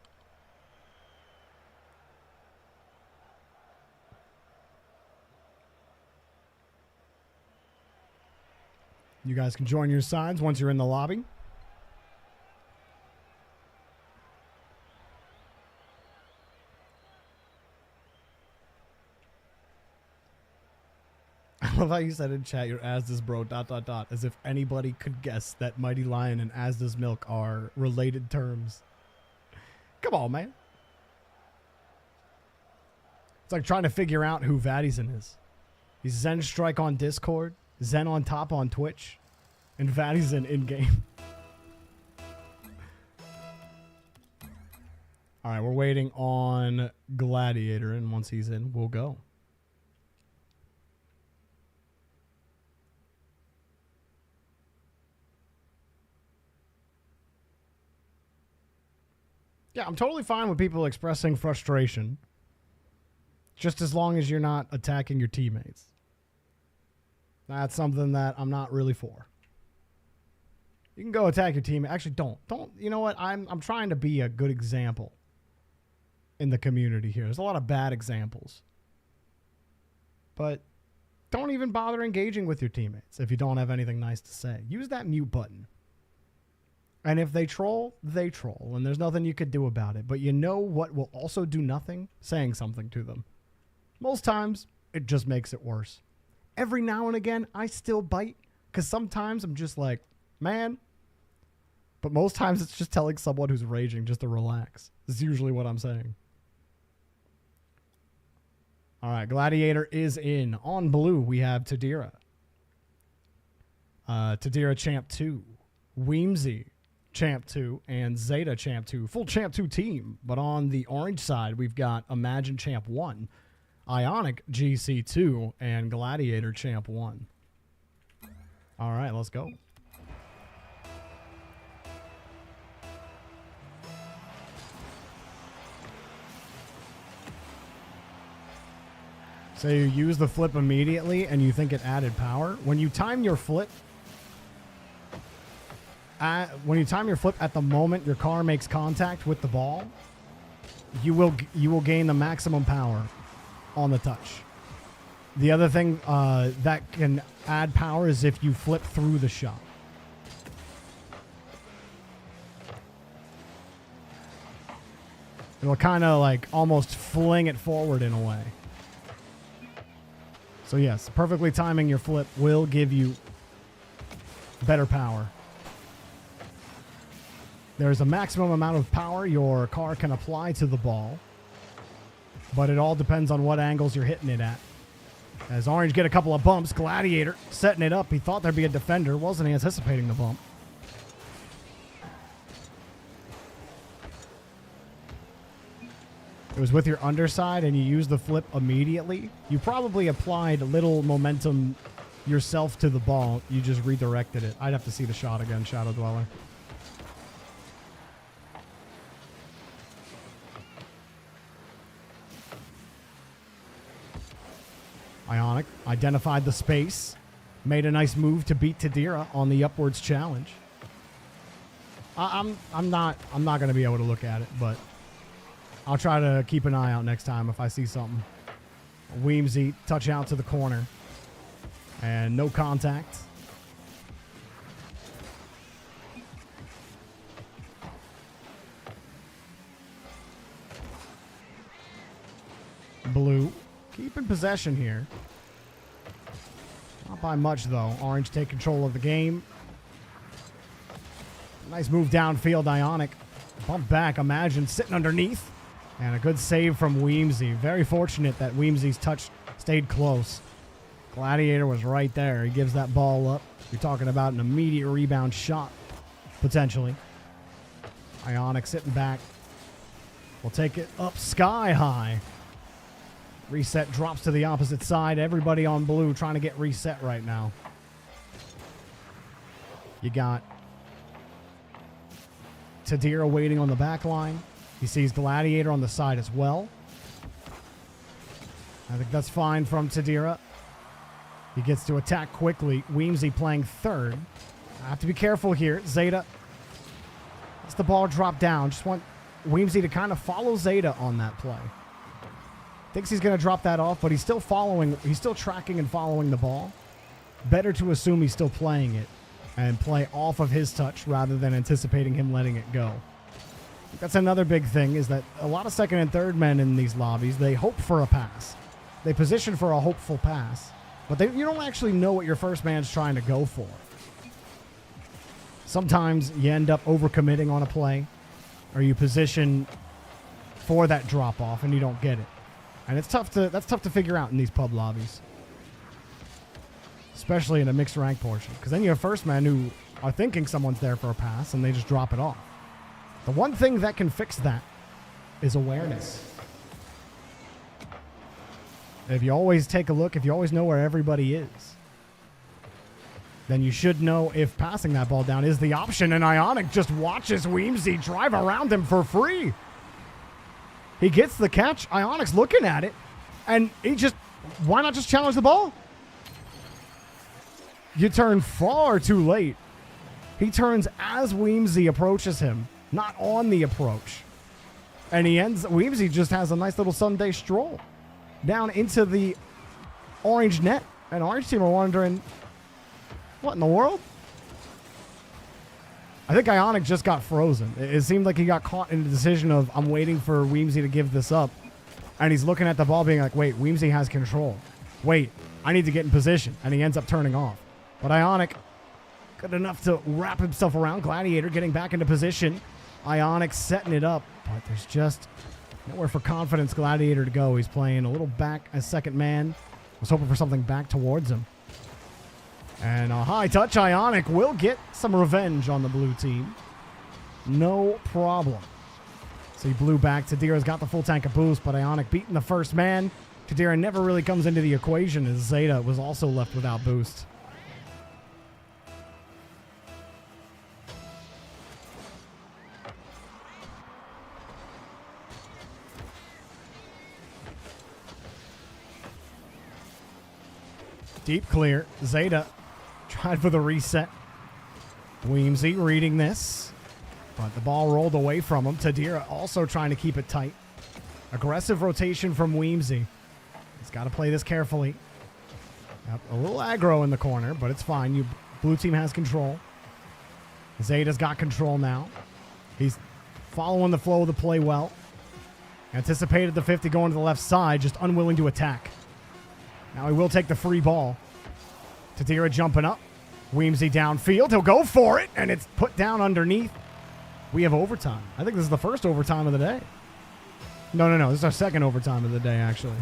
You guys can join your sides once you're in the lobby. I love how you said in chat, your Asda's bro, ... As if anybody could guess that Mighty Lion and Asda's Milk are related terms. Come on, man. It's like trying to figure out who Vadison is. He's Zen Strike on Discord, Zen on top on Twitch, and Vadison in-game. All right, we're waiting on Gladiator, and once he's in, we'll go. Yeah, I'm totally fine with people expressing frustration, just as long as you're not attacking your teammates. That's something that I'm not really for. You can go attack your team. Actually, don't. You know what? I'm trying to be a good example in the community here. There's a lot of bad examples. But don't even bother engaging with your teammates if you don't have anything nice to say. Use that mute button. And if they troll, they troll. And there's nothing you could do about it. But you know what will also do nothing? Saying something to them. Most times, it just makes it worse. Every now and again, I still bite. Because sometimes I'm just like, man. But most times, it's just telling someone who's raging just to relax. This is usually what I'm saying. All right, Gladiator is in. On blue, we have Tadira. Tadira Champ 2. Weemsy Champ 2 and Zeta Champ 2. Full Champ 2 team. But on the orange side, we've got Imagine Champ 1, Ionic GC 2, and Gladiator Champ 1. All right, let's go. So you use the flip immediately and you think it added power. When you time your flip, at the moment your car makes contact with the ball, you will gain the maximum power on the touch. The other thing that can add power is if you flip through the shot. It'll kind of like almost fling it forward in a way. So yes, perfectly timing your flip will give you better power. There's a maximum amount of power your car can apply to the ball, but it all depends on what angles you're hitting it at. As Orange get a couple of bumps, Gladiator setting it up. He thought there'd be a defender, wasn't anticipating the bump. It was with your underside and you used the flip immediately. You probably applied little momentum yourself to the ball. You just redirected it. I'd have to see the shot again, Shadow Dweller. Ionic identified the space. Made a nice move to beat Tadira on the upwards challenge. I'm not going to be able to look at it, but I'll try to keep an eye out next time if I see something. Weemsy, touch out to the corner. And no contact. Blue, keeping possession here. Not by much, though. Orange take control of the game. Nice move downfield, Ionic. Bump back, Imagine sitting underneath. And a good save from Weemsy. Very fortunate that Weemsy's touch stayed close. Gladiator was right there. He gives that ball up. You're talking about an immediate rebound shot, potentially. Ionic sitting back. We'll take it up sky high. Reset drops to the opposite side. Everybody on blue trying to get reset right now. You got Tadira waiting on the back line. He sees Gladiator on the side as well. I think that's fine from Tadira. He gets to attack quickly. Weemsy playing third. I have to be careful here. Zeta lets the ball drop down. Just want Weemsy to kind of follow Zeta on that play. Thinks he's going to drop that off, but he's still following. He's still tracking and following the ball. Better to assume he's still playing it and play off of his touch rather than anticipating him letting it go. That's another big thing, is that a lot of second and third men in these lobbies, they hope for a pass. They position for a hopeful pass, but you don't actually know what your first man's trying to go for. Sometimes you end up overcommitting on a play, or you position for that drop-off and you don't get it. And that's tough to figure out in these pub lobbies, especially in a mixed rank portion, because then you have first men who are thinking someone's there for a pass and they just drop it off. The one thing that can fix that is awareness. If you always take a look, if you always know where everybody is, then you should know if passing that ball down is the option. And Ionic just watches Weemsy drive around him for free. He gets the catch. Ionic's looking at it. And he just, why not just challenge the ball? You turn far too late. He turns as Weemsy approaches him, not on the approach. And Weemsy just has a nice little Sunday stroll down into the orange net. And orange team are wondering, what in the world? I think Ionic just got frozen. It seemed like he got caught in the decision of, I'm waiting for Weemsy to give this up. And he's looking at the ball being like, wait, Weemsy has control. Wait, I need to get in position. And he ends up turning off. But Ionic, good enough to wrap himself around. Gladiator getting back into position. Ionic setting it up. But there's just nowhere for confidence Gladiator to go. He's playing a little back as second man. Was hoping for something back towards him. And a high touch. Ionic will get some revenge on the blue team. No problem. So he blew back. Tadira's got the full tank of boost, but Ionic beating the first man. Tadira never really comes into the equation as Zeta was also left without boost. Deep clear. Zeta tried for the reset. Weemsy reading this. But the ball rolled away from him. Tadira also trying to keep it tight. Aggressive rotation from Weemsy. He's got to play this carefully. Yep, a little aggro in the corner, but it's fine. Blue team has control. Zeta's got control now. He's following the flow of the play well. Anticipated the 50 going to the left side, just unwilling to attack. Now he will take the free ball. Tadira jumping up. Weemsy downfield. He'll go for it, and it's put down underneath. We have overtime. I think this is the first overtime of the day. No. This is our second overtime of the day, actually.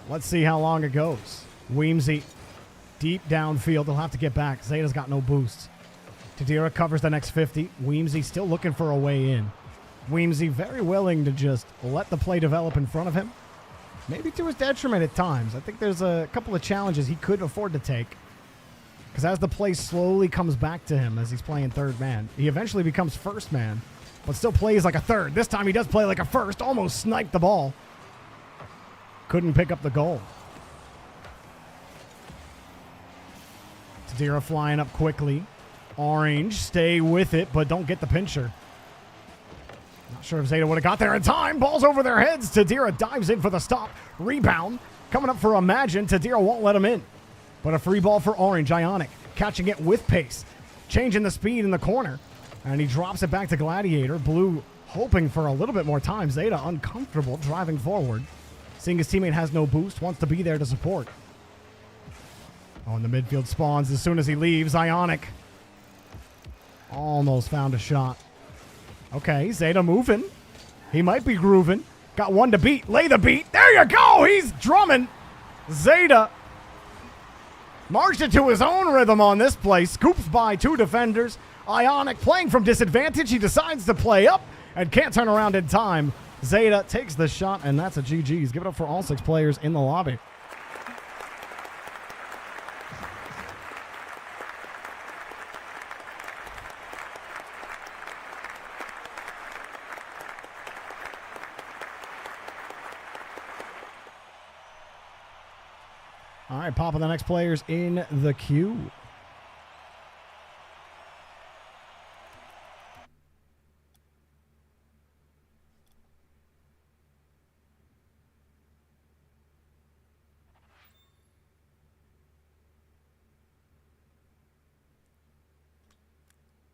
Let's see how long it goes. Weemsy deep downfield. They'll have to get back. Zeta's got no boost. Tadira covers the next 50. Weemsy still looking for a way in. Weemsy very willing to just let the play develop in front of him. Maybe to his detriment at times. I think there's a couple of challenges he could afford to take. Because as the play slowly comes back to him as he's playing third man, he eventually becomes first man, but still plays like a third. This time he does play like a first, almost sniped the ball. Couldn't pick up the goal. Tadira flying up quickly. Orange, stay with it, but don't get the pincher. Not sure if Zeta would have got there in time. Ball's over their heads. Tadira dives in for the stop. Rebound. Coming up for Imagine. Tadira won't let him in. But a free ball for Orange. Ionic catching it with pace. Changing the speed in the corner. And he drops it back to Gladiator. Blue hoping for a little bit more time. Zeta uncomfortable driving forward. Seeing his teammate has no boost. Wants to be there to support. Oh, and the midfield spawns as soon as he leaves. Ionic almost found a shot. Okay, Zeta moving. He might be grooving. Got one to beat. Lay the beat. There you go. He's drumming. Zeta marched it to his own rhythm on this play. Scoops by two defenders. Ionic playing from disadvantage. He decides to play up and can't turn around in time. Zeta takes the shot, and that's a GG's. Give it up for all 6 players in the lobby. All right, popping the next players in the queue.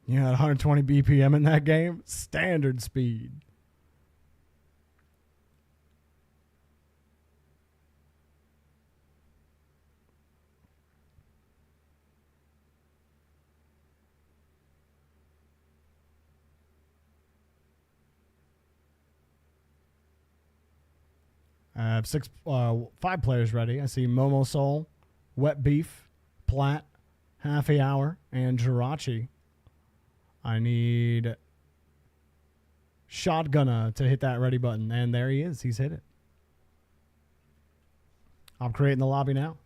You had 120 BPM in that game. Standard speed. I have 5 players ready. I see Momo Soul, Wet Beef, Platt, Happy Hour, and Jirachi. I need Shotgunna to hit that ready button, and there he is. He's hit it. I'm creating the lobby now.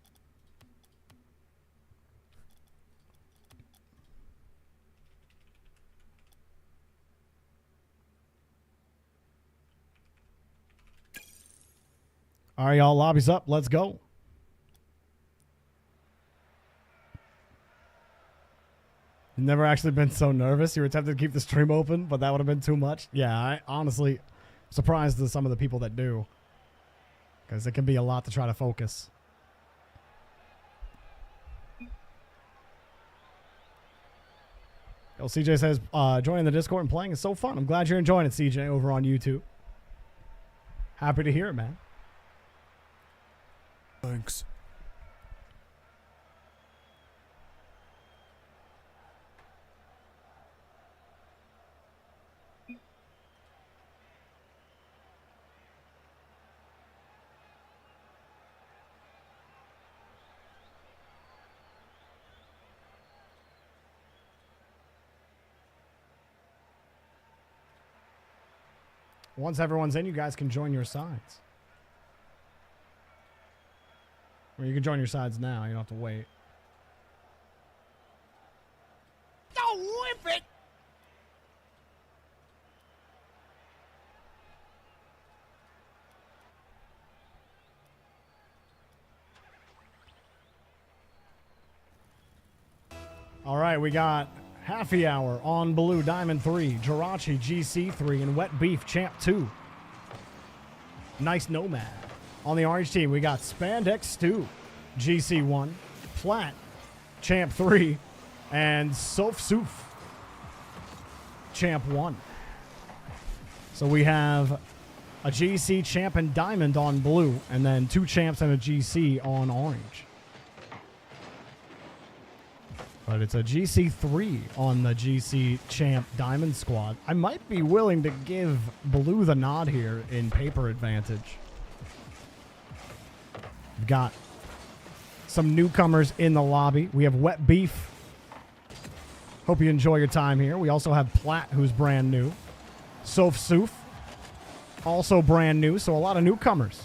All right, y'all. Lobbies up. Let's go. You've never actually been so nervous. You were tempted to keep the stream open, but that would have been too much. Yeah, I honestly surprised at some of the people that do. Because it can be a lot to try to focus. Yo, CJ says, joining the Discord and playing is so fun. I'm glad you're enjoying it, CJ, over on YouTube. Happy to hear it, man. Thanks. Once everyone's in, you guys can join your sides. Or you can join your sides now. You don't have to wait. Don't whip it! All right, we got Happy Hour on Blue, Diamond 3, Jirachi GC 3, and Wet Beef Champ 2. Nice Nomad. On the orange team, we got Spandex Stew, GC 1, Plat, Champ 3, and Sof Soof, Champ 1. So we have a GC Champ and Diamond on Blue, and then 2 Champs and a GC on orange. But it's a GC3 on the GC Champ Diamond squad. I might be willing to give Blue the nod here in paper advantage. We've got some newcomers in the lobby. We have Wet Beef. Hope you enjoy your time here. We also have Plat, who's brand new. Sof Soof, also brand new. So a lot of newcomers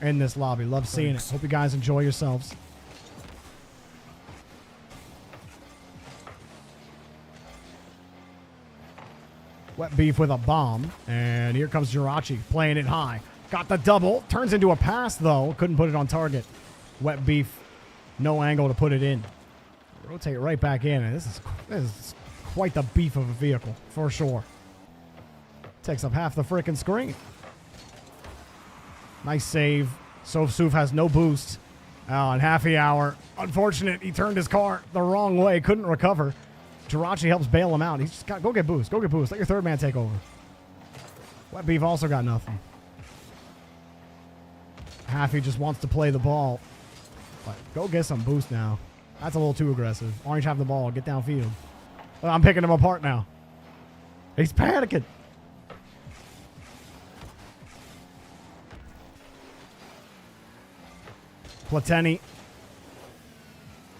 in this lobby. Love seeing it. Hope you guys enjoy yourselves. Wet Beef with a bomb. And here comes Jirachi playing it high. Got the double. Turns into a pass, though. Couldn't put it on target. Wet Beef, no angle to put it in. Rotate right back in. And this is quite the beef of a vehicle, for sure. Takes up half the frickin' screen. Nice save. Sof Soof has no boost. Oh, and Happy Hour. Unfortunate. He turned his car the wrong way. Couldn't recover. Jirachi helps bail him out. He's just got, go get boost. Go get boost. Let your third man take over. Wet Beef also got nothing. Happy just wants to play the ball. But go get some boost now. That's a little too aggressive. Orange have the ball. Get downfield. Well, I'm picking him apart now. He's panicking. Plateni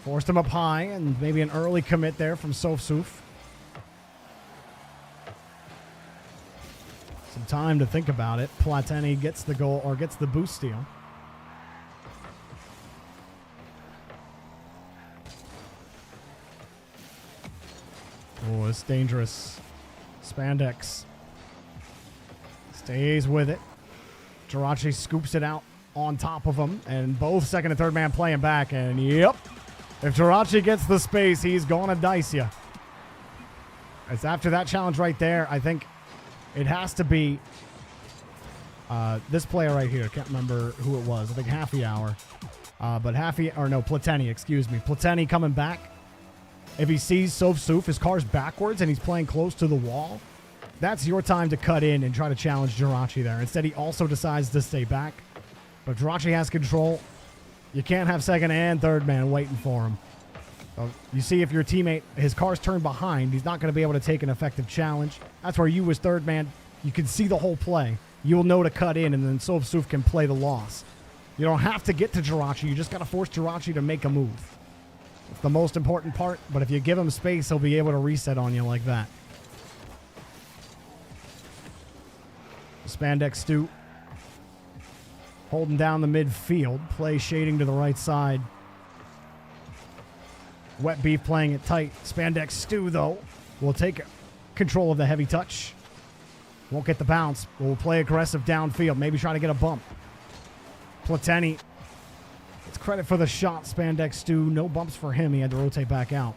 forced him up high, and maybe an early commit there from Sof Soof. Some time to think about it. Plateni gets the goal, or gets the boost steal. Oh, it's dangerous. Spandex stays with it. Jirachi scoops it out on top of him, and both second and third man playing back, and yep. If Jirachi gets the space, he's going to dice you. It's after that challenge right there. I think it has to be this player right here. I can't remember who it was. I think Happy Hour. But Plateni, excuse me. Plateni coming back. If he sees Sof Soof, his car's backwards, and he's playing close to the wall, that's your time to cut in and try to challenge Jirachi there. Instead, he also decides to stay back. But Jirachi has control. You can't have second and third man waiting for him. So you see if your teammate, his car's turned behind, he's not going to be able to take an effective challenge. That's where you as third man, you can see the whole play. You'll know to cut in, and then Sof Soof can play the loss. You don't have to get to Jirachi. You just got to force Jirachi to make a move. It's the most important part, but if you give him space, he'll be able to reset on you like that. Spandex Stew holding down the midfield. Play shading to the right side. Wet Beef playing it tight. Spandex Stew, though, will take control of the heavy touch. Won't get the bounce. Will play aggressive downfield. Maybe try to get a bump. Plateni. It's credit for the shot, Spandex Stu. No bumps for him. He had to rotate back out.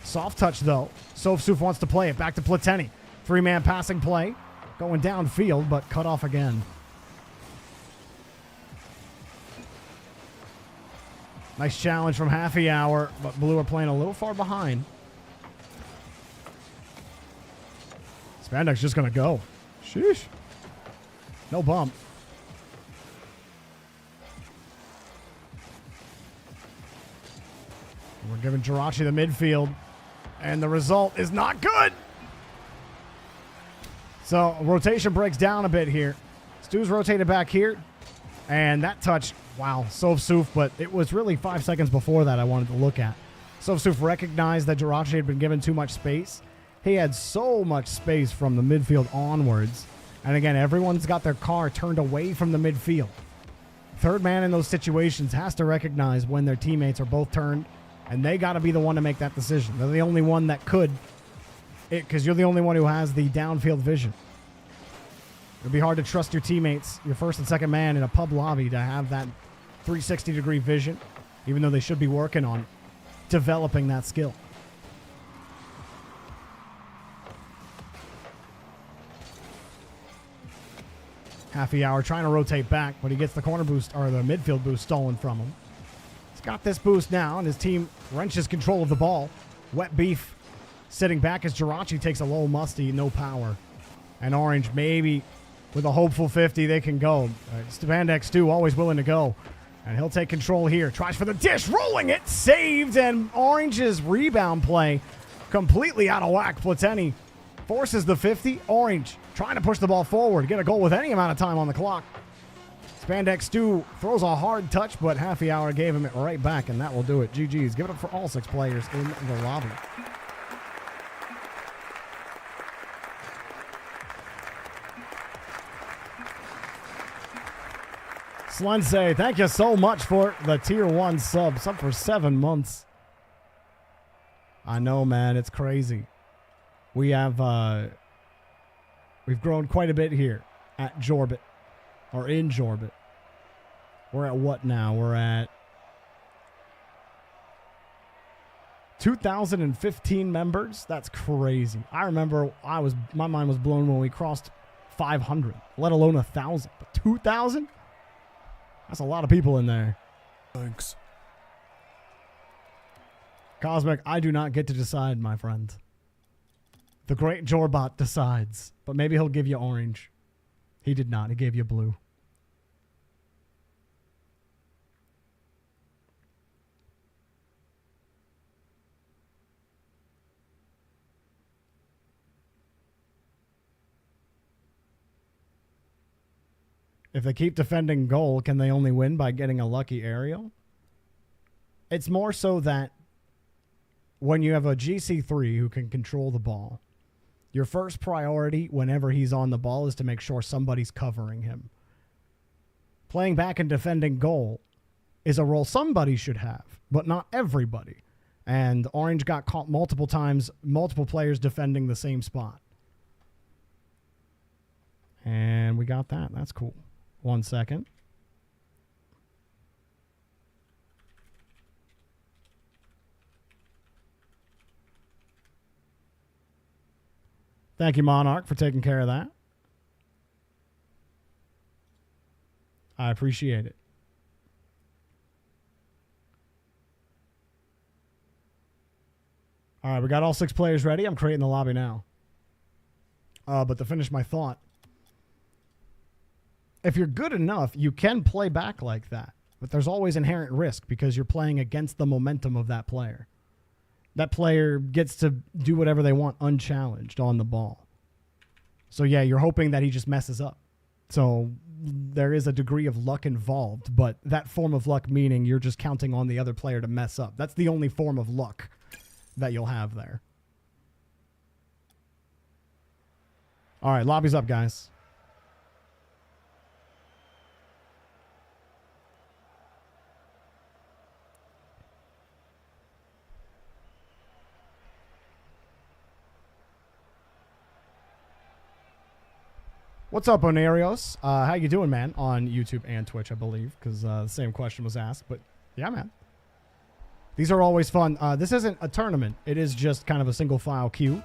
Soft touch, though. Sofsuf wants to play it. Back to Plateni. 3-man passing play. Going downfield, but cut off again. Nice challenge from Happy Hour, but Blue are playing a little far behind. Spandex just going to go. Sheesh. No bump. We're giving Jirachi the midfield, and the result is not good. So rotation breaks down a bit here. Stu's rotated back here, and that touch, wow, Sofsuf, but it was really 5 seconds before that I wanted to look at. Sofsuf recognized that Jirachi had been given too much space. He had so much space from the midfield onwards. And again, everyone's got their car turned away from the midfield. Third man in those situations has to recognize when their teammates are both turned, and they got to be the one to make that decision. They're the only one that could, because you're the only one who has the downfield vision. It'd be hard to trust your teammates, your first and second man in a pub lobby, to have that 360-degree vision, even though they should be working on developing that skill. Happy Hour trying to rotate back, but he gets the corner boost, or the midfield boost, stolen from him. He's got this boost now, and his team wrenches control of the ball. Wet Beef sitting back as Jirachi takes a low musty, no power. And Orange, maybe with a hopeful 50, they can go. Spandex Stu always willing to go. And he'll take control here. Tries for the dish, rolling it, saved, and Orange's rebound play completely out of whack. Plateni forces the 50. Orange trying to push the ball forward, get a goal with any amount of time on the clock. Spandex Stu throws a hard touch, but Happy Hour gave him it right back, and that will do it. GG's. Give it up for all 6 players in the lobby. Slensei, thank you so much for the tier 1 sub. Sub for 7 months. I know, man. It's crazy. We have, we've grown quite a bit here at Jorby, or in Jorby. We're at what now? We're at 2015 members. That's crazy. I remember my mind was blown when we crossed 500, let alone 1,000. But 2,000? That's a lot of people in there. Thanks. Cosmic, I do not get to decide, my friend. The great Jorbot decides, but maybe he'll give you orange. He did not. He gave you blue. If they keep defending goal, can they only win by getting a lucky aerial? It's more so that when you have a GC3 who can control the ball, your first priority whenever he's on the ball is to make sure somebody's covering him. Playing back and defending goal is a role somebody should have, but not everybody. And Orange got caught multiple times, multiple players defending the same spot. And we got that. That's cool. 1 second. Thank you, Monarch, for taking care of that. I appreciate it. All right, we got all 6 players ready. I'm creating the lobby now. But to finish my thought, if you're good enough, you can play back like that. But there's always inherent risk because you're playing against the momentum of that player. That player gets to do whatever they want unchallenged on the ball. So, yeah, you're hoping that he just messes up. So there is a degree of luck involved, but that form of luck meaning you're just counting on the other player to mess up. That's the only form of luck that you'll have there. All right, lobby's up, guys. What's up, Onarios? How you doing, man? On YouTube and Twitch, I believe, because the same question was asked. But yeah, man. These are always fun. This isn't a tournament. It is just kind of a single file queue.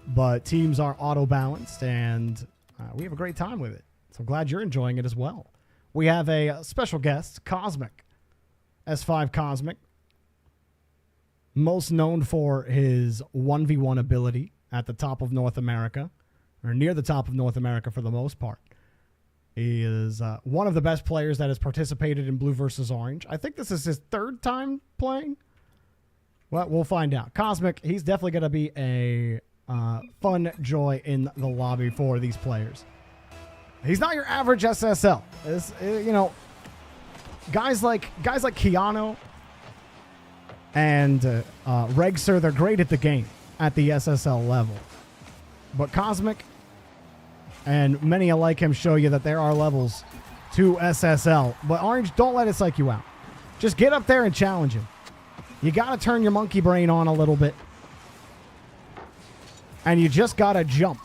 But teams are auto-balanced, and we have a great time with it. So I'm glad you're enjoying it as well. We have a special guest, Cosmic. S5 Cosmic. Most known for his 1v1 ability at the top of North America, or near the top of North America for the most part. He is one of the best players that has participated in Blue versus Orange. I think this is his third time playing. Well, we'll find out. Cosmic, he's definitely going to be a fun joy in the lobby for these players. He's not your average SSL. You know, guys like Keanu and Regser, they're great at the game at the SSL level. But Cosmic and many like him show you that there are levels to SSL. But Orange, don't let it psych you out. Just get up there and challenge him. You got to turn your monkey brain on a little bit. And you just got to jump.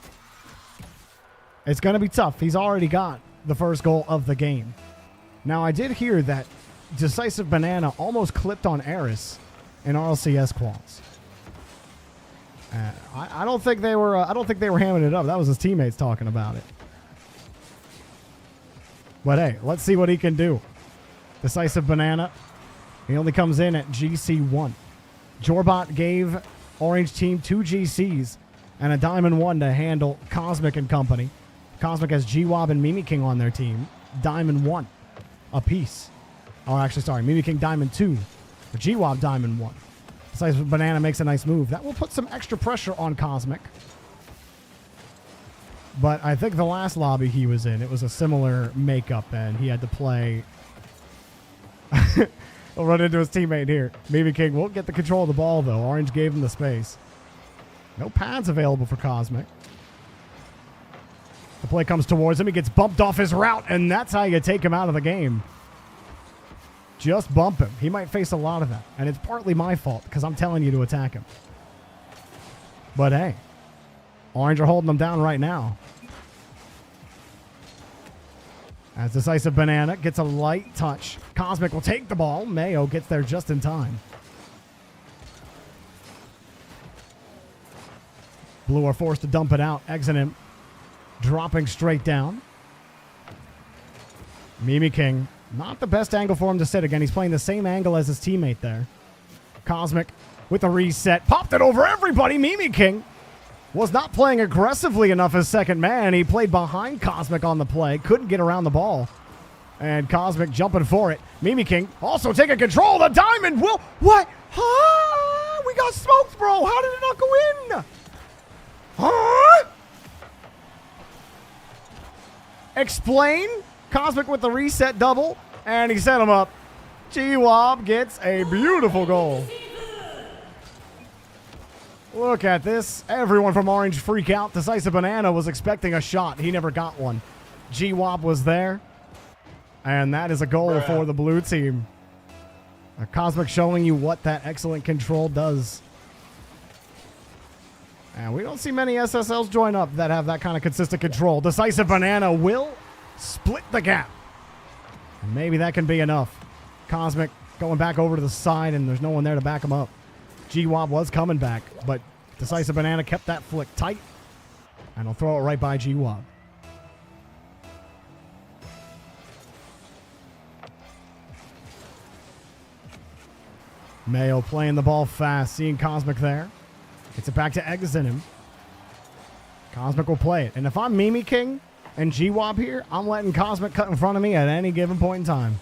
It's going to be tough. He's already got the first goal of the game. Now, I did hear that Decisive Banana almost clipped on Eris in RLCS quals. I don't think they were. I don't think they were hamming it up. That was his teammates talking about it. But hey, let's see what he can do. Decisive Banana. He only comes in at GC1. Jorbot gave Orange Team 2 GCs and a Diamond 1 to handle Cosmic and company. Cosmic has G-Wob and Mimi King on their team. Diamond 1 apiece. Oh, actually, sorry. Mimi King Diamond 2. G-Wob Diamond 1. Decisive Banana makes a nice move. That will put some extra pressure on Cosmic. But I think the last lobby he was in, it was a similar makeup, and he had to play. He'll run into his teammate here. Mimi King won't get the control of the ball, though. Orange gave him the space. No pads available for Cosmic. The play comes towards him. He gets bumped off his route, and that's how you take him out of the game. Just bump him. He might face a lot of that. And it's partly my fault because I'm telling you to attack him. But hey, Orange are holding them down right now. As Decisive Banana gets a light touch. Cosmic will take the ball. Mayo gets there just in time. Blue are forced to dump it out. Exit him. Dropping straight down. Mimi King. Not the best angle for him to sit. Again, he's playing the same angle as his teammate there. Cosmic with a reset. Popped it over everybody. Mimi King was not playing aggressively enough as second man. He played behind Cosmic on the play. Couldn't get around the ball. And Cosmic jumping for it. Mimi King also taking control. The diamond will... What? Huh? We got smoked, bro. How did it not go in? Huh? Explain. Cosmic with the reset double, and he set him up. G-Wob gets a beautiful goal. Look at this. Everyone from Orange freak out. Decisive Banana was expecting a shot. He never got one. G-Wob was there, and that is a goal for the blue team. Cosmic showing you what that excellent control does. And we don't see many SSLs join up that have that kind of consistent control. Decisive Banana will split the gap. And maybe that can be enough. Cosmic going back over to the side, and there's no one there to back him up. G-Wob was coming back, but Decisive Banana kept that flick tight. And he'll throw it right by G-Wob. Mayo playing the ball fast, seeing Cosmic there. Gets it back to Exit him. Cosmic will play it. And if I'm Mimi King and G-Wob here, I'm letting Cosmic cut in front of me at any given point in time.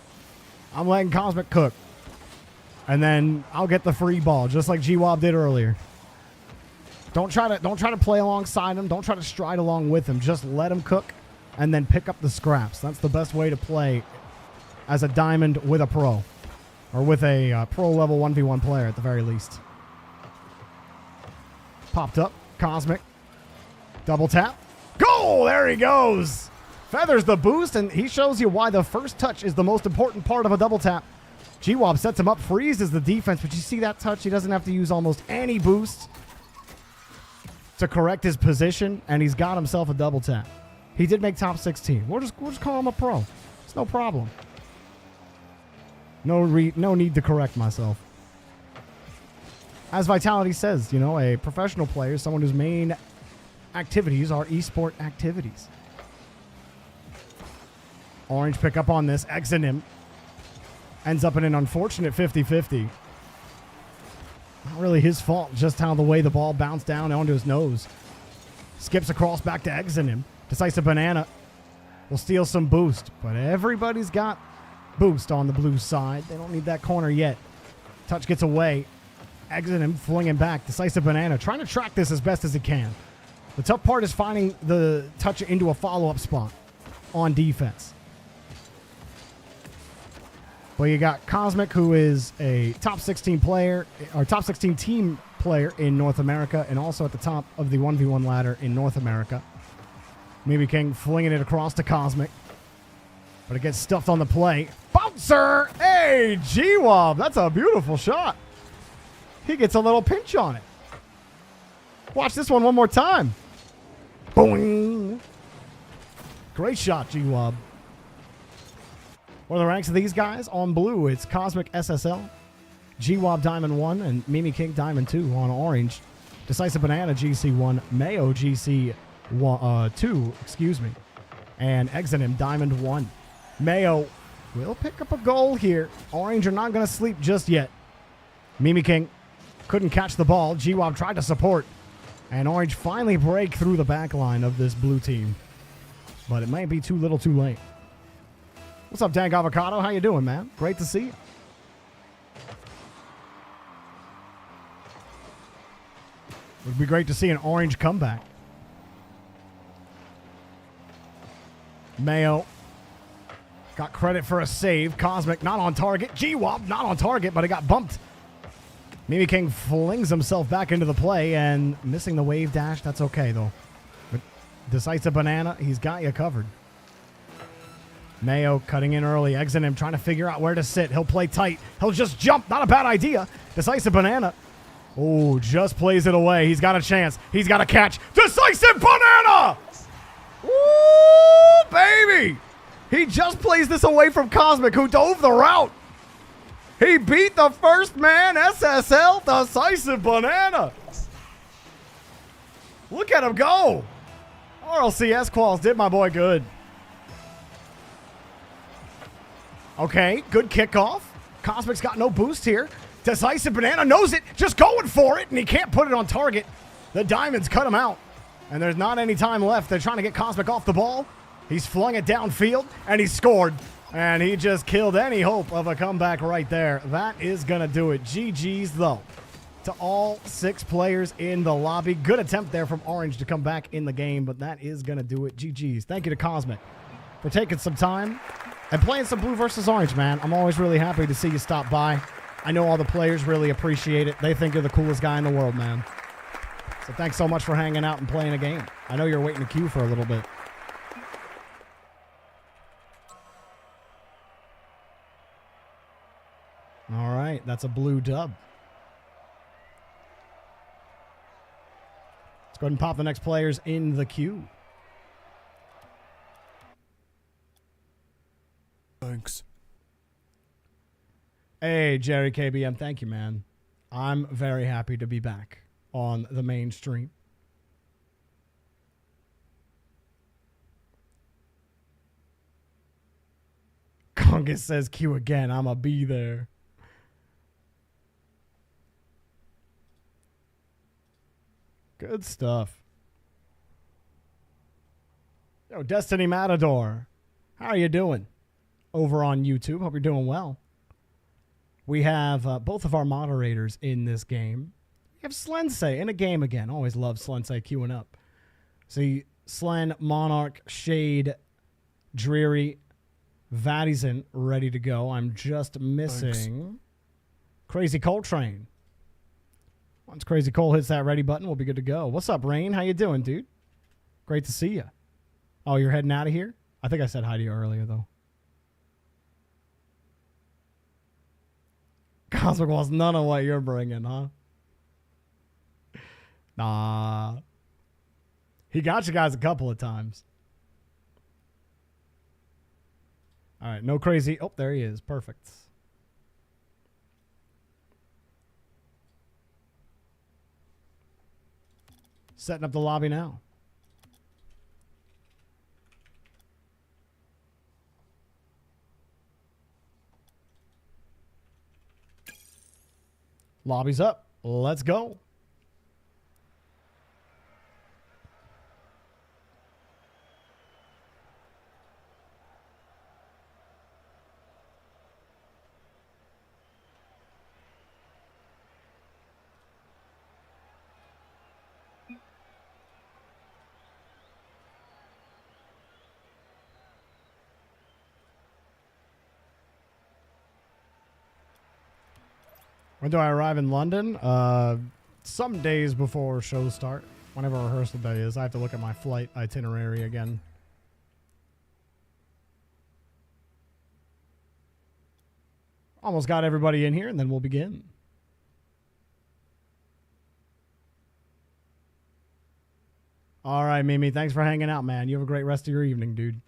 I'm letting Cosmic cook. And then I'll get the free ball, just like G-Wob did earlier. Don't try to play alongside him. Don't try to stride along with him. Just let him cook and then pick up the scraps. That's the best way to play as a diamond with a pro. Or with a pro level 1v1 player at the very least. Popped up. Cosmic. Double tap. Goal! There he goes. Feathers the boost, and he shows you why the first touch is the most important part of a double tap. G-Wob sets him up, freezes the defense, but you see that touch? He doesn't have to use almost any boost to correct his position, and he's got himself a double tap. He did make top 16. We'll just call him a pro. It's no problem. No need to correct myself. As Vitality says, you know, a professional player is someone whose main activities are esport activities. Orange pick up on this. Exit him. Ends up in an unfortunate 50-50. Not really his fault, just how the way the ball bounced down onto his nose. Skips across back to exit him. Decisive Banana will steal some boost, but everybody's got boost on the blue side. They don't need that corner yet. Touch gets away. Exit him, flinging back. Decisive Banana trying to track this as best as he can. The tough part is finding the touch into a follow-up spot on defense. Well, you got Cosmic, who is a top 16 player, or top 16 team player in North America, and also at the top of the 1v1 ladder in North America. Mimi King flinging it across to Cosmic, but it gets stuffed on the play. Bouncer! Hey, G-Wob, that's a beautiful shot. He gets a little pinch on it. Watch this one more time. Boing! Great shot, G-Wob. What are the ranks of these guys? On blue, it's Cosmic SSL, G-Wob Diamond 1, and Mimi King Diamond 2 on orange. Decisive Banana GC 1, Mayo GC 2, excuse me, and Exonym Diamond 1. Mayo will pick up a goal here. Orange are not going to sleep just yet. Mimi King couldn't catch the ball. G-Wob tried to support, and Orange finally break through the back line of this blue team, but it might be too little too late. What's up, Dank Avocado? How you doing, man? Great to see you. It would be great to see an Orange comeback. Mayo got credit for a save. Cosmic not on target. G-Wob not on target, but it got bumped. Mimi King flings himself back into the play and missing the wave dash. That's okay, though. But Decisive Banana, he's got you covered. Mayo cutting in early. Exit him, trying to figure out where to sit. He'll play tight. He'll just jump. Not a bad idea. Decisive Banana. Oh, just plays it away. He's got a chance. He's got a catch. Decisive Banana! Woo, baby! He just plays this away from Cosmic, who dove the route. He beat the first man, SSL, Decisive Banana. Look at him go. RLCS quals did my boy good. Okay, good kickoff. Cosmic's got no boost here. Decisive Banana knows it, just going for it, and he can't put it on target. The Diamonds cut him out, and there's not any time left. They're trying to get Cosmic off the ball. He's flung it downfield, and he scored. And he just killed any hope of a comeback right there. That is going to do it. GG's, though, to all 6 players in the lobby. Good attempt there from Orange to come back in the game, but that is going to do it. GG's. Thank you to Cosmic for taking some time and playing some blue versus orange, man. I'm always really happy to see you stop by. I know all the players really appreciate it. They think you're the coolest guy in the world, man. So thanks so much for hanging out and playing a game. I know you're waiting to queue for a little bit. All right, that's a blue dub. Let's go ahead and pop the next players in the queue. Thanks. Hey, Jerry KBM, thank you, man. I'm very happy to be back on the main stream. Congus says Q again. I'ma be there. Good stuff. Yo, Destiny Matador. How are you doing? Over on YouTube. Hope you're doing well. We have both of our moderators in this game. We have Slensei in a game again. Always love Slensei queuing up. See, Slen, Monarch, Shade, Dreary, Vadison ready to go. I'm just missing Crazy Coltrane. Once Crazy Cole hits that ready button, we'll be good to go. What's up, Rain? How you doing, dude? Great to see you. Oh, you're heading out of here? I think I said hi to you earlier, though. Cosmic was none of what you're bringing, huh? Nah. He got you guys a couple of times. All right, no crazy. Oh, there he is. Perfect. Setting up the lobby now. Lobby's up. Let's go. When do I arrive in London? Some days before shows start. Whenever rehearsal day is. I have to look at my flight itinerary again. Almost got everybody in here, and then we'll begin. All right, Mimi. Thanks for hanging out, man. You have a great rest of your evening, dude.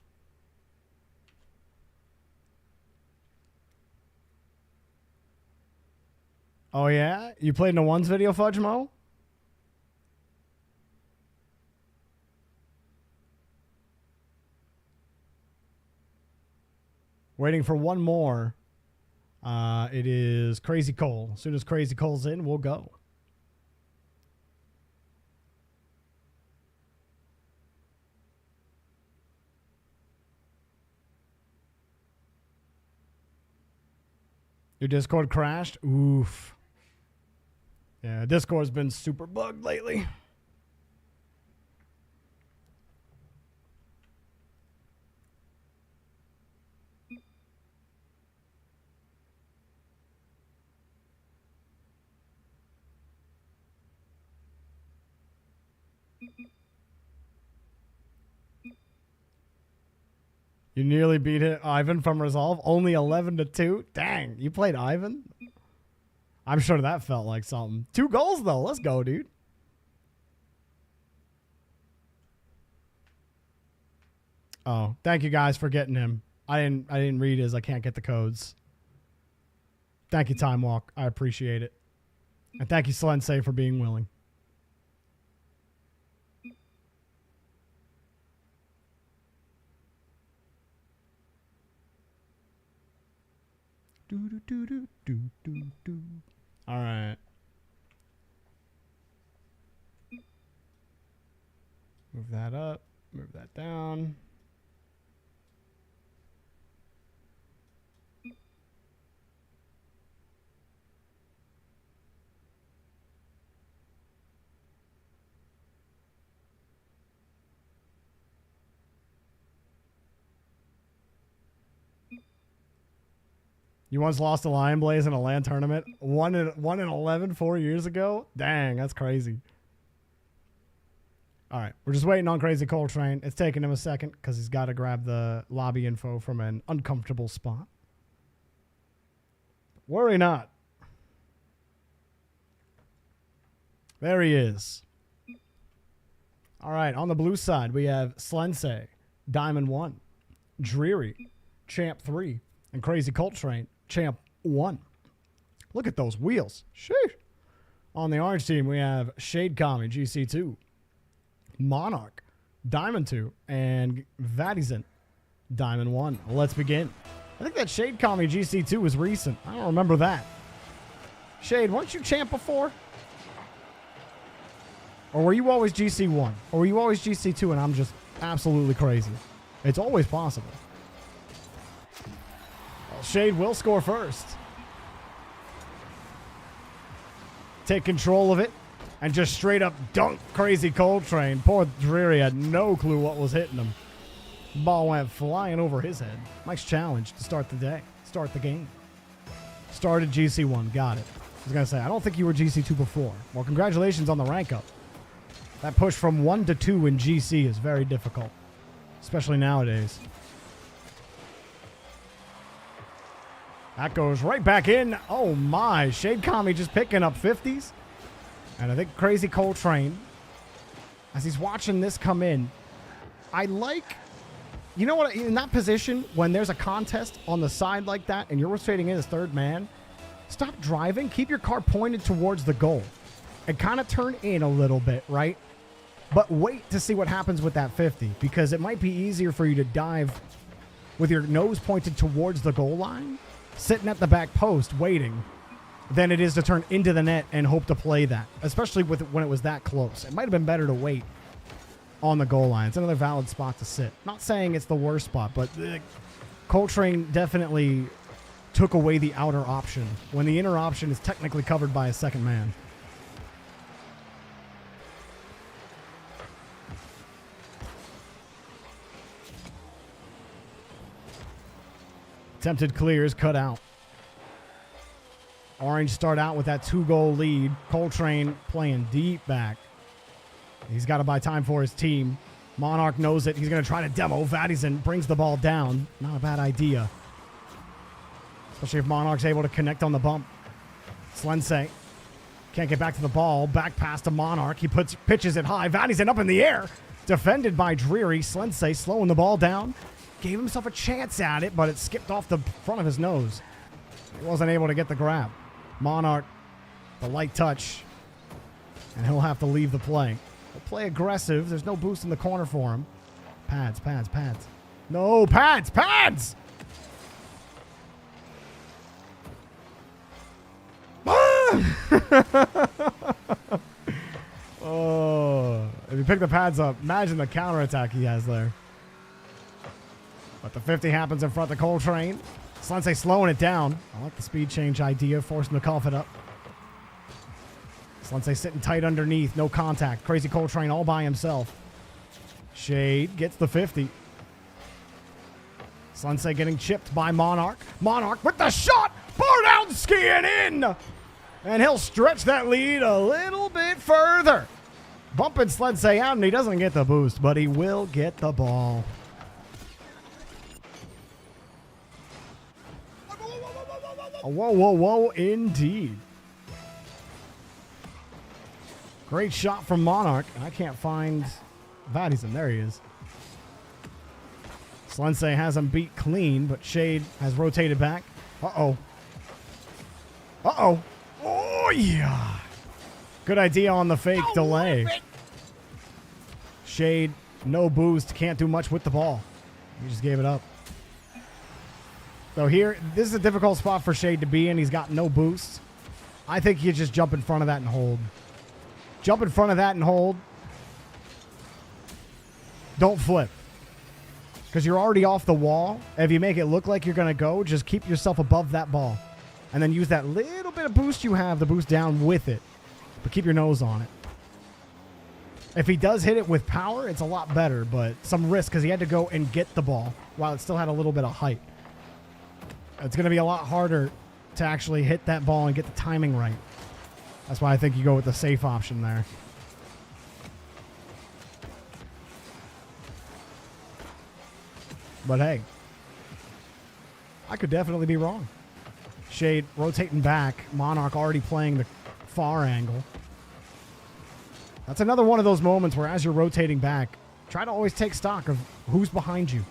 Oh, yeah? You played in a ones video, Fudge Mo? Waiting for one more. It is Crazy Cole. As soon as Crazy Cole's in, we'll go. Your Discord crashed? Oof. Yeah, Discord's been super bugged lately. You nearly beat it, Ivan from Resolve. Only 11-2. Dang, you played Ivan? I'm sure that felt like something. 2 goals though. Let's go, dude. Oh, thank you guys for getting him. I didn't read his. I can't get the codes. Thank you, Time Walk. I appreciate it. And thank you, Slensei, for being willing. All right. Move that up. Move that down. You once lost to Lion Blaze in a LAN tournament? 1 in 11 4 years ago? Dang, that's crazy. All right, we're just waiting on Crazy Cold Train. It's taking him a second because he's got to grab the lobby info from an uncomfortable spot. Worry not. There he is. All right, on the blue side, we have Slensei, Diamond 1, Dreary, Champ 3, and Crazy Cold Train, Champ 1. Look at those wheels. Sheesh. On the orange team, we have Shade Kami, GC2, Monarch, Diamond 2, and Vatizen, Diamond 1. Let's begin. I think that Shade Kami GC2 was recent. I don't remember that. Shade, weren't you champ before? Or were you always GC1? Or were you always GC2 and I'm just absolutely crazy? It's always possible. Well, Shade will score first. Take control of it and just straight up dunk Crazy Cold Train. Poor Dreary had no clue what was hitting him. Ball went flying over his head. Nice challenge to start the day. Start the game. Started GC1. Got it. I was going to say, I don't think you were GC2 before. Well, congratulations on the rank up. That push from 1 to 2 in GC is very difficult. Especially nowadays. That goes right back in. Oh my. Shade Kami just picking up 50s. And I think Crazy Cold Train, as he's watching this come in, I like You know what? In that position, when there's a contest on the side like that and you're rotating in as third man, stop driving. Keep your car pointed towards the goal and kind of turn in a little bit, right? But wait to see what happens with that 50, because it might be easier for you to dive with your nose pointed towards the goal line, sitting at the back post waiting, than it is to turn into the net and hope to play that, especially when it was that close. It might have been better to wait on the goal line. It's another valid spot to sit. Not saying it's the worst spot, but Coltrane definitely took away the outer option when the inner option is technically covered by a second man. Attempted clears cut out. Orange start out with that 2-goal lead. Coltrane playing deep back. He's got to buy time for his team. Monarch knows it. He's going to try to demo. Vadisen brings the ball down. Not a bad idea. Especially if Monarch's able to connect on the bump. Slensei can't get back to the ball. Back pass to Monarch. He pitches it high. Vadisen up in the air. Defended by Dreary. Slensei slowing the ball down. Gave himself a chance at it, but it skipped off the front of his nose. He wasn't able to get the grab. Monarch, the light touch. And he'll have to leave the play. He'll play aggressive. There's no boost in the corner for him. Pads, pads, pads. No, pads, pads! Oh, if you pick the pads up, imagine the counterattack he has there. But the 50 happens in front of Coltrane. Slensei slowing it down. I like the speed change idea, forcing the cough it up. Slensei sitting tight underneath, no contact. Crazy Coltrane all by himself. Shade gets the 50. Slensei getting chipped by Monarch. Monarch with the shot! Bar down skiing in! And he'll stretch that lead a little bit further. Bumping Slensei out, and he doesn't get the boost, but he will get the ball. Whoa, whoa, whoa, indeed. Great shot from Monarch. I can't find Vadisen. There he is. Slensei has him beat clean, but Shade has rotated back. Uh-oh. Uh-oh. Oh, yeah. Good idea on the fake delay. Shade, no boost. Can't do much with the ball. He just gave it up. So here, this is a difficult spot for Shade to be in. He's got no boost. I think he just jump in front of that and hold. Jump in front of that and hold. Don't flip. Because you're already off the wall. If you make it look like you're going to go, just keep yourself above that ball. And then use that little bit of boost you have to boost down with it. But keep your nose on it. If he does hit it with power, it's a lot better. But some risk because he had to go and get the ball while it still had a little bit of height. It's going to be a lot harder to actually hit that ball and get the timing right. That's why I think you go with the safe option there. But hey, I could definitely be wrong. Shade rotating back. Monarch already playing the far angle. That's another one of those moments where as you're rotating back, try to always take stock of who's behind you.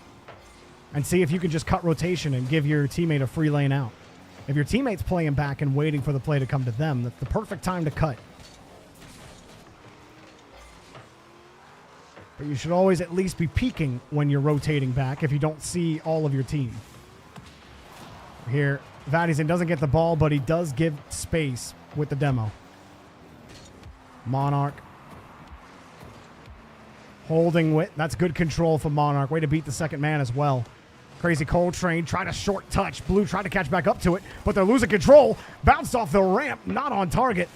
And see if you can just cut rotation and give your teammate a free lane out. If your teammate's playing back and waiting for the play to come to them, that's the perfect time to cut. But you should always at least be peeking when you're rotating back if you don't see all of your team. Here, Vadisen doesn't get the ball, but he does give space with the demo. Monarch. Holding with. That's good control from Monarch. Way to beat the second man as well. Crazy Coltrane tried a short touch. Blue tried to catch back up to it, but they're losing control. Bounced off the ramp, not on target.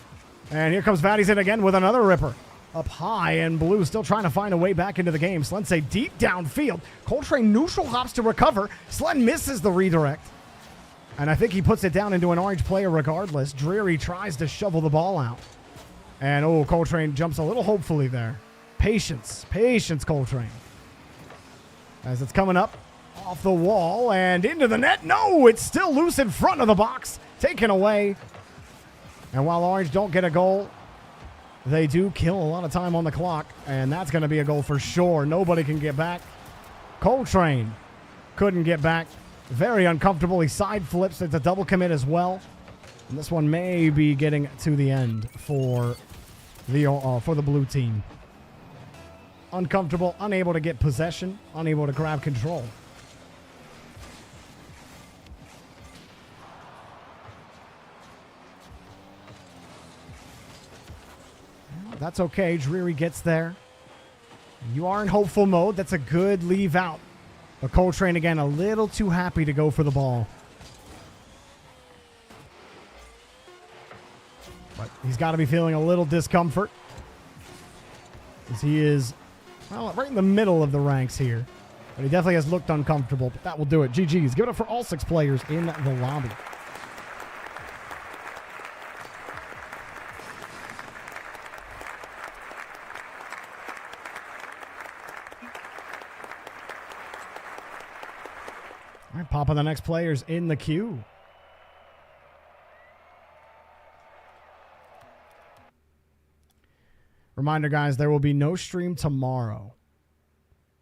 And here comes Vadisen again with another ripper. Up high, and Blue still trying to find a way back into the game. Slensei deep downfield. Coltrane neutral hops to recover. Slen misses the redirect. And I think he puts it down into an orange player regardless. Dreary tries to shovel the ball out. And, oh, Coltrane jumps a little hopefully there. Patience. Patience, Coltrane. As it's coming up. Off the wall and into the net. No, it's still loose in front of the box. Taken away. And while Orange don't get a goal, they do kill a lot of time on the clock. And that's going to be a goal for sure. Nobody can get back. Coltrane couldn't get back. Very uncomfortable. He side flips. It's a double commit as well. And this one may be getting to the end for the blue team. Uncomfortable, unable to get possession, unable to grab control. That's okay. Drury gets there. You are in hopeful mode. That's a good leave out. But Coltrane, again, a little too happy to go for the ball. But he's got to be feeling a little discomfort, as he is, well, right in the middle of the ranks here. But he definitely has looked uncomfortable. But that will do it. GG's. Give it up for all 6 players in the lobby. All right, pop on the next players in the queue. Reminder, guys, there will be no stream tomorrow.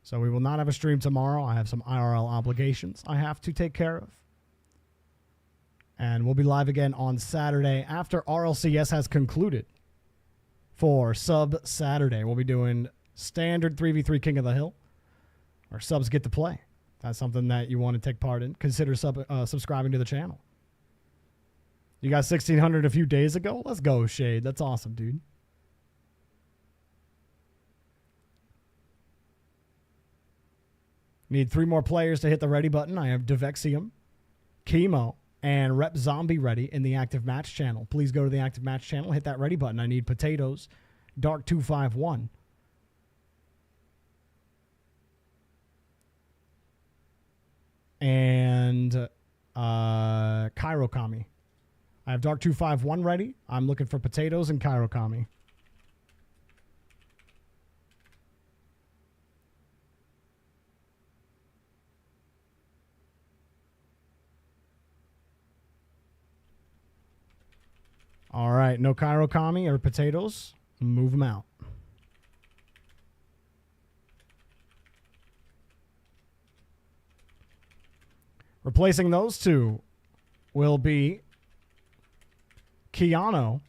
So we will not have a stream tomorrow. I have some IRL obligations I have to take care of. And we'll be live again on Saturday after RLCS has concluded. For Sub Saturday, we'll be doing standard 3v3 King of the Hill. Our subs get to play. That's something that you want to take part in. Consider subscribing to the channel. You got 1,600 a few days ago? Let's go, Shade. That's awesome, dude. Need 3 more players to hit the ready button. I have Devexium, Chemo, and Rep Zombie ready in the active match channel. Please go to the active match channel. Hit that ready button. I need Potatoes, Dark251, and Kairokami. I have Dark251 ready. I'm looking for Potatoes and Kairokami. All right, no Kairokami or Potatoes. Move them out. Replacing those 2 will be Keanu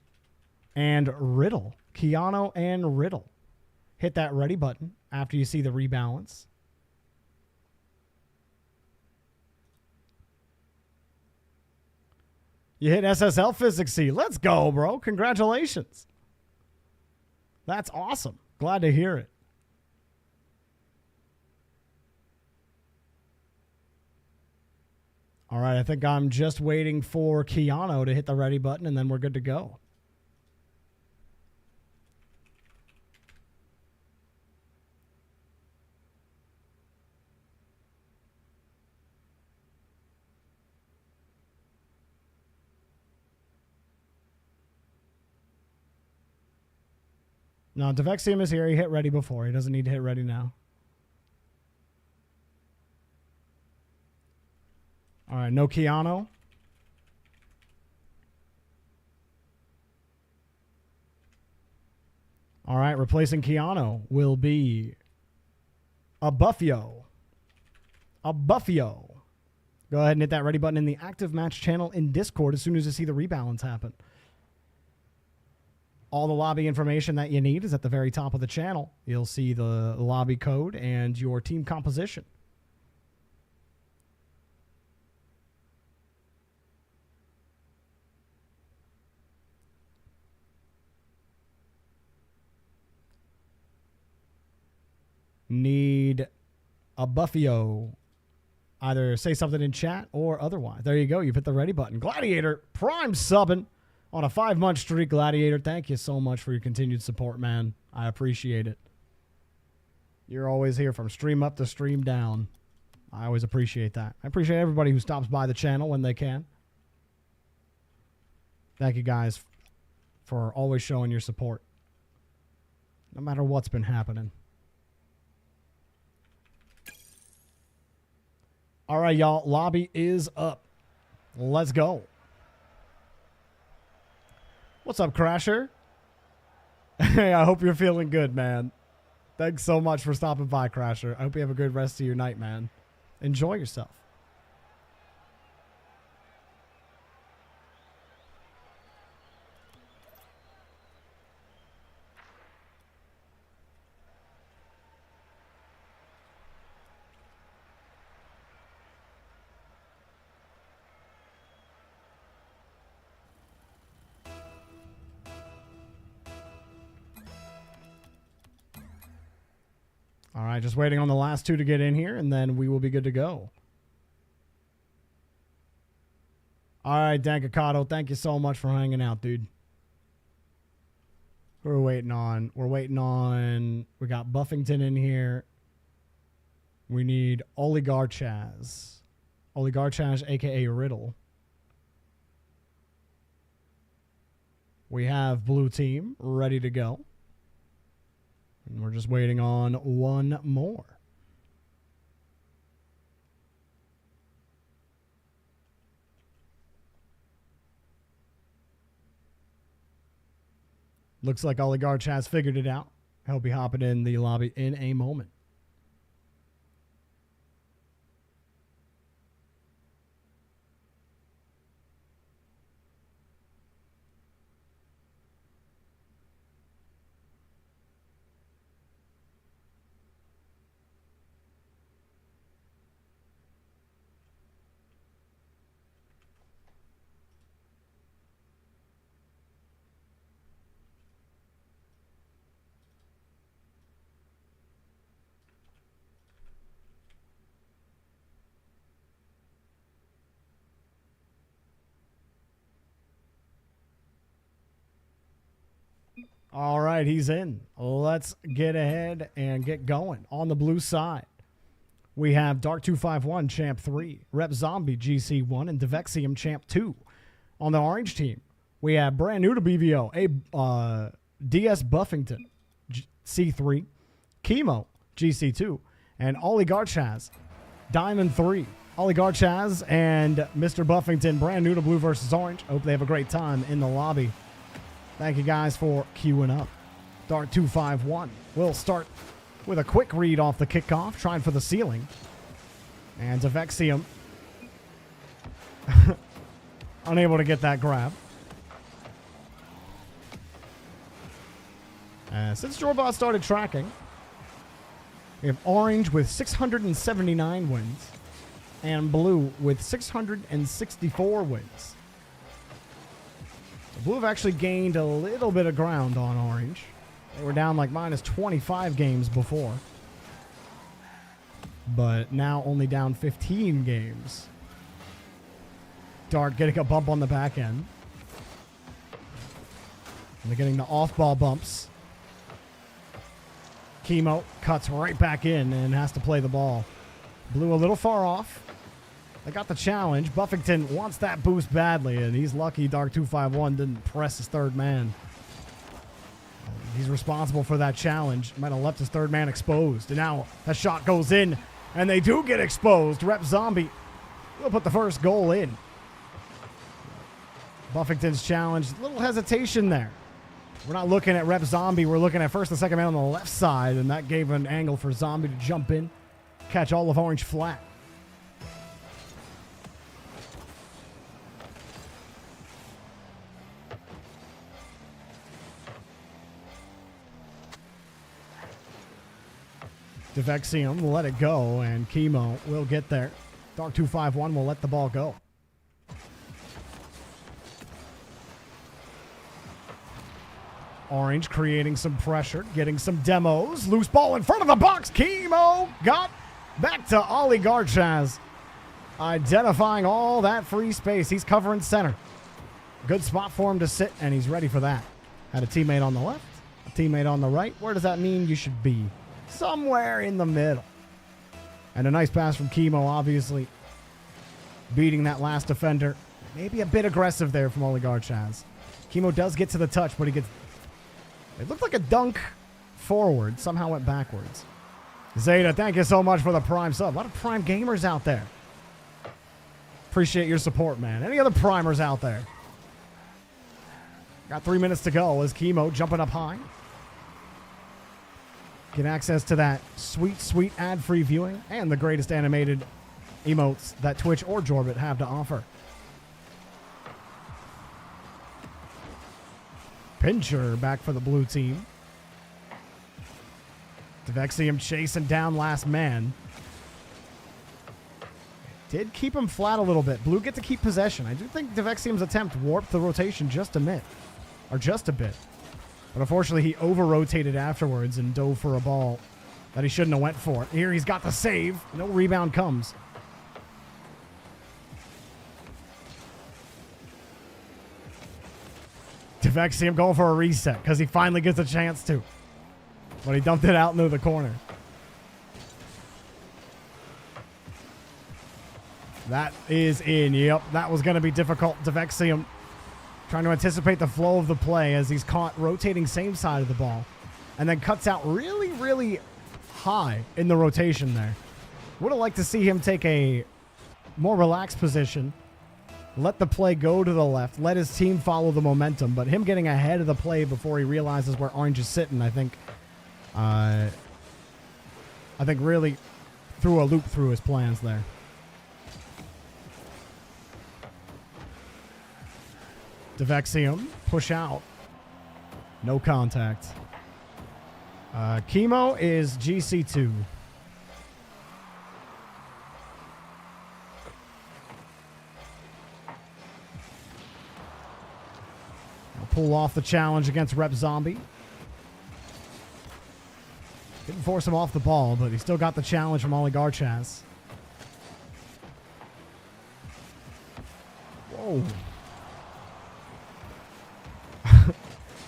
and Riddle. Keanu and Riddle. Hit that ready button after you see the rebalance. You hit SSL Physics C. Let's go, bro. Congratulations. That's awesome. Glad to hear it. All right, I think I'm just waiting for Keanu to hit the ready button, and then we're good to go. No, Devexium is here. He hit ready before. He doesn't need to hit ready now. All right, no Keanu. All right, replacing Keanu will be a Buffio. A Buffio. Go ahead and hit that ready button in the active match channel in Discord as soon as you see the rebalance happen. All the lobby information that you need is at the very top of the channel. You'll see the lobby code and your team composition. Need a Buffio. Either say something in chat or otherwise. There you go. You've hit the ready button. Gladiator, prime subbing on a 5-month streak. Gladiator, thank you so much for your continued support, man. I appreciate it. You're always here from stream up to stream down. I always appreciate that. I appreciate everybody who stops by the channel when they can. Thank you guys for always showing your support, no matter what's been happening. All right, y'all. Lobby is up. Let's go. What's up, Crasher? Hey, I hope you're feeling good, man. Thanks so much for stopping by, Crasher. I hope you have a good rest of your night, man. Enjoy yourself. All right, just waiting on the last two to get in here, and then we will be good to go. All right, Dankakato, thank you so much for hanging out, dude. Who are we waiting on? We're waiting on... We got Buffington in here. We need Oligarchaz. Oligarchaz, a.k.a. Riddle. We have Blue Team ready to go. And we're just waiting on one more. Looks like Oligarch has figured it out. He'll be hopping in the lobby in a moment. All right, he's in. Let's get ahead and get going. On the blue side, we have Dark251, Champ 3, Rep Zombie, GC 1, and Devexium, Champ 2. On the orange team, we have brand new to BVO, DS Buffington, C3, Chemo, GC 2, and Oligarchaz, Diamond 3. Oligarchaz and Mr. Buffington, brand new to blue versus orange. Hope they have a great time in the lobby. Thank you guys for queuing up. Dark251 will start with a quick read off the kickoff, trying for the ceiling. And Devexium unable to get that grab. Since Jorby started tracking, we have orange with 679 wins and blue with 664 wins. Blue have actually gained a little bit of ground on orange. They were down like minus 25 games before. But now only down 15 games. Dark getting a bump on the back end. And they're getting the off-ball bumps. Chemo cuts right back in and has to play the ball. Blue a little far off. They got the challenge. Buffington wants that boost badly, and he's lucky Dark251 didn't press his third man. He's responsible for that challenge. Might have left his third man exposed. And now that shot goes in, and they do get exposed. Rep Zombie will put the first goal in. Buffington's challenge, a little hesitation there. We're not looking at Rep Zombie. We're looking at first and second man on the left side, and that gave an angle for Zombie to jump in, catch all of orange flat. Devexium will let it go, and Chemo will get there. Dark251 will let the ball go. Orange creating some pressure, getting some demos. Loose ball in front of the box. Chemo got back to Oligarchaz, identifying all that free space. He's covering center. Good spot for him to sit, and he's ready for that. Had a teammate on the left, a teammate on the right. Where does that mean you should be? Somewhere in the middle. And a nice pass from Chemo, obviously beating that last defender. Maybe a bit aggressive there from Oligarchaz. Chemo does get to the touch, but he gets... It looked like a dunk forward. Somehow went backwards. Zeta, thank you so much for the Prime sub. A lot of Prime gamers out there. Appreciate your support, man. Any other Primers out there? Got 3 minutes to go as Chemo jumping up high. Get access to that sweet, sweet ad-free viewing and the greatest animated emotes that Twitch or Jorbit have to offer. Pincher back for the blue team. Devexium chasing down last man. Did keep him flat a little bit. Blue get to keep possession. I do think Devexium's attempt warped the rotation just a bit. But unfortunately, he over-rotated afterwards and dove for a ball that he shouldn't have went for. Here he's got the save. No rebound comes. Devexium going for a reset because he finally gets a chance to. But he dumped it out into the corner. That is in. Yep, that was going to be difficult. Devexium trying to anticipate the flow of the play as he's caught rotating same side of the ball. And then cuts out really, really high in the rotation there. Would have liked to see him take a more relaxed position. Let the play go to the left. Let his team follow the momentum. But him getting ahead of the play before he realizes where Orange is sitting, I think really threw a loop through his plans there. Devexium, push out. No contact. Chemo is GC2. Pull off the challenge against Rep Zombie. Didn't force him off the ball, but he still got the challenge from Oligarchas. Whoa.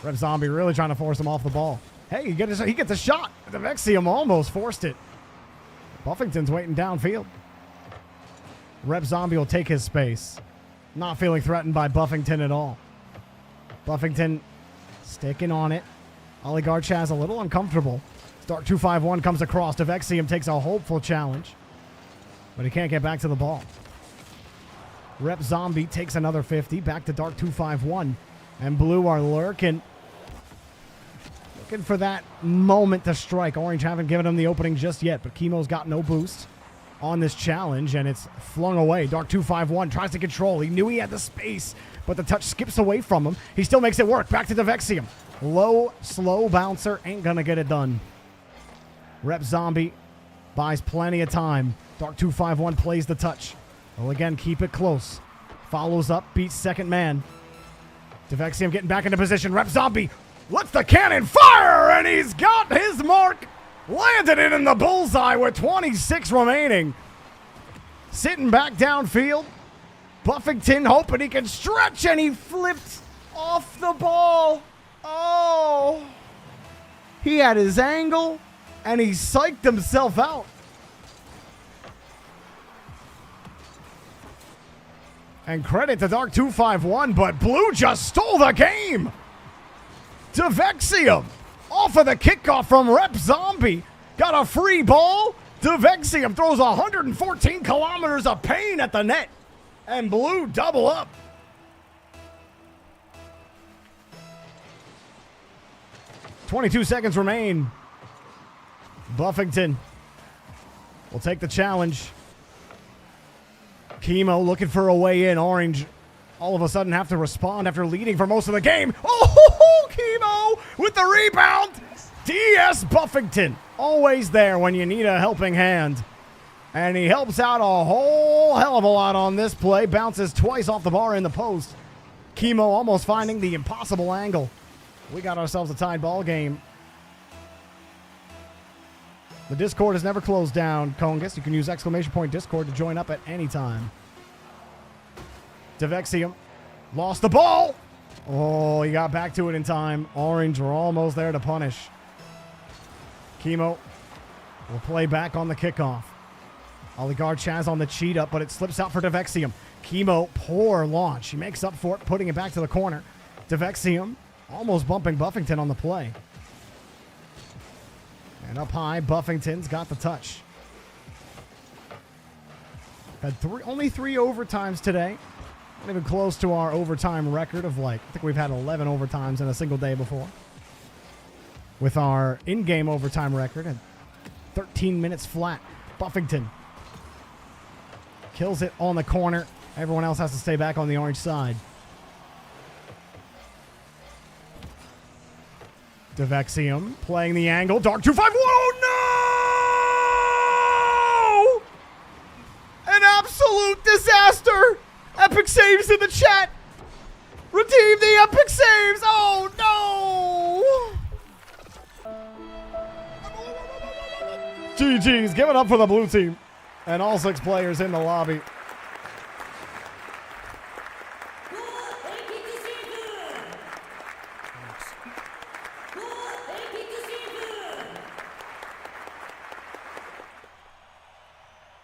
Rep Zombie really trying to force him off the ball. Hey, he gets a shot. Devexium almost forced it. Buffington's waiting downfield. Rep Zombie will take his space. Not feeling threatened by Buffington at all. Buffington sticking on it. Oligarchas a little uncomfortable. Dark 251 comes across. Devexium takes a hopeful challenge, but he can't get back to the ball. Rep Zombie takes another 50. Back to Dark 251. And Blue are lurking for that moment to strike. Orange haven't given him the opening just yet, but Chemo's got no boost on this challenge, and it's flung away. Dark 251 tries to control. He knew he had the space, but the touch skips away from him. He still makes it work. Back to Devexium. Low, slow bouncer. Ain't gonna get it done. Rep Zombie buys plenty of time. Dark 251 plays the touch. Well, again, keep it close. Follows up, beats second man. Devexium getting back into position. Rep Zombie lets the cannon fire, and he's got his mark. Landed it in the bullseye with 26 remaining. Sitting back downfield. Buffington hoping he can stretch, and he flipped off the ball. Oh. He had his angle, and he psyched himself out. And credit to Dark 251, but Blue just stole the game. Devexium off of the kickoff from Rep Zombie. Got a free ball. Devexium throws 114 kilometers of pain at the net. And Blue double up. .22 seconds remain. Buffington will take the challenge. Chemo looking for a way in. Orange all of a sudden have to respond after leading for most of the game. Oh, Chemo with the rebound. DS Buffington always there when you need a helping hand. And he helps out a whole hell of a lot on this play. Bounces twice off the bar in the post. Chemo almost finding the impossible angle. We got ourselves a tied ball game. The Discord has never closed down, Congus. You can use !Discord to join up at any time. Devexium lost the ball. Oh, he got back to it in time. Orange were almost there to punish. Chemo will play back on the kickoff. Oligarchas on the cheat up, but it slips out for Devexium. Chemo, poor launch. He makes up for it, putting it back to the corner. Devexium almost bumping Buffington on the play. And up high, Buffington's got the touch. Had only 3 overtimes today. Not even close to our overtime record of I think we've had 11 overtimes in a single day before. with our in-game overtime record at 13 minutes flat. Buffington kills it on the corner. Everyone else has to stay back on the orange side. Devexium playing the angle. Dark 2-5-1. Oh, no! An absolute disaster. Epic saves in the chat. Redeem the epic saves. Oh, no. GG's. Give it up for the blue team and all 6 players in the lobby.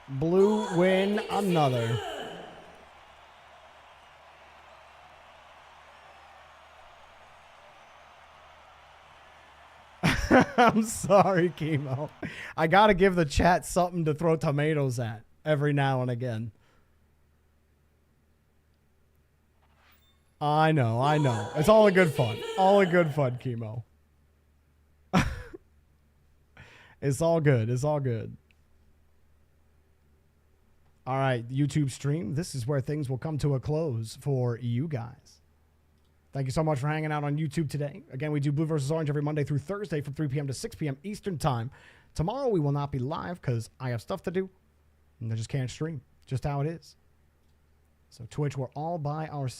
Blue win another. I'm sorry, Chemo. I gotta give the chat something to throw tomatoes at every now and again. I know. It's all in good fun. All in good fun, Chemo. It's all good. It's all good. All right, YouTube stream. This is where things will come to a close for you guys. Thank you so much for hanging out on YouTube today. Again, we do Blue versus Orange every Monday through Thursday from 3 p.m. to 6 p.m. Eastern Time. Tomorrow we will not be live because I have stuff to do and I just can't stream. Just how it is. So Twitch, we're all by ourselves.